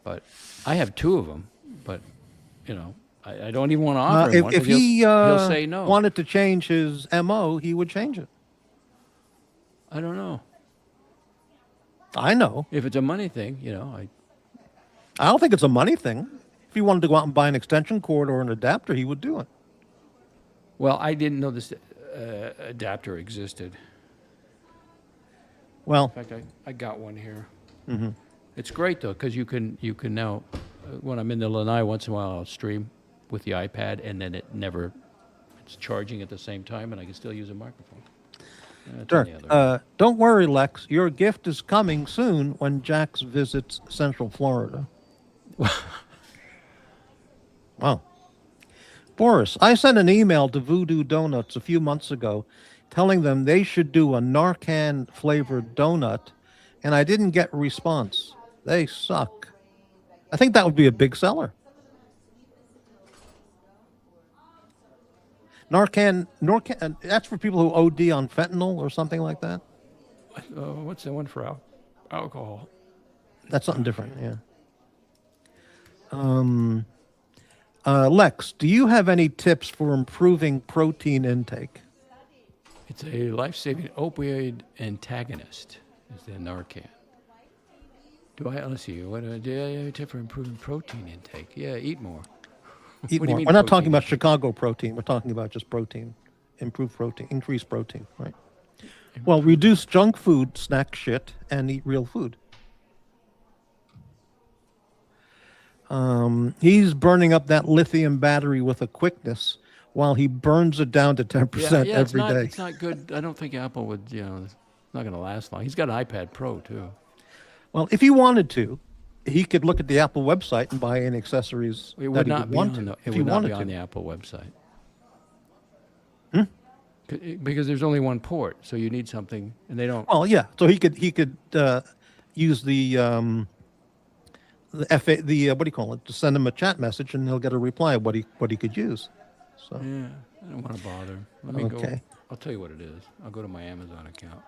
But I have 2 of them, but, I don't even want to offer him one. If 'Cause he he'll say no. wanted to change his MO, he would change it. I don't know. I know. If it's a money thing, I don't think it's a money thing. If he wanted to go out and buy an extension cord or an adapter, he would do it. Well, I didn't know this adapter existed. Well, In fact, I got one here. Mm-hmm. It's great though, because you can now, when I'm in the lanai, once in a while I'll stream with the iPad, and then it's charging at the same time, and I can still use a microphone. sure. Don't worry, Lex. Your gift is coming soon when Jax visits Central Florida. Wow. Boris, I sent an email to Voodoo Donuts a few months ago telling them they should do a Narcan flavored donut, and I didn't get a response. They suck. I think that would be a big seller. Narcan, that's for people who OD on fentanyl or something like that. What's the one for alcohol? That's something different, yeah. Lex, do you have any tips for improving protein intake? It's a life-saving opioid antagonist. Is the Narcan. Let's see, do I have a tip for improving protein intake? Yeah, eat more. Eat What do you more. mean We're not talking protein? about Chicago protein. We're talking about just protein. Improved protein, increased protein, right? Well, reduce junk food, snack shit, and eat real food. He's burning up that lithium battery with a quickness while he burns it down to 10% every day. It's not good. I don't think Apple would, it's not going to last long. He's got an iPad Pro, too. Well, if he wanted to, he could look at the Apple website and buy any accessories It would not be want on to, it if he would not wanted be on to. the Apple website. Because there's only one port, so you need something, and they don't. Well, yeah. So he could use the what do you call it? To send him a chat message, and he'll get a reply of what he could use. So Yeah, I don't want to bother. Let me go. Okay. I'll tell you what it is. I'll go to my Amazon account.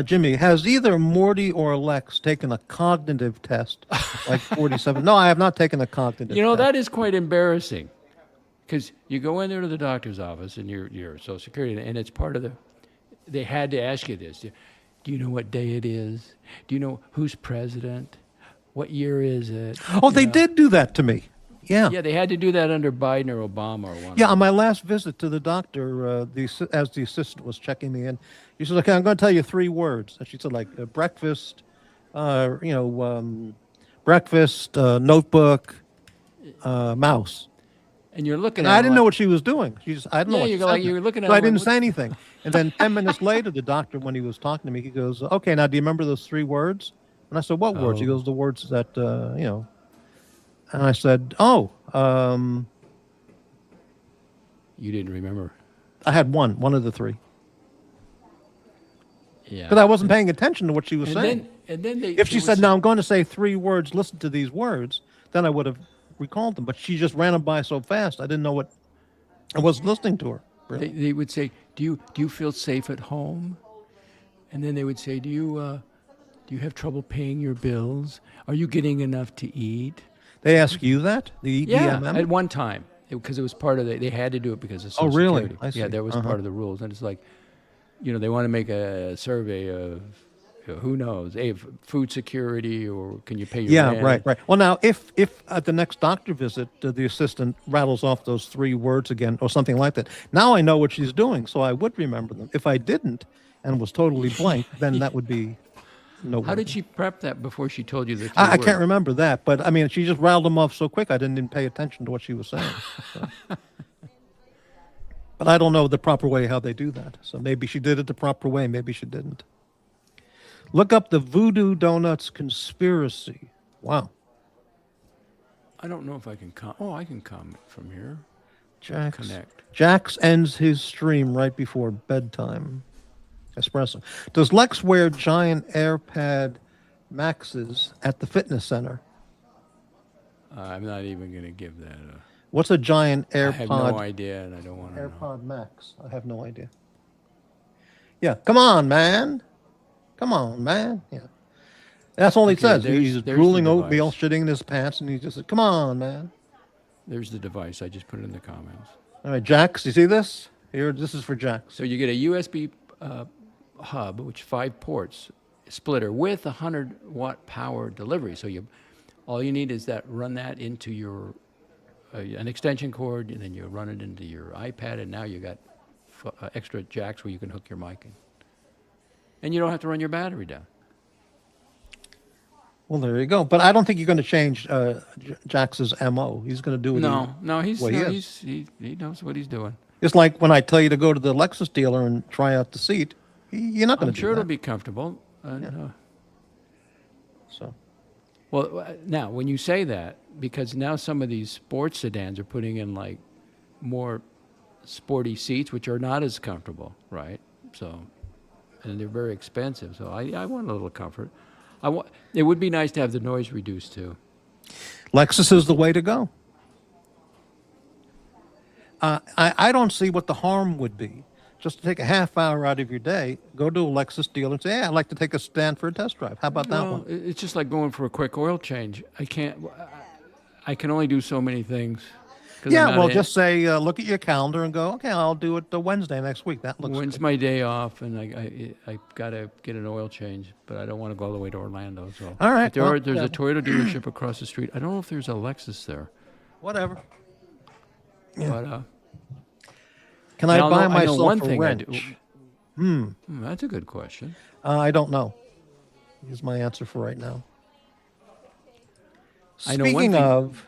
Jimmy, has either Morty or Lex taken a cognitive test like 47? No, I have not taken a cognitive test. That is quite embarrassing, because you go in there to the doctor's office, and you're Social Security, and it's part of the. They had to ask you this. Do you know what day it is? Do you know who's president? What year is it? Oh, they did do that to me. Yeah. Yeah, they had to do that under Biden or Obama or one. Yeah, on my last visit to the doctor, as the assistant was checking me in, he said, "Okay, I'm going to tell you 3 words." And she said, like breakfast, breakfast, notebook, mouse. And you're looking And at I it didn't like- know what she was doing. I didn't know Yeah, what you she go like- said. you're looking at So it I like, didn't what's- say anything. And then 10 minutes later, the doctor, when he was talking to me, he goes, "Okay, now do you remember those 3 words?" And I said, "What words?" He Oh. goes, "The words that And I said, "Oh, You didn't remember. I had one of the three, Yeah. because I wasn't paying attention to what she was saying. And then If there she said, "Now I'm going to say three words, listen to these words," then I would have recalled them. But she just ran them by so fast, I didn't know what I was listening to her. Really? they would say, do you feel safe at home? And then they would say, do you have trouble paying your bills? Are you getting enough to eat? They ask you that? The Yeah, EMM? at one time, because it was part of they had to do it because of Oh, Social really? Security. I see. Yeah, that was part of the rules, and it's like, they want to make a survey of who knows, hey, food security, or can you pay your Yeah, rent? right. Well, now, if at the next doctor visit, the assistant rattles off those three words again or something like that, now I know what she's doing, so I would remember them. If I didn't and was totally blank, then that would be no. How did she prep that before she told you the 3 I words? can't remember that, but I mean, she just rattled them off so quick I didn't even pay attention to what she was saying. So. But I don't know the proper way how they do that. So maybe she did it the proper way, maybe she didn't. Look up the Voodoo Donuts conspiracy. Wow. I don't know if I can I can comment from here. Jax. Connect. Jax ends his stream right before bedtime. Espresso. Does Lex wear giant AirPad Maxes at the fitness center? I'm not even going to give that What's a giant I have no AirPod? idea, and I don't want to know. AirPod Max. I have no idea. Yeah, come on, man. Come on, man. Yeah. That's all he Okay, says. there's- He's there's the drooling oatmeal, device. shitting in his pants, and he just said, come on, man. There's the device. I just put it in the comments. All right, Jax, you see this? Here, this is for Jax. So you get a USB hub, which 5 ports, splitter with 100-watt power delivery. So all you need is run that into your an extension cord, and then you run it into your iPad, and now you got extra jacks where you can hook your mic in, and you don't have to run your battery down. Well, there you go. But I don't think you're going to change Jax's MO. He's going to do what He knows what he's doing. It's like when I tell you to go to the Lexus dealer and try out the seat. You're not going I'm to do sure that. it'll be comfortable. So, Well, now when you say that, because now some of these sports sedans are putting in like more sporty seats, which are not as comfortable, right? So, and they're very expensive. So I want a little comfort. It would be nice to have the noise reduced too. Lexus is the way to go. I don't see what the harm would be. Just to take a half hour out of your day, go to a Lexus dealer and say, "Hey, I'd like to take a stand for a test drive." How about that Well, one? it's just like going for a quick oil change. I can only do so many things. 'Cause I'm Yeah, not well, in- just say, look at your calendar and go, "Okay, I'll do it the Wednesday next week." That looks When's good. my day off, and I gotta get an oil change, but I don't want to go all the way to Orlando. So All right, But well, there's yeah. a Toyota dealership across the street. I don't know if there's a Lexus there, Whatever. but Can I now buy I know myself one a thing I wrench? do. That's a good question. I don't know. Here's my answer for right now. I know one Speaking thing- of,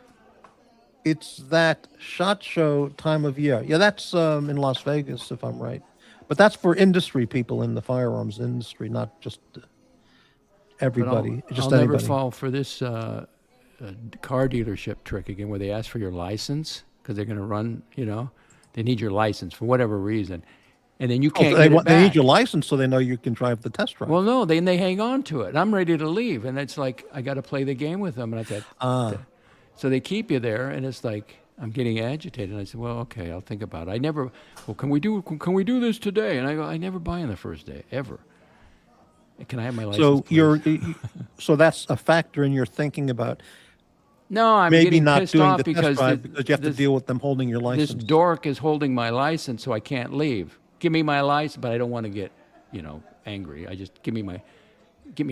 it's that SHOT Show time of year. Yeah, that's in Las Vegas, if I'm right. But that's for industry people in the firearms industry, not just everybody. But Just I'll anybody. never fall for this car dealership trick again, where they ask for your license because they're going to run. They need your license for whatever reason, and then you can't get it back. They need your license so they know you can drive the test drive. Well, no, then they hang on to it. I'm ready to leave, and it's like I got to play the game with them, and I said, so they keep you there, and it's like I'm getting agitated. And I said, well, okay, I'll think about it. Can we do this today? And I go, I never buy on the first day ever. Can I have my license? Please? So that's a factor in your thinking about No, I'm maybe getting not pissed doing off the test because drive because you have to deal with them holding your this license. dork is holding my license, so I can't leave. Give me my license, but I don't want to get, angry. I just give me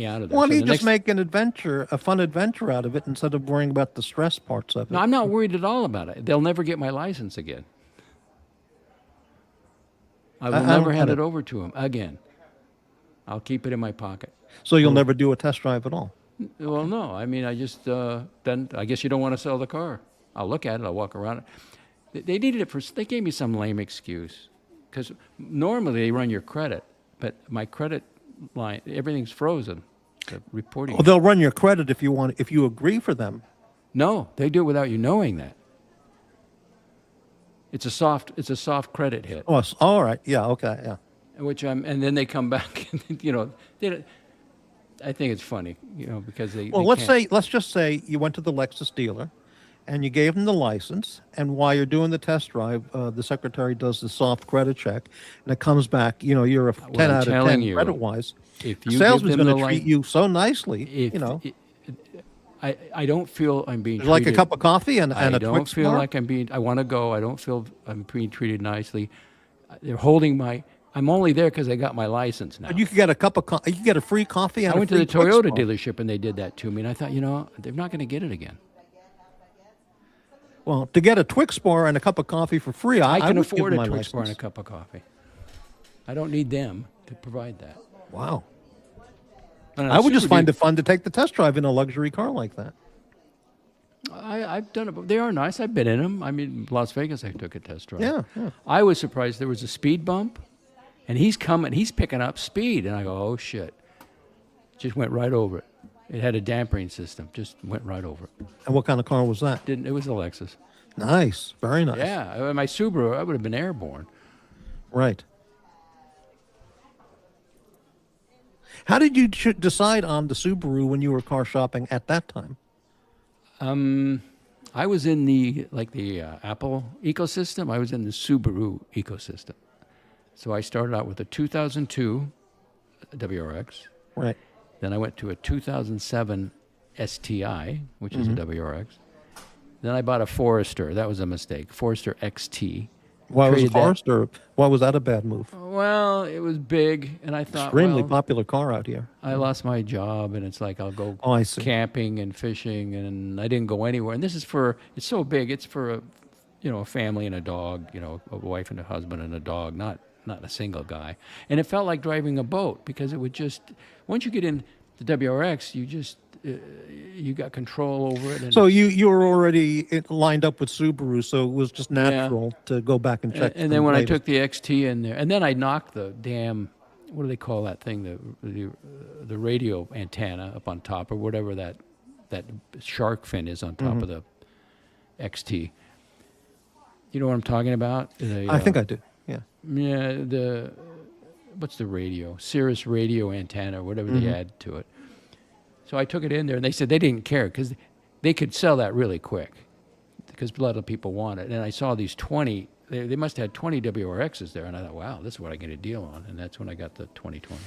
out of there. Why So don't you the just next- make a fun adventure out of it instead of worrying about the stress parts of it? No, I'm not worried at all about it. They'll never get my license again. I will I never don't hand get it it. over to him again. I'll keep it in my pocket. So you'll never do a test drive at all. Well, no. I mean, I just then I guess you don't want to sell the car. I'll look at it. I'll walk around it. They needed it for. They gave me some lame excuse because normally they run your credit, but my credit line everything's frozen. The reporting. Well, they'll run your credit if you agree for them. No, they do it without you knowing that. It's a soft credit hit, Oh, all right. Yeah. Okay. Yeah. and then they come back and they don't, I think it's funny, because Well, they can't. let's just say you went to the Lexus dealer, and you gave them the license, and while you're doing the test drive, the secretary does the soft credit check, and it comes back. You're a 10 I'm out of telling 10 you, credit wise. if The you give salesman's them going the to treat you so nicely. if I don't feel I'm being Like a treated. cup of coffee and I a don't Twix feel bar. like I'm being. I want to go. I don't feel I'm being treated nicely. They're holding my. I'm only there because I got my license now. You could get a cup of you could get a free coffee and I a went to free the Twix Toyota bar. dealership and they did that to me, and I thought, they're not going to get it again. Well, to get a Twix bar and a cup of coffee for free, I can would give afford them a my Twix bar and a license. cup of coffee. I don't need them to provide that. Wow. And I would just Super find Duke- it fun to take the test drive in a luxury car like that. I've done it. But they are nice. I've been in them. I mean, Las Vegas, I took a test drive. Yeah, yeah. I was surprised there was a speed bump, and he's picking up speed, and I go, oh shit, just went right over it. It had a dampering system, just went right over it. And what kind of car was that? It was a Lexus. Nice, very nice. Yeah, my Subaru, I would have been airborne. Right. How did you decide on the Subaru when you were car shopping at that time? I was in the Apple ecosystem. I was in the Subaru ecosystem. So I started out with a 2002 WRX. Right. Then I went to a 2007 STI, which is a WRX. Then I bought a Forester. That was a mistake. Forester XT. Why was Traded that- Forester? Why was that a bad move? Well, it was big, and I thought, Extremely well, popular car out here. I lost my job, and it's like I'll go Oh, I see. camping and fishing, and I didn't go anywhere. And this is it's so big. It's for a family and a dog. A wife and a husband and a dog, not a single guy. And it felt like driving a boat because it would just once you get in the WRX, you just you got control over it. And So you were already lined up with Subaru, so it was just natural to go back and check. And then when I took the XT in there, and then I knocked the damn, what do they call that thing, the radio antenna up on top, or whatever that shark fin is on top of the XT. You know what I'm talking about? I think I do. Yeah. Yeah, what's the radio? Cirrus radio antenna, or whatever they add to it. So I took it in there, and they said they didn't care because they could sell that really quick because a lot of people want it. And I saw these 20, they must have had 20 WRXs there, and I thought, wow, this is what I get a deal on. And that's when I got the 2020.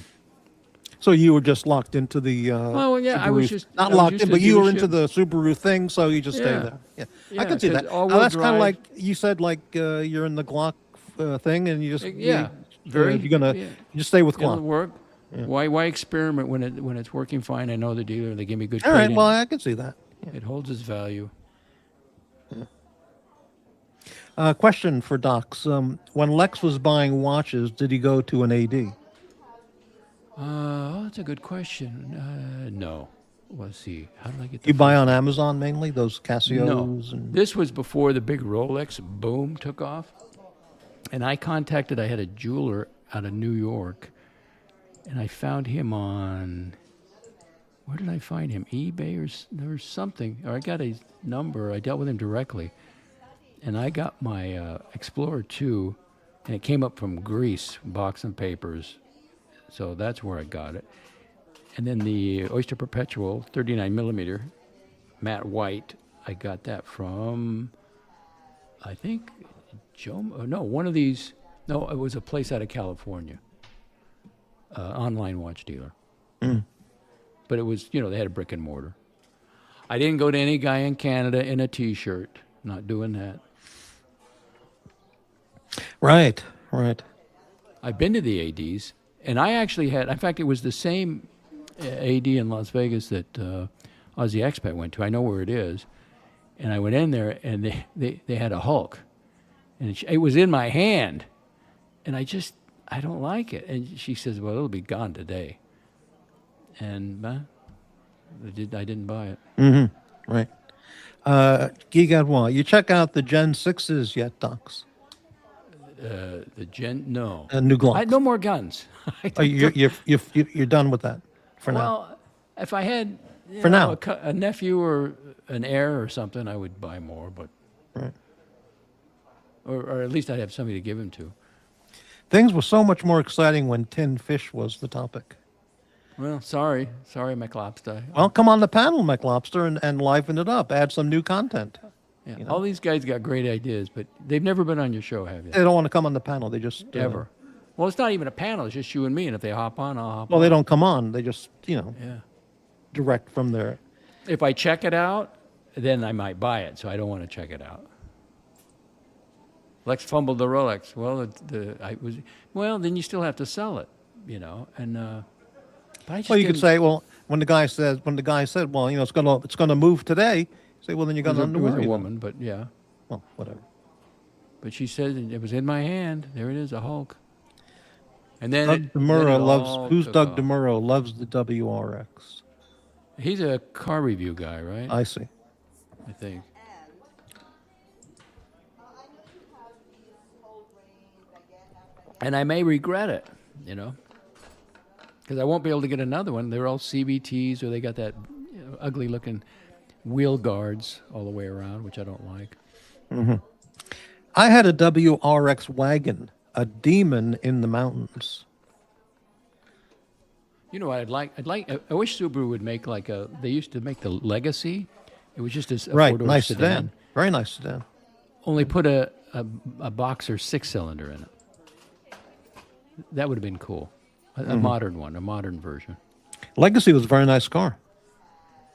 So you were just locked into the. Well, yeah, Subaru, I was just not I was locked used in, to but you were dealership. into the Subaru thing, so you just stayed Yeah. there. Yeah, Yeah, I can see 'cause that. all-wheel That's kind of drive- like you said, like you're in the Glock thing, and you just Yeah, you're gonna yeah. you just stay with It'll Glock. work. Why experiment when it's working fine? I know the dealer. They give me good All right, trade-in. well I can see that. It holds its value. Question for Doxx: when Lex was buying watches, did he go to an AD? That's a good question. No. Let's see. How did I get the You buy on Amazon mainly those Casios No. and This was before the big Rolex boom took off. And I had a jeweler out of New York, and I found him on, where did I find him? eBay or something. Or I got his number. I dealt with him directly. And I got my Explorer 2, and it came up from Greece, box and papers. So that's where I got it. And then the Oyster Perpetual 39 millimeter matte white, I got that from, I think, one of these. No, it was a place out of California, online watch dealer. But it was, they had a brick and mortar. I didn't go to any guy in Canada in a T-shirt. Not doing that. right. I've been to the ADs, and I actually had, in fact, it was the same AD in Las Vegas that Aussie Expat went to. I know where it is. And I went in there, and they had a Hulk. And it was in my hand. And I don't like it. And she says, well, it'll be gone today. And I didn't buy it. Right. Guy Gadouin, you check out the Gen 6s yet, Doxx? No. New Glocks. No more guns. Oh, you're done with that for now. Well, if I had, You For know, now. a nephew or an heir or something, I would buy more, but Right. or at least I'd have somebody to give him to. Things were so much more exciting when tinned fish was the topic. Well, sorry, McLobster. Well, come on the panel, McLobster, and liven it up. Add some new content. Yeah, You know? all these guys got great ideas, but they've never been on your show, have you? They don't want to come on the panel. They just Ever. Well, it's not even a panel; it's just you and me. And if they hop on, I'll hop Well, on. they don't come on. They just Yeah. direct from their. If I check it out, then I might buy it. So I don't want to check it out. Lex fumbled the Rolex. Well, then you still have to sell it, you know. And but I just Well, you could didn't- say, well, when the guy said, well, it's gonna move today. You say, well, then you got it nothing to was worry a about. woman, but yeah. Well, whatever. But she said it was in my hand. There it is, a Hulk. And then Doug DeMuro loves. Who's took Doug off. DeMuro? Loves the WRX. He's a car review guy, right? I see. I think. And I may regret it, you know, because I won't be able to get another one. They're all CVTs, or they got that ugly-looking wheel guards all the way around, which I don't like. I had a WRX wagon, a demon in the mountains. You know what I'd like? I wish Subaru would make like a. They used to make the Legacy. It was just a Right, four-door nice sedan. Very nice sedan. Only put a Boxer 6-cylinder in it. That would have been cool. A modern one, a modern version. Legacy was a very nice car.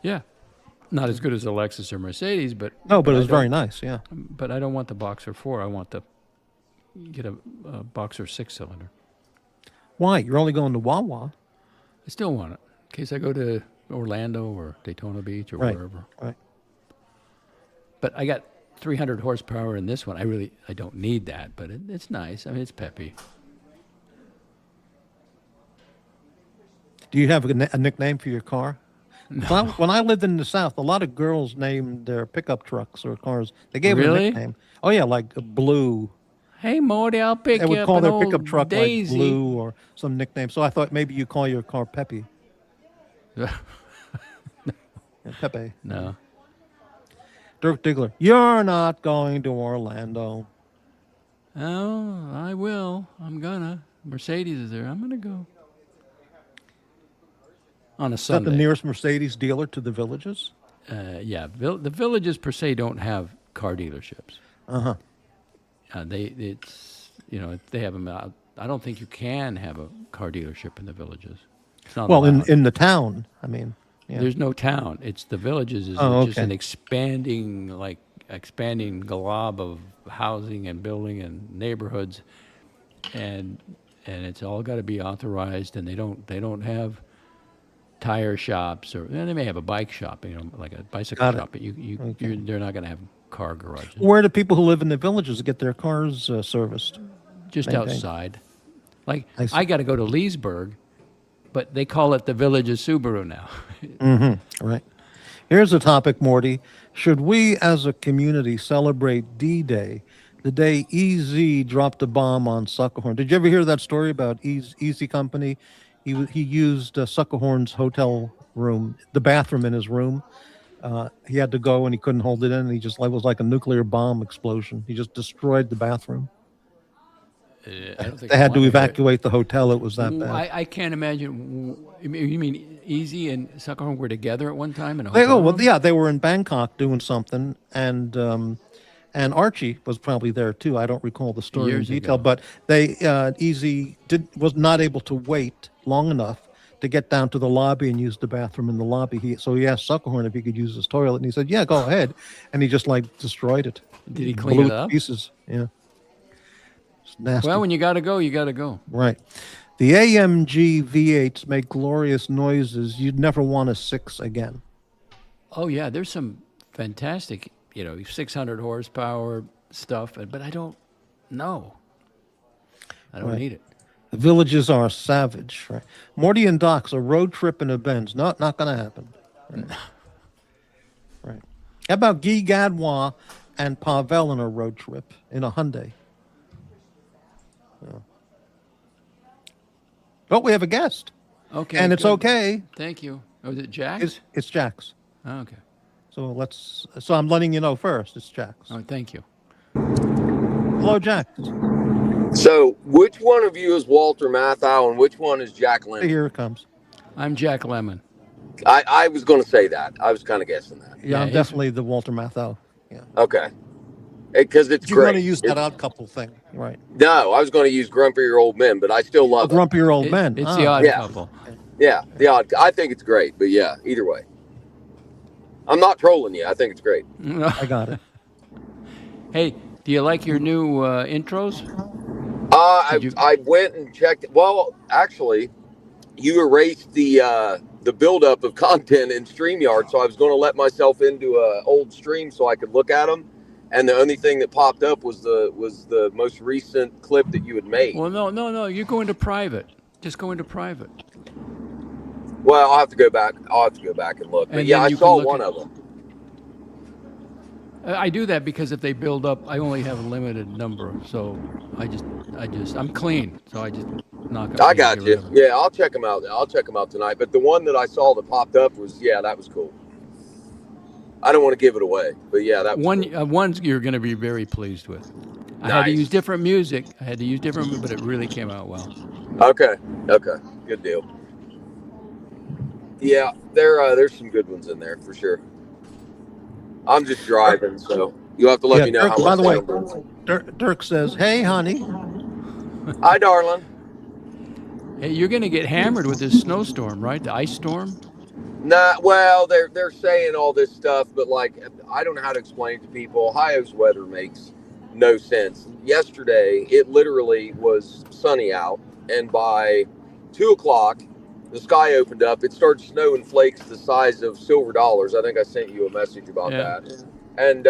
Yeah. Not as good as a Lexus or Mercedes, but No, but it I was very don't- nice. Yeah. But I don't want the Boxer 4. I want get a Boxer 6-cylinder. Why? You're only going to Wawa. I still want it in case I go to Orlando or Daytona Beach or Right. wherever. Right. But I got 300 horsepower in this one. I don't need that, but it's nice. I mean, it's peppy. Do you have a nickname for your car? No. When I lived in the South, a lot of girls named their pickup trucks or cars. They gave it a Really? nickname. Oh yeah, like Blue. Hey, Morty, I'll pick They you would up call an their old pickup truck Daisy. like Blue or some nickname. So I thought maybe you call your car Peppy. Yeah, Pepe. No. Dirk Diggler. You're not going to Orlando. Oh, I will. I'm gonna. Mercedes is there. I'm gonna go. On a Is that the Sunday. nearest Mercedes dealer to the Villages? Yeah, the villages per se don't have car dealerships. Uh-huh. They have them out. I don't think you can have a car dealership in the villages. It's not Well, allowed. in the town, I mean. Yeah. There's no town. It's the villages. Is Oh, just okay. an expanding glob of housing and building and neighborhoods, and it's all got to be authorized. And they don't have tire shops, or they may have a bike shop, like a bicycle Got it. shop. But they're not going to have car garages. Where do people who live in the villages get their cars serviced? Just maintained. outside. Like I see. I got to go to Leesburg, but they call it the Village of Subaru now. Right. Here's a topic, Morty. Should we as a community celebrate D-Day, the day EZ dropped a bomb on Suckerhorn? Did you ever hear that story about Easy Company? He used Suckerhorn's hotel room, the bathroom in his room. He had to go and he couldn't hold it in. And he just it was like a nuclear bomb explosion. He just destroyed the bathroom. I don't think They I had to wanna hear it. evacuate the hotel. It was that bad. I can't imagine. You mean Easy and Suckerhorn were together at one time in a They, hotel oh well, room? yeah, they were in Bangkok doing something, and Archie was probably there too. I don't recall the story Years in detail, ago. but they Easy was not able to wait long enough to get down to the lobby and use the bathroom in the lobby. So he asked Suckerhorn if he could use his toilet, and he said, "Yeah, go ahead," and he just destroyed it. Did he clean Blew it to up? pieces. Yeah, it's nasty. Well, when you got to go, you got to go. Right. The AMG V8s make glorious noises. You'd never want a 6 again. Oh yeah, there's some fantastic, 600 horsepower stuff, but I don't know. I don't Right. need it. The villages are savage. Right. Morty and Doxx, a road trip in a Benz. Not going to happen. Right. How about Guy Gadwa and Pavel on a road trip in a Hyundai? Yeah. But we have a guest. Okay, And it's good. okay. Thank you. Oh, is it Jack's? It's Jack's. Oh, okay. So I'm letting you know first. It's Jack's. Oh, thank you. Hello, Jack's. So, which one of you is Walter Matthau and which one is Jack Lemmon? Here it comes. I'm Jack Lemmon. I was going to say that. I was kind of guessing that. Yeah, I'm his- definitely the Walter Matthau. Yeah. Okay. Because it's You're great. going to use that odd couple thing, right? No, I was going to use Grumpier Old Men, but I still love it. Grumpier old men. It's the odd Yeah. couple. Yeah, the odd. I think it's great, but yeah, either way. I'm not trolling you. I think it's great. I got it. Hey, do you like your new intros? I went and checked. Well, actually, you erased the buildup of content in StreamYard, so I was going to let myself into a old stream so I could look at them. And the only thing that popped up was the most recent clip that you had made. Well, no. You're going to private. Just go into private. Well, I'll have to go back. I'll have to go back and look. But And yeah, then I you saw can look one at- of them. I do that because if they build up, I only have a limited number. So I'm clean. So I just knock up. I and got get you. rid of 'em. Yeah, I'll check them out. I'll check them out tonight. But the one that I saw that popped up was, yeah, that was cool. I don't want to give it away, but yeah, that was cool. One's you're going to be very pleased with. I had to Nice. use different music. But it really came out well. Okay, good deal. Yeah, there's some good ones in there for sure. I'm just driving, so you'll have to let me know how Dirk, by much the way, sound is. Dirk says, "Hey, honey." Hi, darling. Hey, you're going to get hammered with this snowstorm, right? The ice storm. Nah, well, they're saying all this stuff, but like I don't know how to explain it to people. Ohio's weather makes no sense. Yesterday, it literally was sunny out, and by 2 o'clock, the sky opened up. It started snowing flakes the size of silver dollars. I think I sent you a message about that. And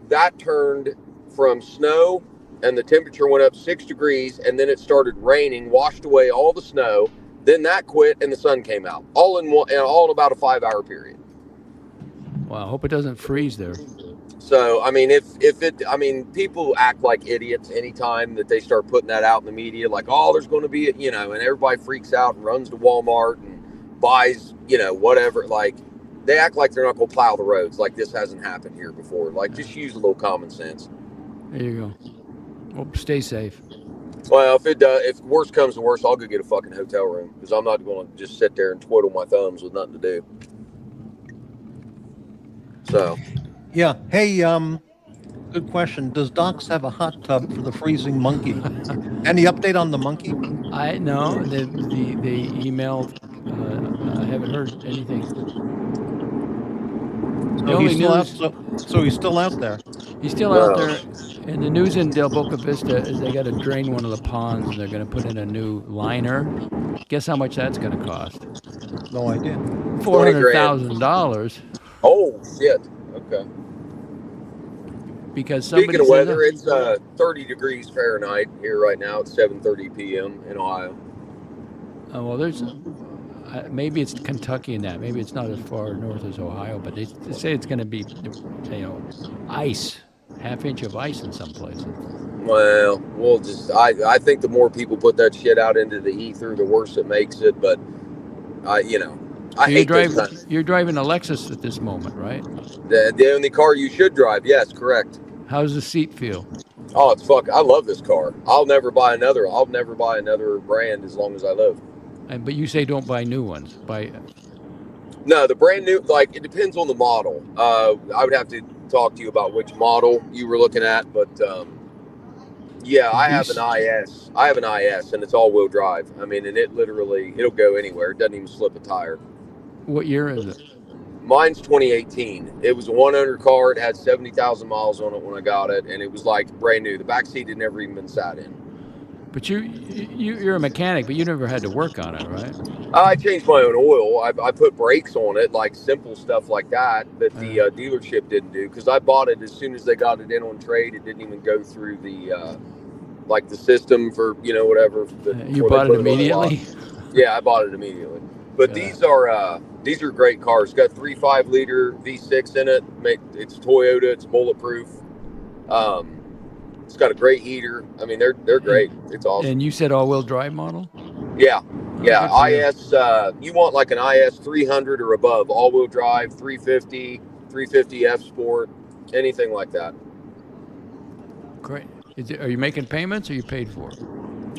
that turned from snow, and the temperature went up 6 degrees, and then it started raining, washed away all the snow. Then that quit, and the sun came out, all in about a 5-hour period. Wow, I hope it doesn't freeze there. So, I mean, people act like idiots anytime that they start putting that out in the media, like, oh, there's going to be, and everybody freaks out and runs to Walmart and buys, whatever. Like, they act like they're not going to plow the roads. Like this hasn't happened here before. Like, just use a little common sense. There you go. Well, stay safe. Well, if worse comes to worse, I'll go get a fucking hotel room because I'm not going to just sit there and twiddle my thumbs with nothing to do. So. Yeah. Hey, good question. Does Doxx have a hot tub for the freezing monkey? Any update on the monkey? I know they emailed. I haven't heard anything. So he's still out there. He's still out there. And the news in Del Boca Vista is they got to drain one of the ponds and they're going to put in a new liner. Guess how much that's going to cost? No idea. $400,000. Oh shit. Okay. Because somebody Speaking of said, weather, it's 30 degrees Fahrenheit here right now. It's 7:30 p.m. in Ohio. oh, well, there's maybe it's Kentucky in that. Maybe it's not as far north as Ohio, but they say it's going to be, ice, half-inch of ice in some places. Well, I think the more people put that shit out into the ether, the worse it makes it. But I hate those times. You're driving a Lexus at this moment, right? The only car you should drive. Yes, correct. How's the seat feel? Oh, it's fuck. I love this car. I'll never buy another brand as long as I live. But you say don't buy new ones. No, the brand new, like, it depends on the model. I would have to talk to you about which model you were looking at, but yeah, I have an IS. I have an IS, and it's all-wheel drive. I mean, and it'll go anywhere. It doesn't even slip a tire. What year is it? Mine's 2018. It was a one-owner car. It had 70,000 miles on it when I got it, and it was like brand new. The back seat had never even been sat in. But you're a mechanic, but you never had to work on it, right? I changed my own oil. I put brakes on it, like simple stuff like that the dealership didn't do, because I bought it as soon as they got it in on trade. It didn't even go through the the system for whatever. You bought it immediately? Yeah, I bought it immediately. But these are great cars. It's got 3.5 liter V6 in it. It's Toyota. It's bulletproof. It's got a great heater. I mean, they're great. It's awesome. And you said all-wheel drive model? Yeah. Yeah, Good for you. IS. You want like an IS 300 or above, all-wheel drive, 350, 350 F Sport, anything like that. Great. Are you making payments or you paid for it?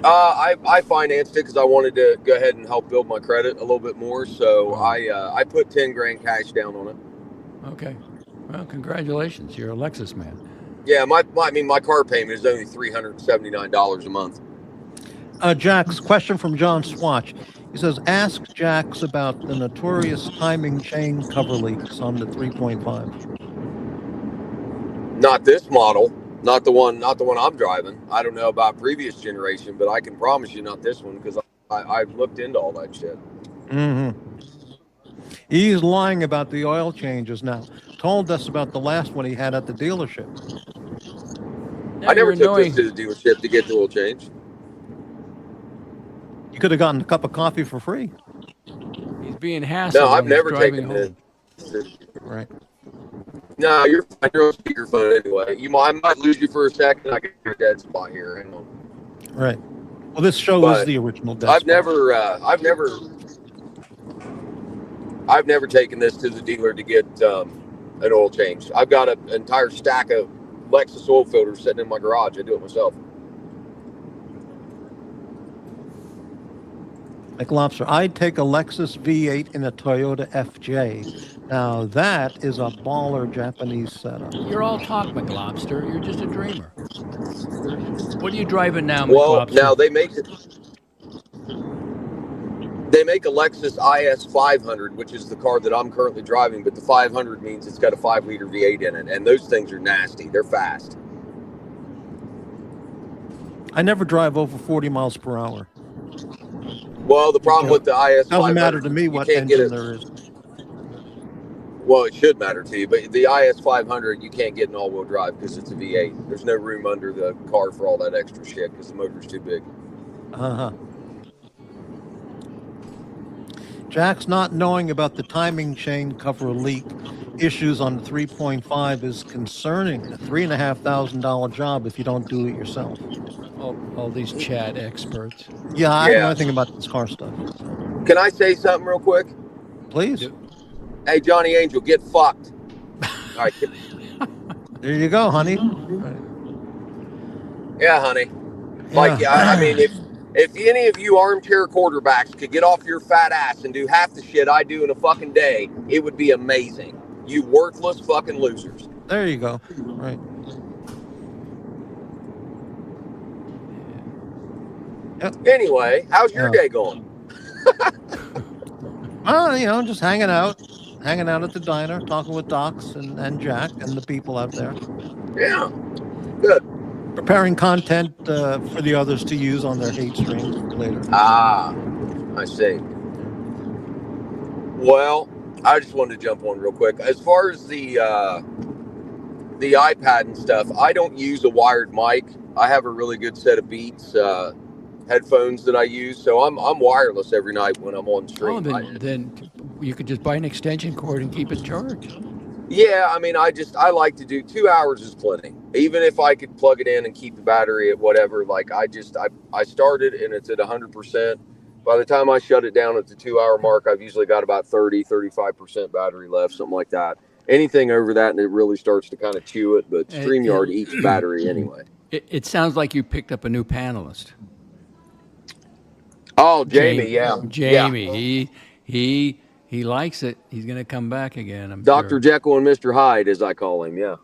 I financed it because I wanted to go ahead and help build my credit a little bit more. So Oh. I put 10 grand cash down on it. Okay. Well, congratulations. You're a Lexus man. Yeah, my car payment is only $379 a month. Jax, question from John Swatch. He says, ask Jax about the notorious timing chain cover leaks on the 3.5. Not this model, not the one I'm driving. I don't know about previous generation, but I can promise you not this one because I've looked into all that shit. Mm-hmm. He's lying about the oil changes now. Told us about the last one he had at the dealership. I never took this to the dealership to get the oil change. You could have gotten a cup of coffee for free. He's being hassled. No, I've when never he's driving taken home. this. Right. No, you're fine. You're on speakerphone anyway. I might lose you for a second. I get your dead spot here. Hang on. Right. Well, this show is the original death I've spot. never taken this to the dealer to get an oil change. I've got an entire stack of Lexus oil filters sitting in my garage. I do it myself. Like Lobster, I'd take a Lexus V8 in a Toyota FJ. Now that is a baller Japanese setup. You're all talk, McLobster. You're just a dreamer. What are you driving now, Well, McLobster? now they make a Lexus IS 500, which is the car that I'm currently driving, but the 500 means it's got a 5-liter V8 in it, and those things are nasty. They're fast. I never drive over 40 miles per hour. Well, the problem with the IS 500 doesn't matter to me what engine there is. Well, it should matter to you, but the IS 500 you can't get an all-wheel drive because it's a V8. There's no room under the car for all that extra shit because the motor's too big. Uh-huh. Jack's not knowing about the timing chain cover leak issues on the 3.5 is concerning. A $3,500 job if you don't do it yourself. All these chat experts. Yeah, I don't know anything about this car stuff. So. Can I say something real quick? Please. Hey, Johnny Angel, get fucked. All right. There you go, honey. Right. Yeah, honey. Like, I mean, if any of you armchair quarterbacks could get off your fat ass and do half the shit I do in a fucking day, it would be amazing. You worthless fucking losers. There you go. Right. Yep. Anyway, how's your day going? Just hanging out at the diner, talking with Doxx and Jack and the people out there. Yeah, good. Preparing content for the others to use on their hate streams later. Ah, I see. Well, I just wanted to jump on real quick. As far as the iPad and stuff, I don't use a wired mic. I have a really good set of Beats headphones that I use, so I'm wireless every night when I'm on stream. Then you could just buy an extension cord and keep it charged. Yeah, I mean, I like to do 2 hours is plenty. Even if I could plug it in and keep the battery at whatever, like I started and it's at 100%. By the time I shut it down at the 2 hour mark, I've usually got about 35% battery left, something like that. Anything over that and it really starts to kind of chew it, but StreamYard eats battery anyway. It sounds like you picked up a new panelist. Oh, Jamie, yeah. Jamie, yeah. He likes it. He's going to come back again, I'm Dr. sure. Jekyll and Mr. Hyde, as I call him, yeah.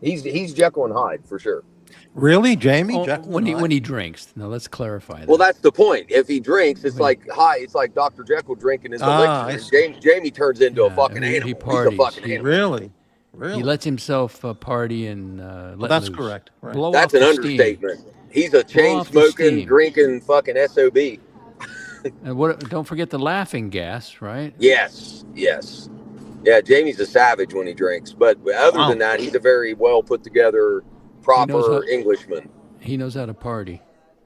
He's Jekyll and Hyde, for sure. Really, Jamie? When he drinks. No, let's clarify that. Well, that's the point. If he drinks, it's like Dr. Jekyll drinking his elixir. Jamie turns into a fucking animal. He parties. He's a fucking animal. Really? He lets himself party and let that's loose. Correct. Right. That's an understatement. Steam. He's a chain-smoking, drinking fucking SOB. And don't forget the laughing gas, right? Yes. Yeah, Jamie's a savage when he drinks. But other than that, he's a very well put together, proper Englishman. He knows how to party.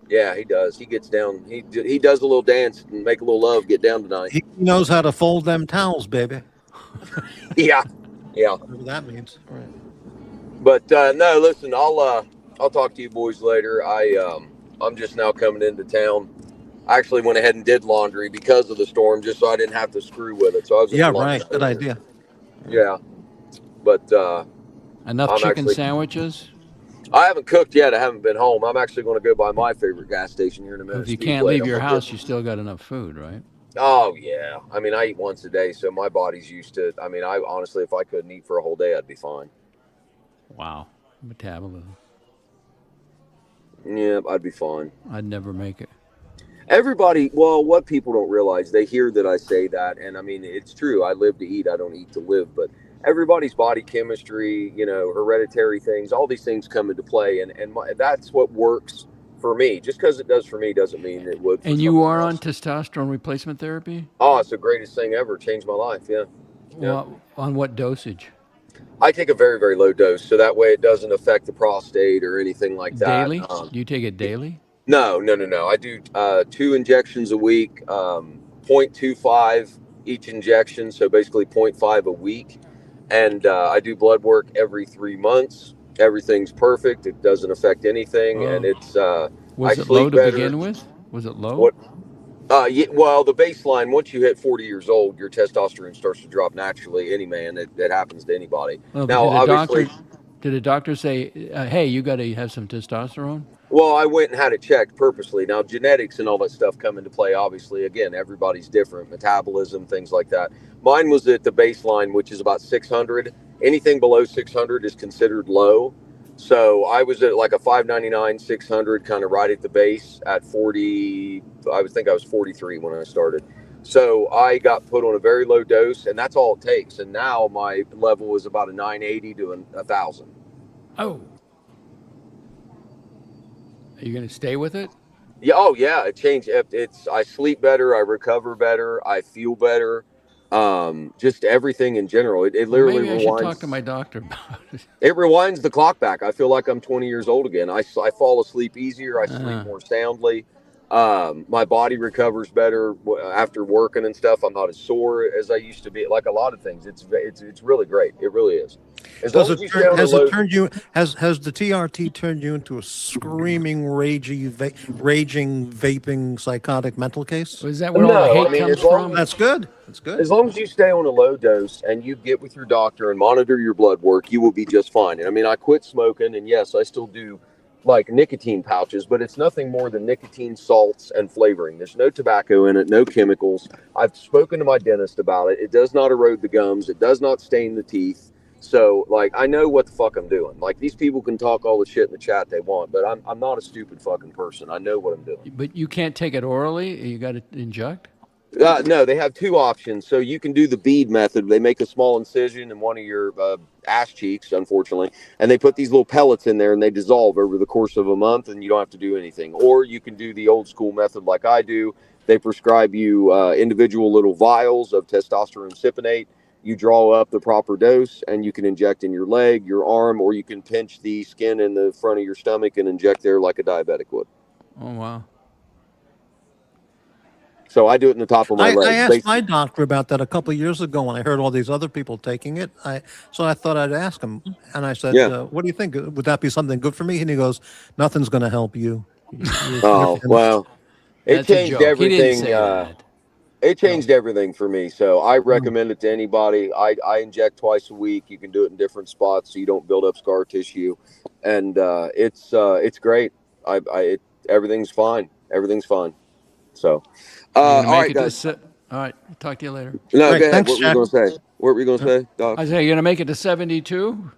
Yeah, he does. He gets down. He does a little dance and make a little love, get down tonight. He knows how to fold them towels, baby. Yeah. Whatever that means. Right. But no, listen, I'll talk to you boys later. I'm just now coming into town. I actually went ahead and did laundry because of the storm, just so I didn't have to screw with it. So I was at Yeah, the lunch right. Good earlier. idea. Yeah, but Enough I'm chicken actually. sandwiches? I haven't cooked yet. I haven't been home. I'm actually going to go by my favorite gas station here in a minute. If you Speed can't Plate. leave I'm your gonna house, get- you still got enough food, right? Oh yeah. I mean, I eat once a day, so my body's used to. I mean, I honestly, if I couldn't eat for a whole day, I'd be fine. Wow. Metabolism. Yeah, I'd be fine. I'd never make it. Everybody, well, what people don't realize, they hear that I say that, and I mean, it's true. I live to eat, I don't eat to live. But everybody's body chemistry, hereditary things, all these things come into play, and that's what works for me. Just because it does for me doesn't mean it would for And you someone are on else. testosterone replacement therapy? Oh, it's the greatest thing ever. Changed my life. Yeah. Yeah. On what dosage? I take a very, very low dose, so that way it doesn't affect the prostate or anything like that. Daily? Do you take it daily? No. I do 2 injections a week, 0.25 each injection, so basically zero 0.5 a week. And I do blood work every 3 months. Everything's perfect. It doesn't affect anything, and it's Was I it low sleep to better. begin with? Was it low? What? Yeah, well, the baseline, once you hit 40 years old, your testosterone starts to drop naturally. Any man, it happens to anybody. Well, Now, obviously, did a doctor say, hey, you got to have some testosterone? well, I went and had it checked purposely. Now, genetics and all that stuff come into play. Obviously, again, everybody's different, metabolism, things like that. Mine was at the baseline, which is about 600. Anything below 600 is considered low. So I was at like a 599, 600, kind of right at the base at 40. I would think I was 43 when I started. So I got put on a very low dose, and that's all it takes. And now my level is about a 980 to a 1,000. Oh. Are you going to stay with it? Yeah. Oh, yeah. It changed. I sleep better. I recover better. I feel better. Just everything in general. It literally Maybe I rewinds. should talk to my doctor about it. It rewinds the clock back. I feel like I'm 20 years old again. I fall asleep easier. I sleep more soundly. My body recovers better after working and stuff. I'm not as sore as I used to be. Like a lot of things, it's really great. It really is. As long as you stay on a low. Has the TRT turned you into a screaming, raging, vaping, psychotic mental case? Is that where all the hate comes as long from? That's good. That's good. As long as you stay on a low dose and you get with your doctor and monitor your blood work, you will be just fine. And I mean, I quit smoking, and yes, I still do like nicotine pouches, but it's nothing more than nicotine salts and flavoring. There's no tobacco in it, no chemicals. I've spoken to my dentist about it. It does not erode the gums. It does not stain the teeth. So, like, I know what the fuck I'm doing. Like, these people can talk all the shit in the chat they want, but I'm not a stupid fucking person. I know what I'm doing. But you can't take it orally? You got to inject? No, they have 2 options. So you can do the bead method. They make a small incision in one of your ass cheeks, unfortunately, and they put these little pellets in there, and they dissolve over the course of a month, and you don't have to do anything. Or you can do the old school method like I do. They prescribe you individual little vials of testosterone cypionate. You draw up the proper dose, and you can inject in your leg, your arm, or you can pinch the skin in the front of your stomach and inject there like a diabetic would. Oh, wow. So I do it in the top of my leg. I asked my doctor about that a couple of years ago when I heard all these other people taking it. So I thought I'd ask him, and I said, "What do you think? Would that be something good for me?" And he goes, "Nothing's going to help you." Oh well, it That's a changed joke. He didn't everything. say that. It changed everything for me. So I recommend it to anybody. I inject twice a week. You can do it in different spots so you don't build up scar tissue, and it's great. Everything's fine. Everything's fine. So, all right, guys. All right, talk to you later. No, Right, go ahead. thanks, What were you going to say? What were you going to say, Doc? I say, you're going to make it to 72?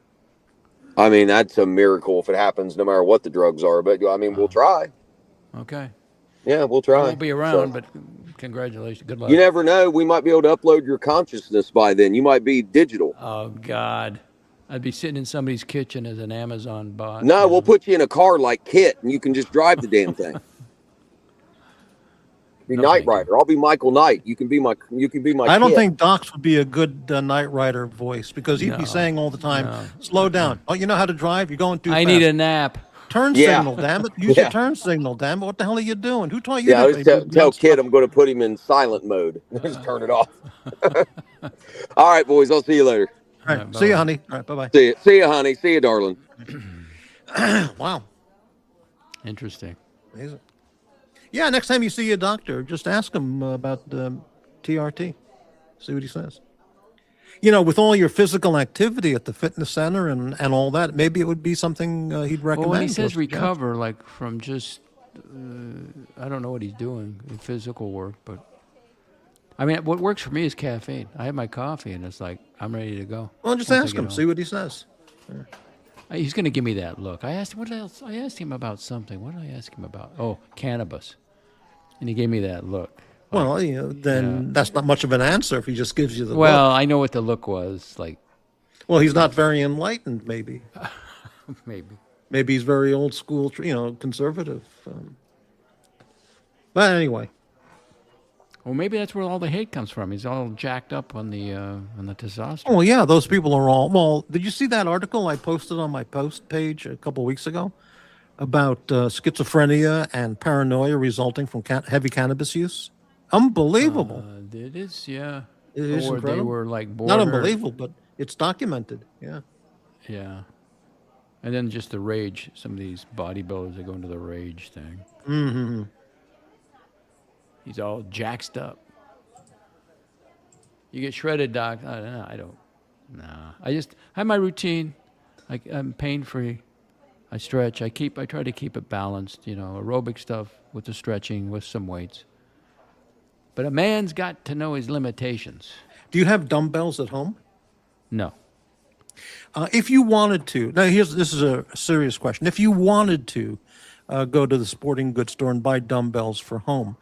I mean, that's a miracle if it happens, no matter what the drugs are. But I mean, we'll try. Okay. Yeah, we'll try. I won't be around, but congratulations. Good luck. You never know. We might be able to upload your consciousness by then. You might be digital. Oh, God. I'd be sitting in somebody's kitchen as an Amazon bot. No, we'll put you in a car like Kit, and you can just drive the damn thing. Be Knight Rider. I'll be Michael Knight. You can be my. I don't Kit. think Doxx would be a good Knight Rider voice because he'd be saying all the time, "Slow down. Oh, you know how to drive? You're going too fast. I need a nap. Turn signal, damn it. Use your turn signal, damn it. What the hell are you doing? Who taught you Yeah, to tell Kid I'm going to put him in silent mode. Just turn it off. All right, boys. I'll see you later. All right. See you, honey. All right. Bye-bye. See you, honey. See you, darling. Wow. Interesting. Amazing. Yeah, next time you see a doctor, just ask him about TRT. See what he says. With all your physical activity at the fitness center and all that, maybe it would be something he'd recommend. Well, when he or says suggest. recover, like from just, I don't know what he's doing in physical work, but I mean, what works for me is caffeine. I have my coffee, and it's like I'm ready to go. Well, just once I ask get him, home. see what he says. He's going to give me that look. I asked him what else. I asked him about something. What did I ask him about? Oh, cannabis, and he gave me that look. Well, then that's not much of an answer if he just gives you the Well, look. I know what the look was like. Well, he's not very enlightened, maybe. Maybe. Maybe he's very old school, conservative. But anyway, Well, maybe that's where all the hate comes from. He's all jacked up on the testosterone. oh yeah, those people are all. Well, did you see that article I posted on my post page a couple weeks ago about schizophrenia and paranoia resulting from heavy cannabis use? Unbelievable. It is, yeah. It is Or they incredible. were like Not border. unbelievable, but it's documented. Yeah. Yeah. And then just the rage. Some of these bodybuilders, they go into the rage thing. Mm-hmm. He's all jacked up. You get shredded, doc. I don't. Nah. I have my routine. I'm pain free. I stretch. I try to keep it balanced. Aerobic stuff with the stretching, with some weights. But a man's got to know his limitations. Do you have dumbbells at home? No. If you wanted to, now this is a serious question. If you wanted to go to the sporting goods store and buy dumbbells for home,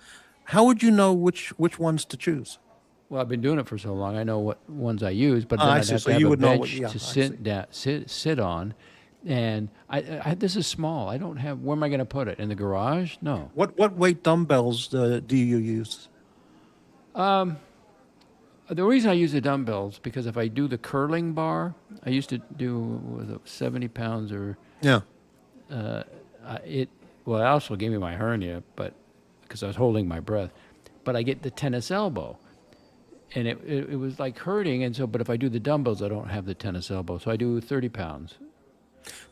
how would you know which ones to choose? Well, I've been doing it for so long. I know what ones I use, but then I I'd see. have So to have you a would know bench what- yeah, to I sit on. And this is small. I don't have. Where am I going to put it? In the garage? No. What weight dumbbells do you use? The reason I use the dumbbells because if I do the curling bar, I used to do 70 pounds or Yeah. it. Well, it also gave me my hernia, but because I was holding my breath. But I get the tennis elbow, and it was like hurting. And so, but if I do the dumbbells, I don't have the tennis elbow, so I do 30 pounds.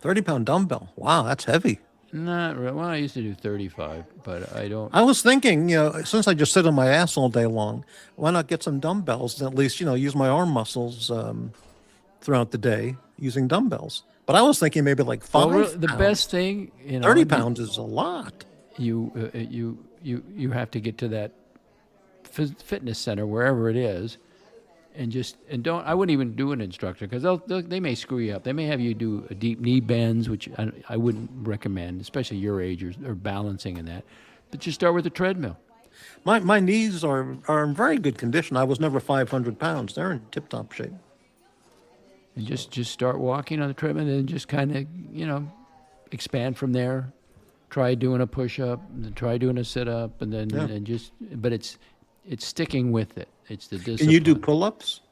30-pound dumbbell. Wow, that's heavy. Not really. Well, I used to do 35, but I don't. I was thinking, since I just sit on my ass all day long, why not get some dumbbells and at least, use my arm muscles throughout the day using dumbbells. But I was thinking maybe like 5 Well, the pounds. best thing, 30 pounds is a lot. You have to get to that fitness center wherever it is, and don't. I wouldn't even do an instructor because they may screw you up. They may have you do a deep knee bends, which I wouldn't recommend, especially your age or balancing in that. But just start with a treadmill. My knees are in very good condition. I was never 500 pounds. They're in tip-top shape. And just start walking on the treadmill, and then just kind of expand from there. Try doing a push-up, and then try doing a sit-up, and then and just. But it's sticking with it. It's the discipline. Can you do pull-ups?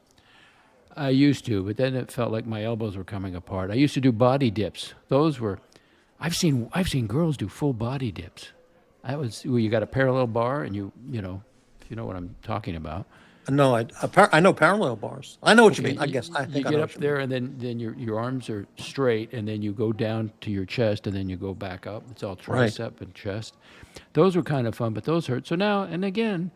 I used to, but then it felt like my elbows were coming apart. I used to do body dips. Those were, I've seen girls do full body dips. That was where you got a parallel bar, and if you know what I'm talking about. No, I know parallel bars. I know what you mean. I think you I get know up what you there, and then your arms are straight, and then you go down to your chest, and then you go back up. It's all tricep and chest. Those were kind of fun, but those hurt. So now and again,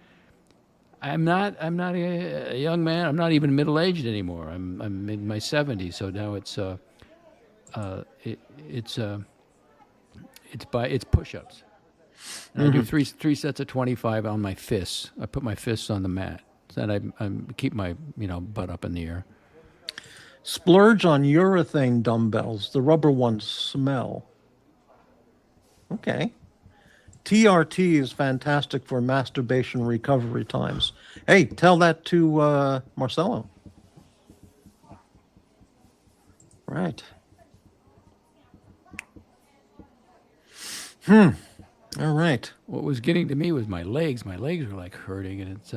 I'm not a young man. I'm not even middle aged anymore. I'm in my 70s. So now it's push-ups. And I do three sets of 25 on my fists. I put my fists on the mat. Then I keep my butt up in the air. Splurge on urethane dumbbells. The rubber ones smell. Okay. TRT is fantastic for masturbation recovery times. Hey, tell that to Marcelo. Right. All right. What was getting to me was my legs. My legs were like hurting, and it's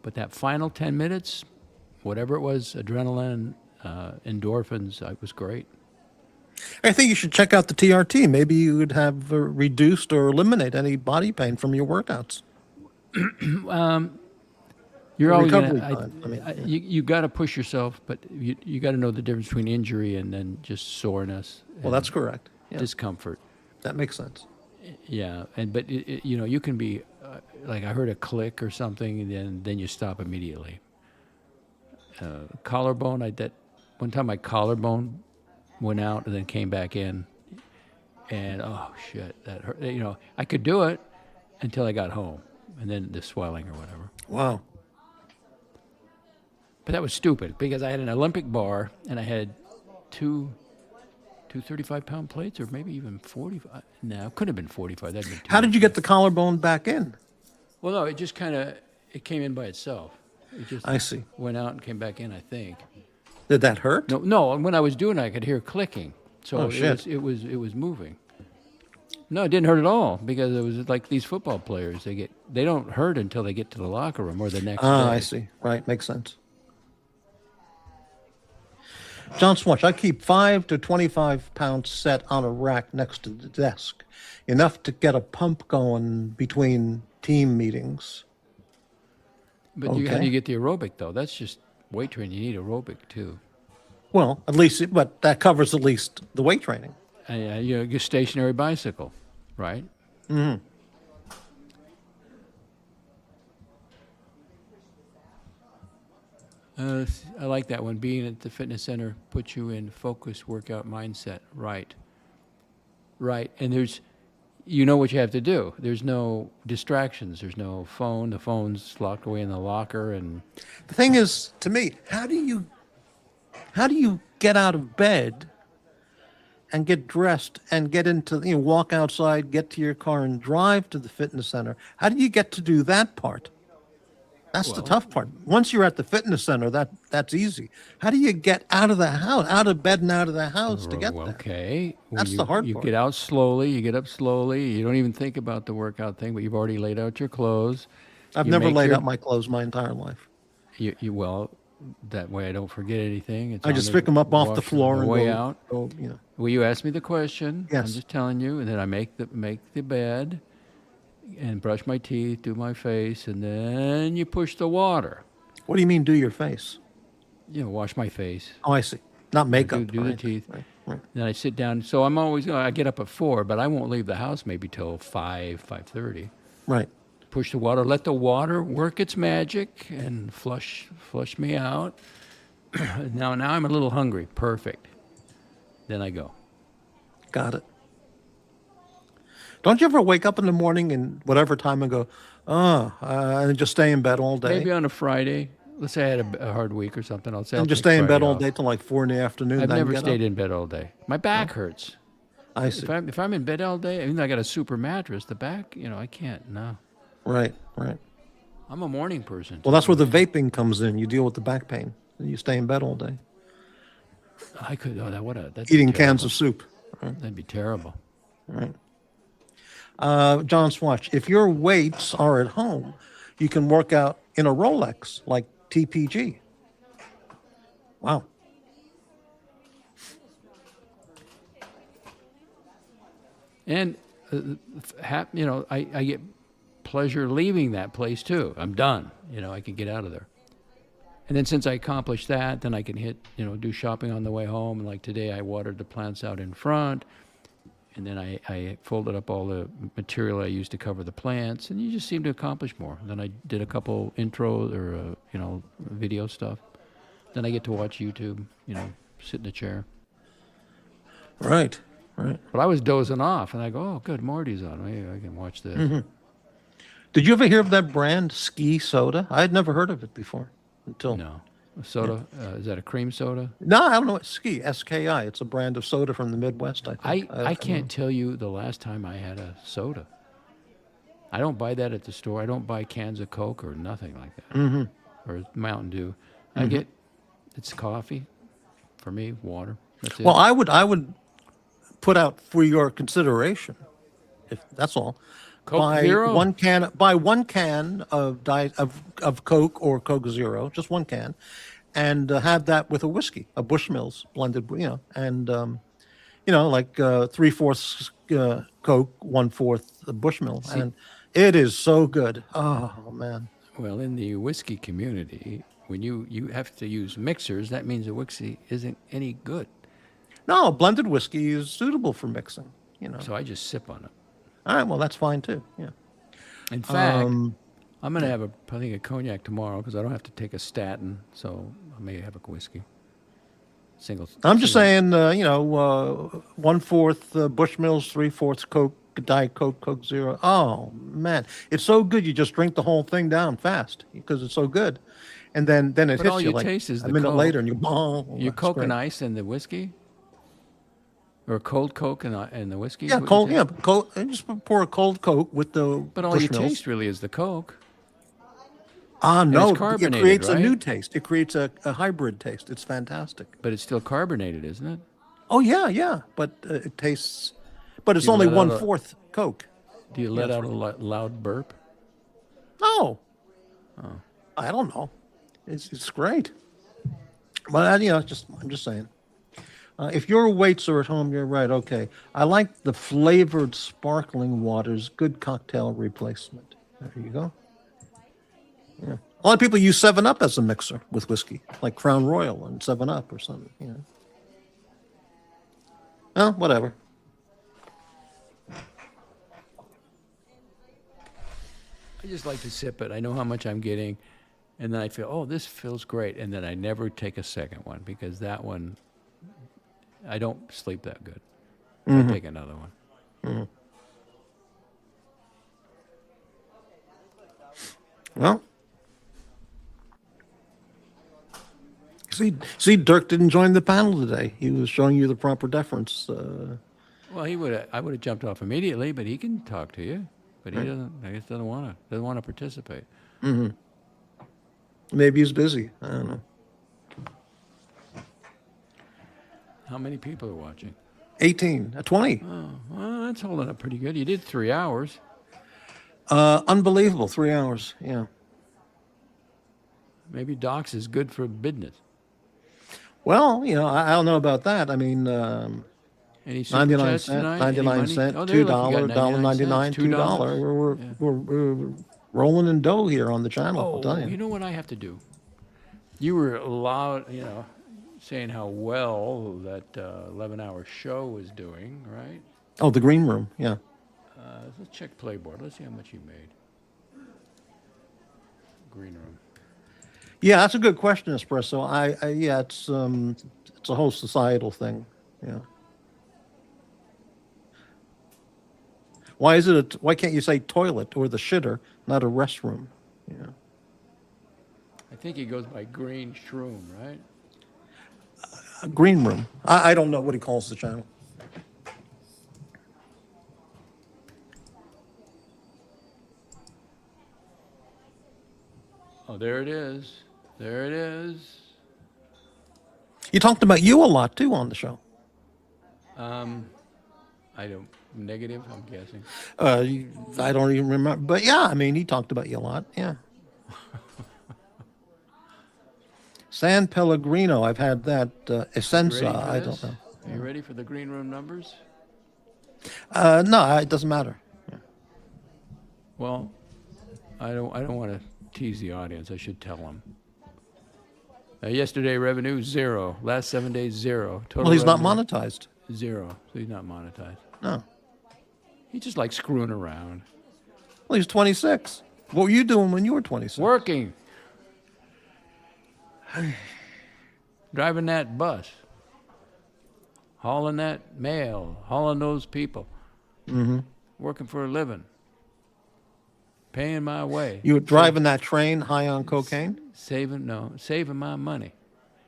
but that final 10 minutes, whatever it was, adrenaline, endorphins, it was great. I think you should check out the TRT. Maybe you would have reduced or eliminate any body pain from your workouts. You're always recovery gonna, time. you got to push yourself, but you got to know the difference between injury and then just soreness. Well, that's correct. Yeah, Discomfort. that makes sense. Yeah, but you can be like I heard a click or something, and then you stop immediately. Collarbone, that one time my collarbone went out and then came back in, and oh shit, that hurt. I could do it until I got home, and then the swelling or whatever. Wow. But that was stupid because I had an Olympic bar and I had two 35-pound plates, or maybe even 45. No, it couldn't have been 45. That'd been too How did much. you get the collarbone back in? Well, no, it just it came in by itself. It just I see. went out and came back in, I think. Did that hurt? No. When I was doing it, I could hear clicking. So Oh, shit. it was moving. No, it didn't hurt at all because it was like these football players. They don't hurt until they get to the locker room or the next day. I see. Right, makes sense. John Swatch, I keep 5 to 25 pounds set on a rack next to the desk, enough to get a pump going between team meetings. But how do you get the aerobic though? That's just weight training. You need aerobic too. Well, at least, but that covers at least the weight training. Your stationary bicycle, right? Mm-hmm. I like that one. Being at the fitness center puts you in focus workout mindset. Right. And you know what you have to do. There's no distractions. There's no phone. The phone's locked away in the locker. And The thing is, to me, how do you get out of bed and get dressed and get into, walk outside, get to your car and drive to the fitness center? How do you get to do that part? That's the tough part. Once you're at the fitness center, that's easy. How do you get out of the house, out of bed and out of the house to get there? Okay. That's the hard You part. get out slowly. You get up slowly. You don't even think about the workout thing, but you've already laid out your clothes. I've You never make laid your- out my clothes my entire life. Well, that way I don't forget anything. It's I on just the pick them up off the washer floor on and way go, out. go. Well, you asked me the question. Yes. I'm just telling you, and then I make the bed, and brush my teeth, do my face, and then you push the water. What do you mean, do your face? Wash my face. Oh, I see. Not makeup. Do the right? teeth. Right. Then I sit down. So I'm always I get up at 4, but I won't leave the house maybe till 5:30. Right. Push the water. Let the water work its magic and flush me out. Now I'm a little hungry. Perfect. Then I go. Got it. Don't you ever wake up in the morning and whatever time and go, and just stay in bed all day? Maybe on a Friday. Let's say I had a hard week or something. I'll say I'll And just take stay in bed Friday all off. day till like 4 in the afternoon. I've then never get stayed up? in bed all day. My back hurts. I see. If I'm in bed all day, even though I got a super mattress, the back, I can't. No, Right. I'm a morning person. Well, that's where the vaping comes in. You deal with the back pain. And you stay in bed all day. I could. Oh, that'd Eating be cans terrible. of soup. That'd be terrible. Right. John Swatch, if your weights are at home, you can work out in a Rolex like TPG. Wow. And I get pleasure leaving that place too. I'm done. I can get out of there. And then since I accomplished that, then I can do shopping on the way home. And like today, I watered the plants out in front. And then I folded up all the material I used to cover the plants. And you just seem to accomplish more. Then I did a couple intros or, video stuff. Then I get to watch YouTube, sit in a chair. Right. But I was dozing off. And I go, oh, good, Morty's on. Maybe I can watch this. Mm-hmm. Did you ever hear of that brand, Ski Soda? I had never heard of it before until. No. Soda? Is that a cream soda? No, I don't know what Ski, S-K-I. It's a brand of soda from the Midwest, I think. I can't tell you the last time I had a soda. I don't buy that at the store. I don't buy cans of Coke or nothing like that. Mm-hmm. Or Mountain Dew. It's coffee. For me, water. That's it. Well, I would put out for your consideration, if that's all. Coke Zero? Buy one can of of Coke or Coke Zero, just one can, and have that with a whiskey, a Bushmills blended, and like 3/4 Coke, 1/4 Bushmill, and it is so good. Oh man. Well, in the whiskey community, when you have to use mixers, that means the whiskey isn't any good. No, blended whiskey is suitable for mixing. So I just sip on it. All right, well, that's fine too. Yeah. In fact, Um, I'm going to have I think a cognac tomorrow because I don't have to take a statin, so I may have a whiskey. I'm just Single. saying, 1/4 Bushmills, 3/4 Coke, Diet Coke, Coke Zero. Oh man, it's so good. You just drink the whole thing down fast because it's so good, and then it But all hits you you like taste is a the minute Coke. later, and you boom. You It's Coke great. and ice and the whiskey, or cold Coke and the whiskey. is Yeah, what you cold. say? Yeah, cold. And just pour a cold Coke with the But all you Bushmills. taste really is the Coke. Ah, And no, it's it carbonated, creates a new right? taste. It creates a hybrid taste. It's fantastic. But it's still carbonated, isn't it? Oh yeah, yeah, but it tastes. But Do it's you only let out 1/4 Coke. Do you Yeah, let it's out a loud burp? no. I don't know. It's great. But I'm just saying. If your weights are at home, you're right. Okay, I like the flavored sparkling waters. Good cocktail replacement. There you go. Yeah. A lot of people use 7-Up as a mixer with whiskey, like Crown Royal and 7-Up or something. Oh, whatever. I just like to sip it. I know how much I'm getting, and then I feel, oh, this feels great, and then I never take a second one because that one, I don't sleep that good. I take another one. Well, see, Dirk didn't join the panel today. He was showing you the proper deference. Well, I would have jumped off immediately, but he can talk to you. But he doesn't. I guess doesn't want to participate. Maybe he's busy. I don't know. How many people are watching? 18, 20. Well, that's holding up pretty good. You did 3 hours. Unbelievable. 3 hours. Yeah. Maybe Doxx is good for business. Well, I don't know about that. I mean, Any super 99 chats cent, tonight? 99 Any money? cent, Oh, there, look, you $2, got 99, $2. $2. We're rolling in dough here on the channel. I'll tell You you. know what I have to do? You were loud, saying how well that 11-hour show was doing, right? Oh, the green room. Yeah. Let's check Playboard. Let's see how much you made. Green room. Yeah, that's a good question, Espresso. Yeah, it's a whole societal thing. Yeah. Why can't you say toilet or the shitter, not a restroom? Yeah. I think he goes by Green Shroom, right? A green room. I don't know what he calls the channel. Oh, there it is. There it is. You talked about you a lot too on the show. I don't. Negative, I'm guessing. I don't even remember, but yeah, I mean, he talked about you a lot. Yeah. San Pellegrino, I've had that. Essenza, Ready for I this? don't know. Are you ready for the green room numbers? No, it doesn't matter. Well, I don't want to tease the audience. I should tell them. Yesterday revenue 0. Last 7 days 0. Total Well, he's not revenue, monetized. 0. So he's not monetized. No. He just likes screwing around. Well, he's 26. What were you doing when you were 26? Working. Driving that bus. Hauling that mail. Hauling those people. Working for a living. Paying my way. You were driving that train high on cocaine? Saving my money.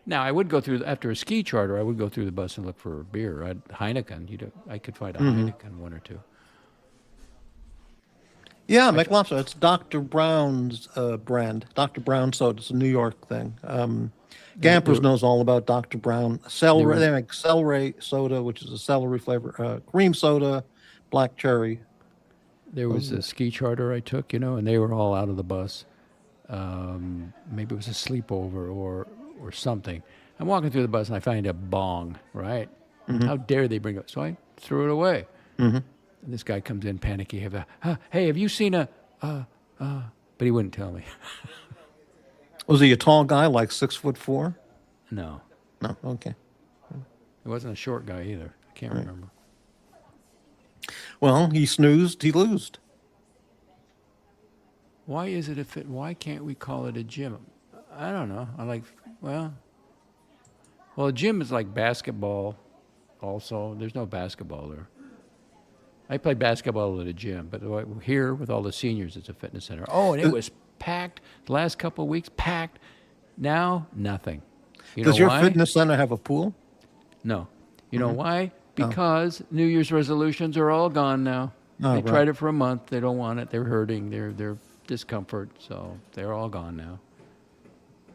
Now I would go through after a ski charter. I would go through the bus and look for a beer. Heineken. I could find a Heineken, one or two. Yeah, McLobster. It's Dr. Brown's brand. Dr. Brown soda. It's a New York thing. Gampers knows all about Dr. Brown. Celery. They make celery soda, which is a celery flavor. Cream soda, black cherry. There was a ski charter I took, and they were all out of the bus. Maybe it was a sleepover or something. I'm walking through the bus and I find a bong, right? How dare they bring it? So I threw it away. And this guy comes in panicky. Hey, have you seen but he wouldn't tell me. Was he a tall guy, like 6'4"? No, No, okay. he wasn't a short guy either. I can't remember. Well, he snoozed, he loosed. Why is it a fit? Why can't we call it a gym? I don't know. Well, a gym is like basketball. Also, there's no basketball there. I play basketball at a gym, but here with all the seniors, it's a fitness center. Oh, and it was packed the last couple of weeks. Packed. Now, nothing. You Does know your why? fitness center have a pool? No. You know why? Oh. Because New Year's resolutions are all gone now. Oh, They right. tried it for a month. They don't want it. They're hurting. They're discomfort. So they're all gone now.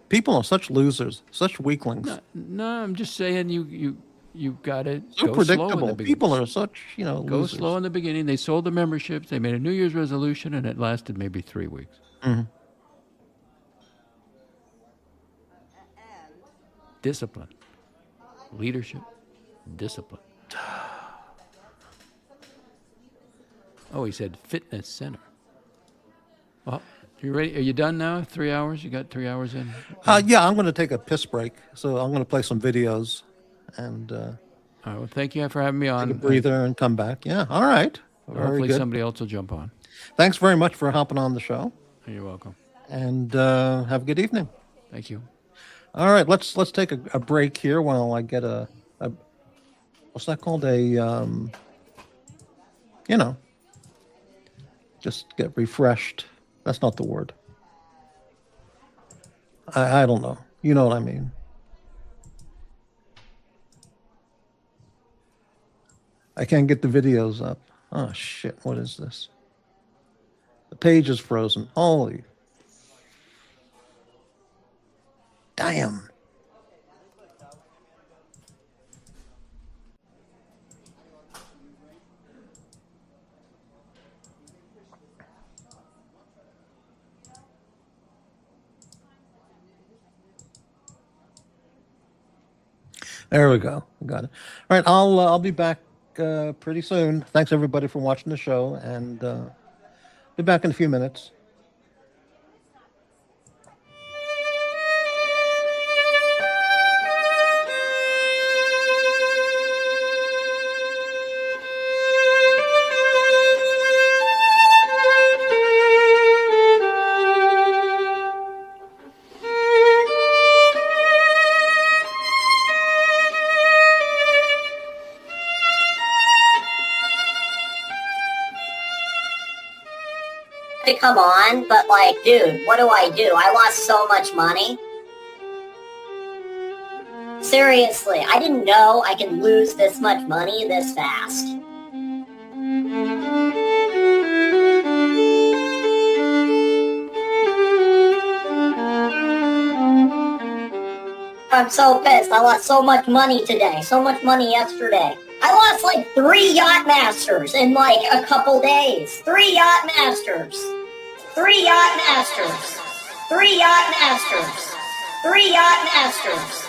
People are such losers, such weaklings. No, I'm just saying you got to So go slow in predictable. the beginning. People are such, Go losers. slow in the beginning. They sold the memberships. They made a New Year's resolution, and it lasted maybe 3 weeks. Mhm. Discipline, leadership, discipline. Oh, he said fitness center. Well, you ready? Are you done now? 3 hours? You got 3 hours in? Yeah, I'm going to take a piss break. So I'm going to play some videos and All right. Well, thank you for having me take on. a breather and come back. Yeah, all right. Very Hopefully good. somebody else will jump on. Thanks very much for hopping on the show, You're welcome. and have a good evening. Thank you. All right, let's take a break here while I get a what's that called? Just get refreshed. That's not the word. I don't know. You know what I mean. I can't get the videos up. Oh shit, what is this? The page is frozen. Holy damn. There we go. Got it. All right, I'll be back pretty soon. Thanks everybody for watching the show, and be back in a few minutes. Come on, but like, dude, what do? I lost so much money. Seriously, I didn't know I could lose this much money this fast. I'm so pissed. I lost so much money today, so much money yesterday. I lost like 3 Yacht Masters in like a couple days. 3 Yacht Masters. 3 Yacht Masters. 3 Yacht Masters. 3 Yacht Masters.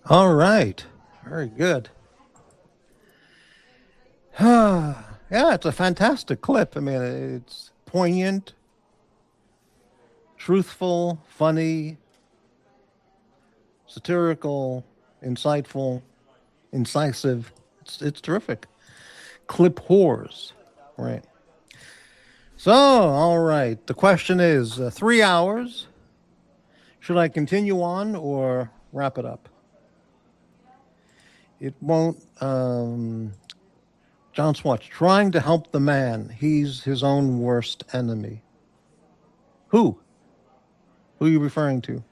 All right. Very good. Yeah, it's a fantastic clip. I mean, it's poignant, truthful, funny, satirical, insightful, incisive. It's terrific. Clip whores. Right. So, all right. The question is 3 hours. Should I continue on or wrap it up? It won't. John Swatch, trying to help the man. He's his own worst enemy. Who? Who are you referring to?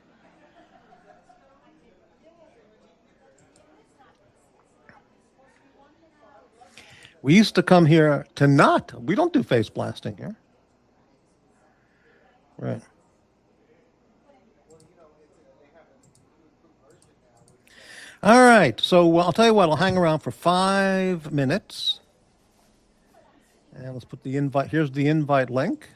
We used to come here to not. We don't do face blasting here. Right. All right. So I'll tell you what. I'll hang around for 5 minutes. And let's put the invite. Here's the invite link.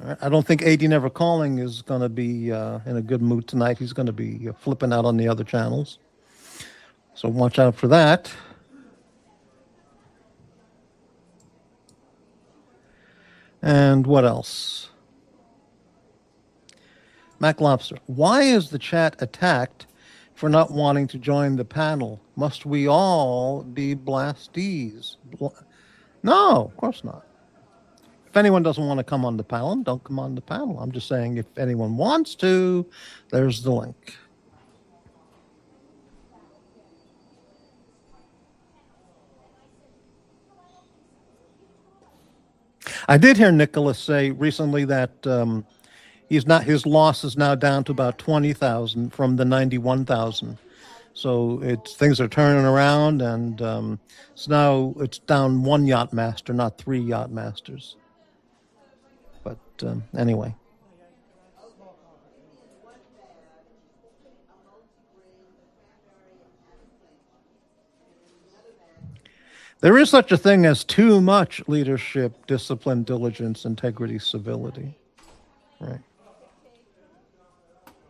All right. I don't think AD Never Calling is going to be in a good mood tonight. He's going to be flipping out on the other channels. So watch out for that. And what else? Mac Lobster. Why is the chat attacked for not wanting to join the panel? Must we all be blastees? No, of course not. If anyone doesn't want to come on the panel, don't come on the panel. I'm just saying if anyone wants to, there's the link. I did hear Nicholas say recently that his loss is now down to about 20,000 from the 91,000. So things are turning around, and so now it's down 1 yacht master, not 3 yacht masters. But anyway. There is such a thing as too much leadership, discipline, diligence, integrity, civility. Right.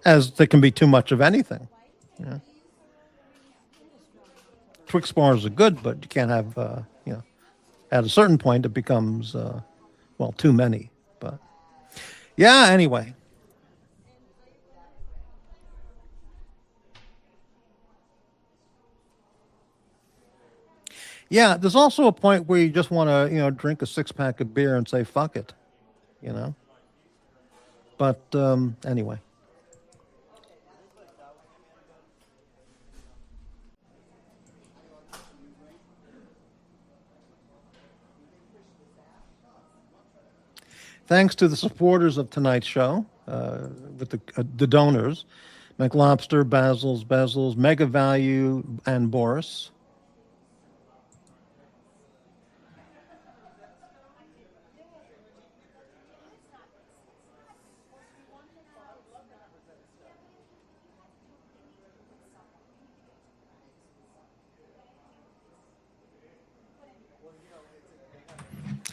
As there can be too much of anything. Yeah. Twix bars are good, but you can't have, at a certain point it becomes, too many. But yeah, anyway. Yeah, there's also a point where you just want to, drink a 6-pack of beer and say, fuck it, But anyway. Thanks to the supporters of tonight's show, with the donors, McLobster, Bezels, Mega Value, and Boris.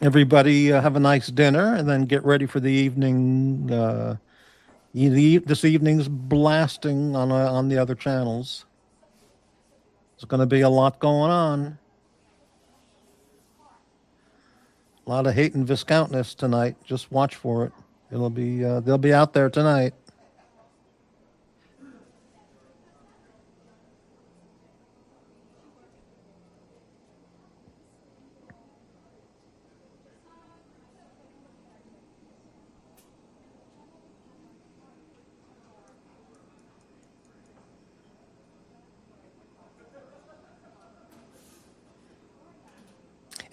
Everybody have a nice dinner, and then get ready for the evening. This evening's blasting on the other channels. There's going to be a lot going on. A lot of hate and viscountness tonight. Just watch for it. They'll be out there tonight.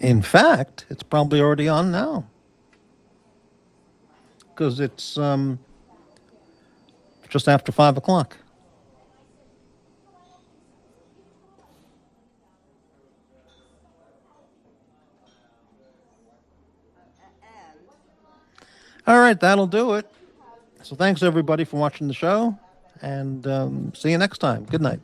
In fact, it's probably already on now. Because it's just after 5 o'clock. All right, that'll do it. So thanks, everybody, for watching the show. And see you next time. Good night.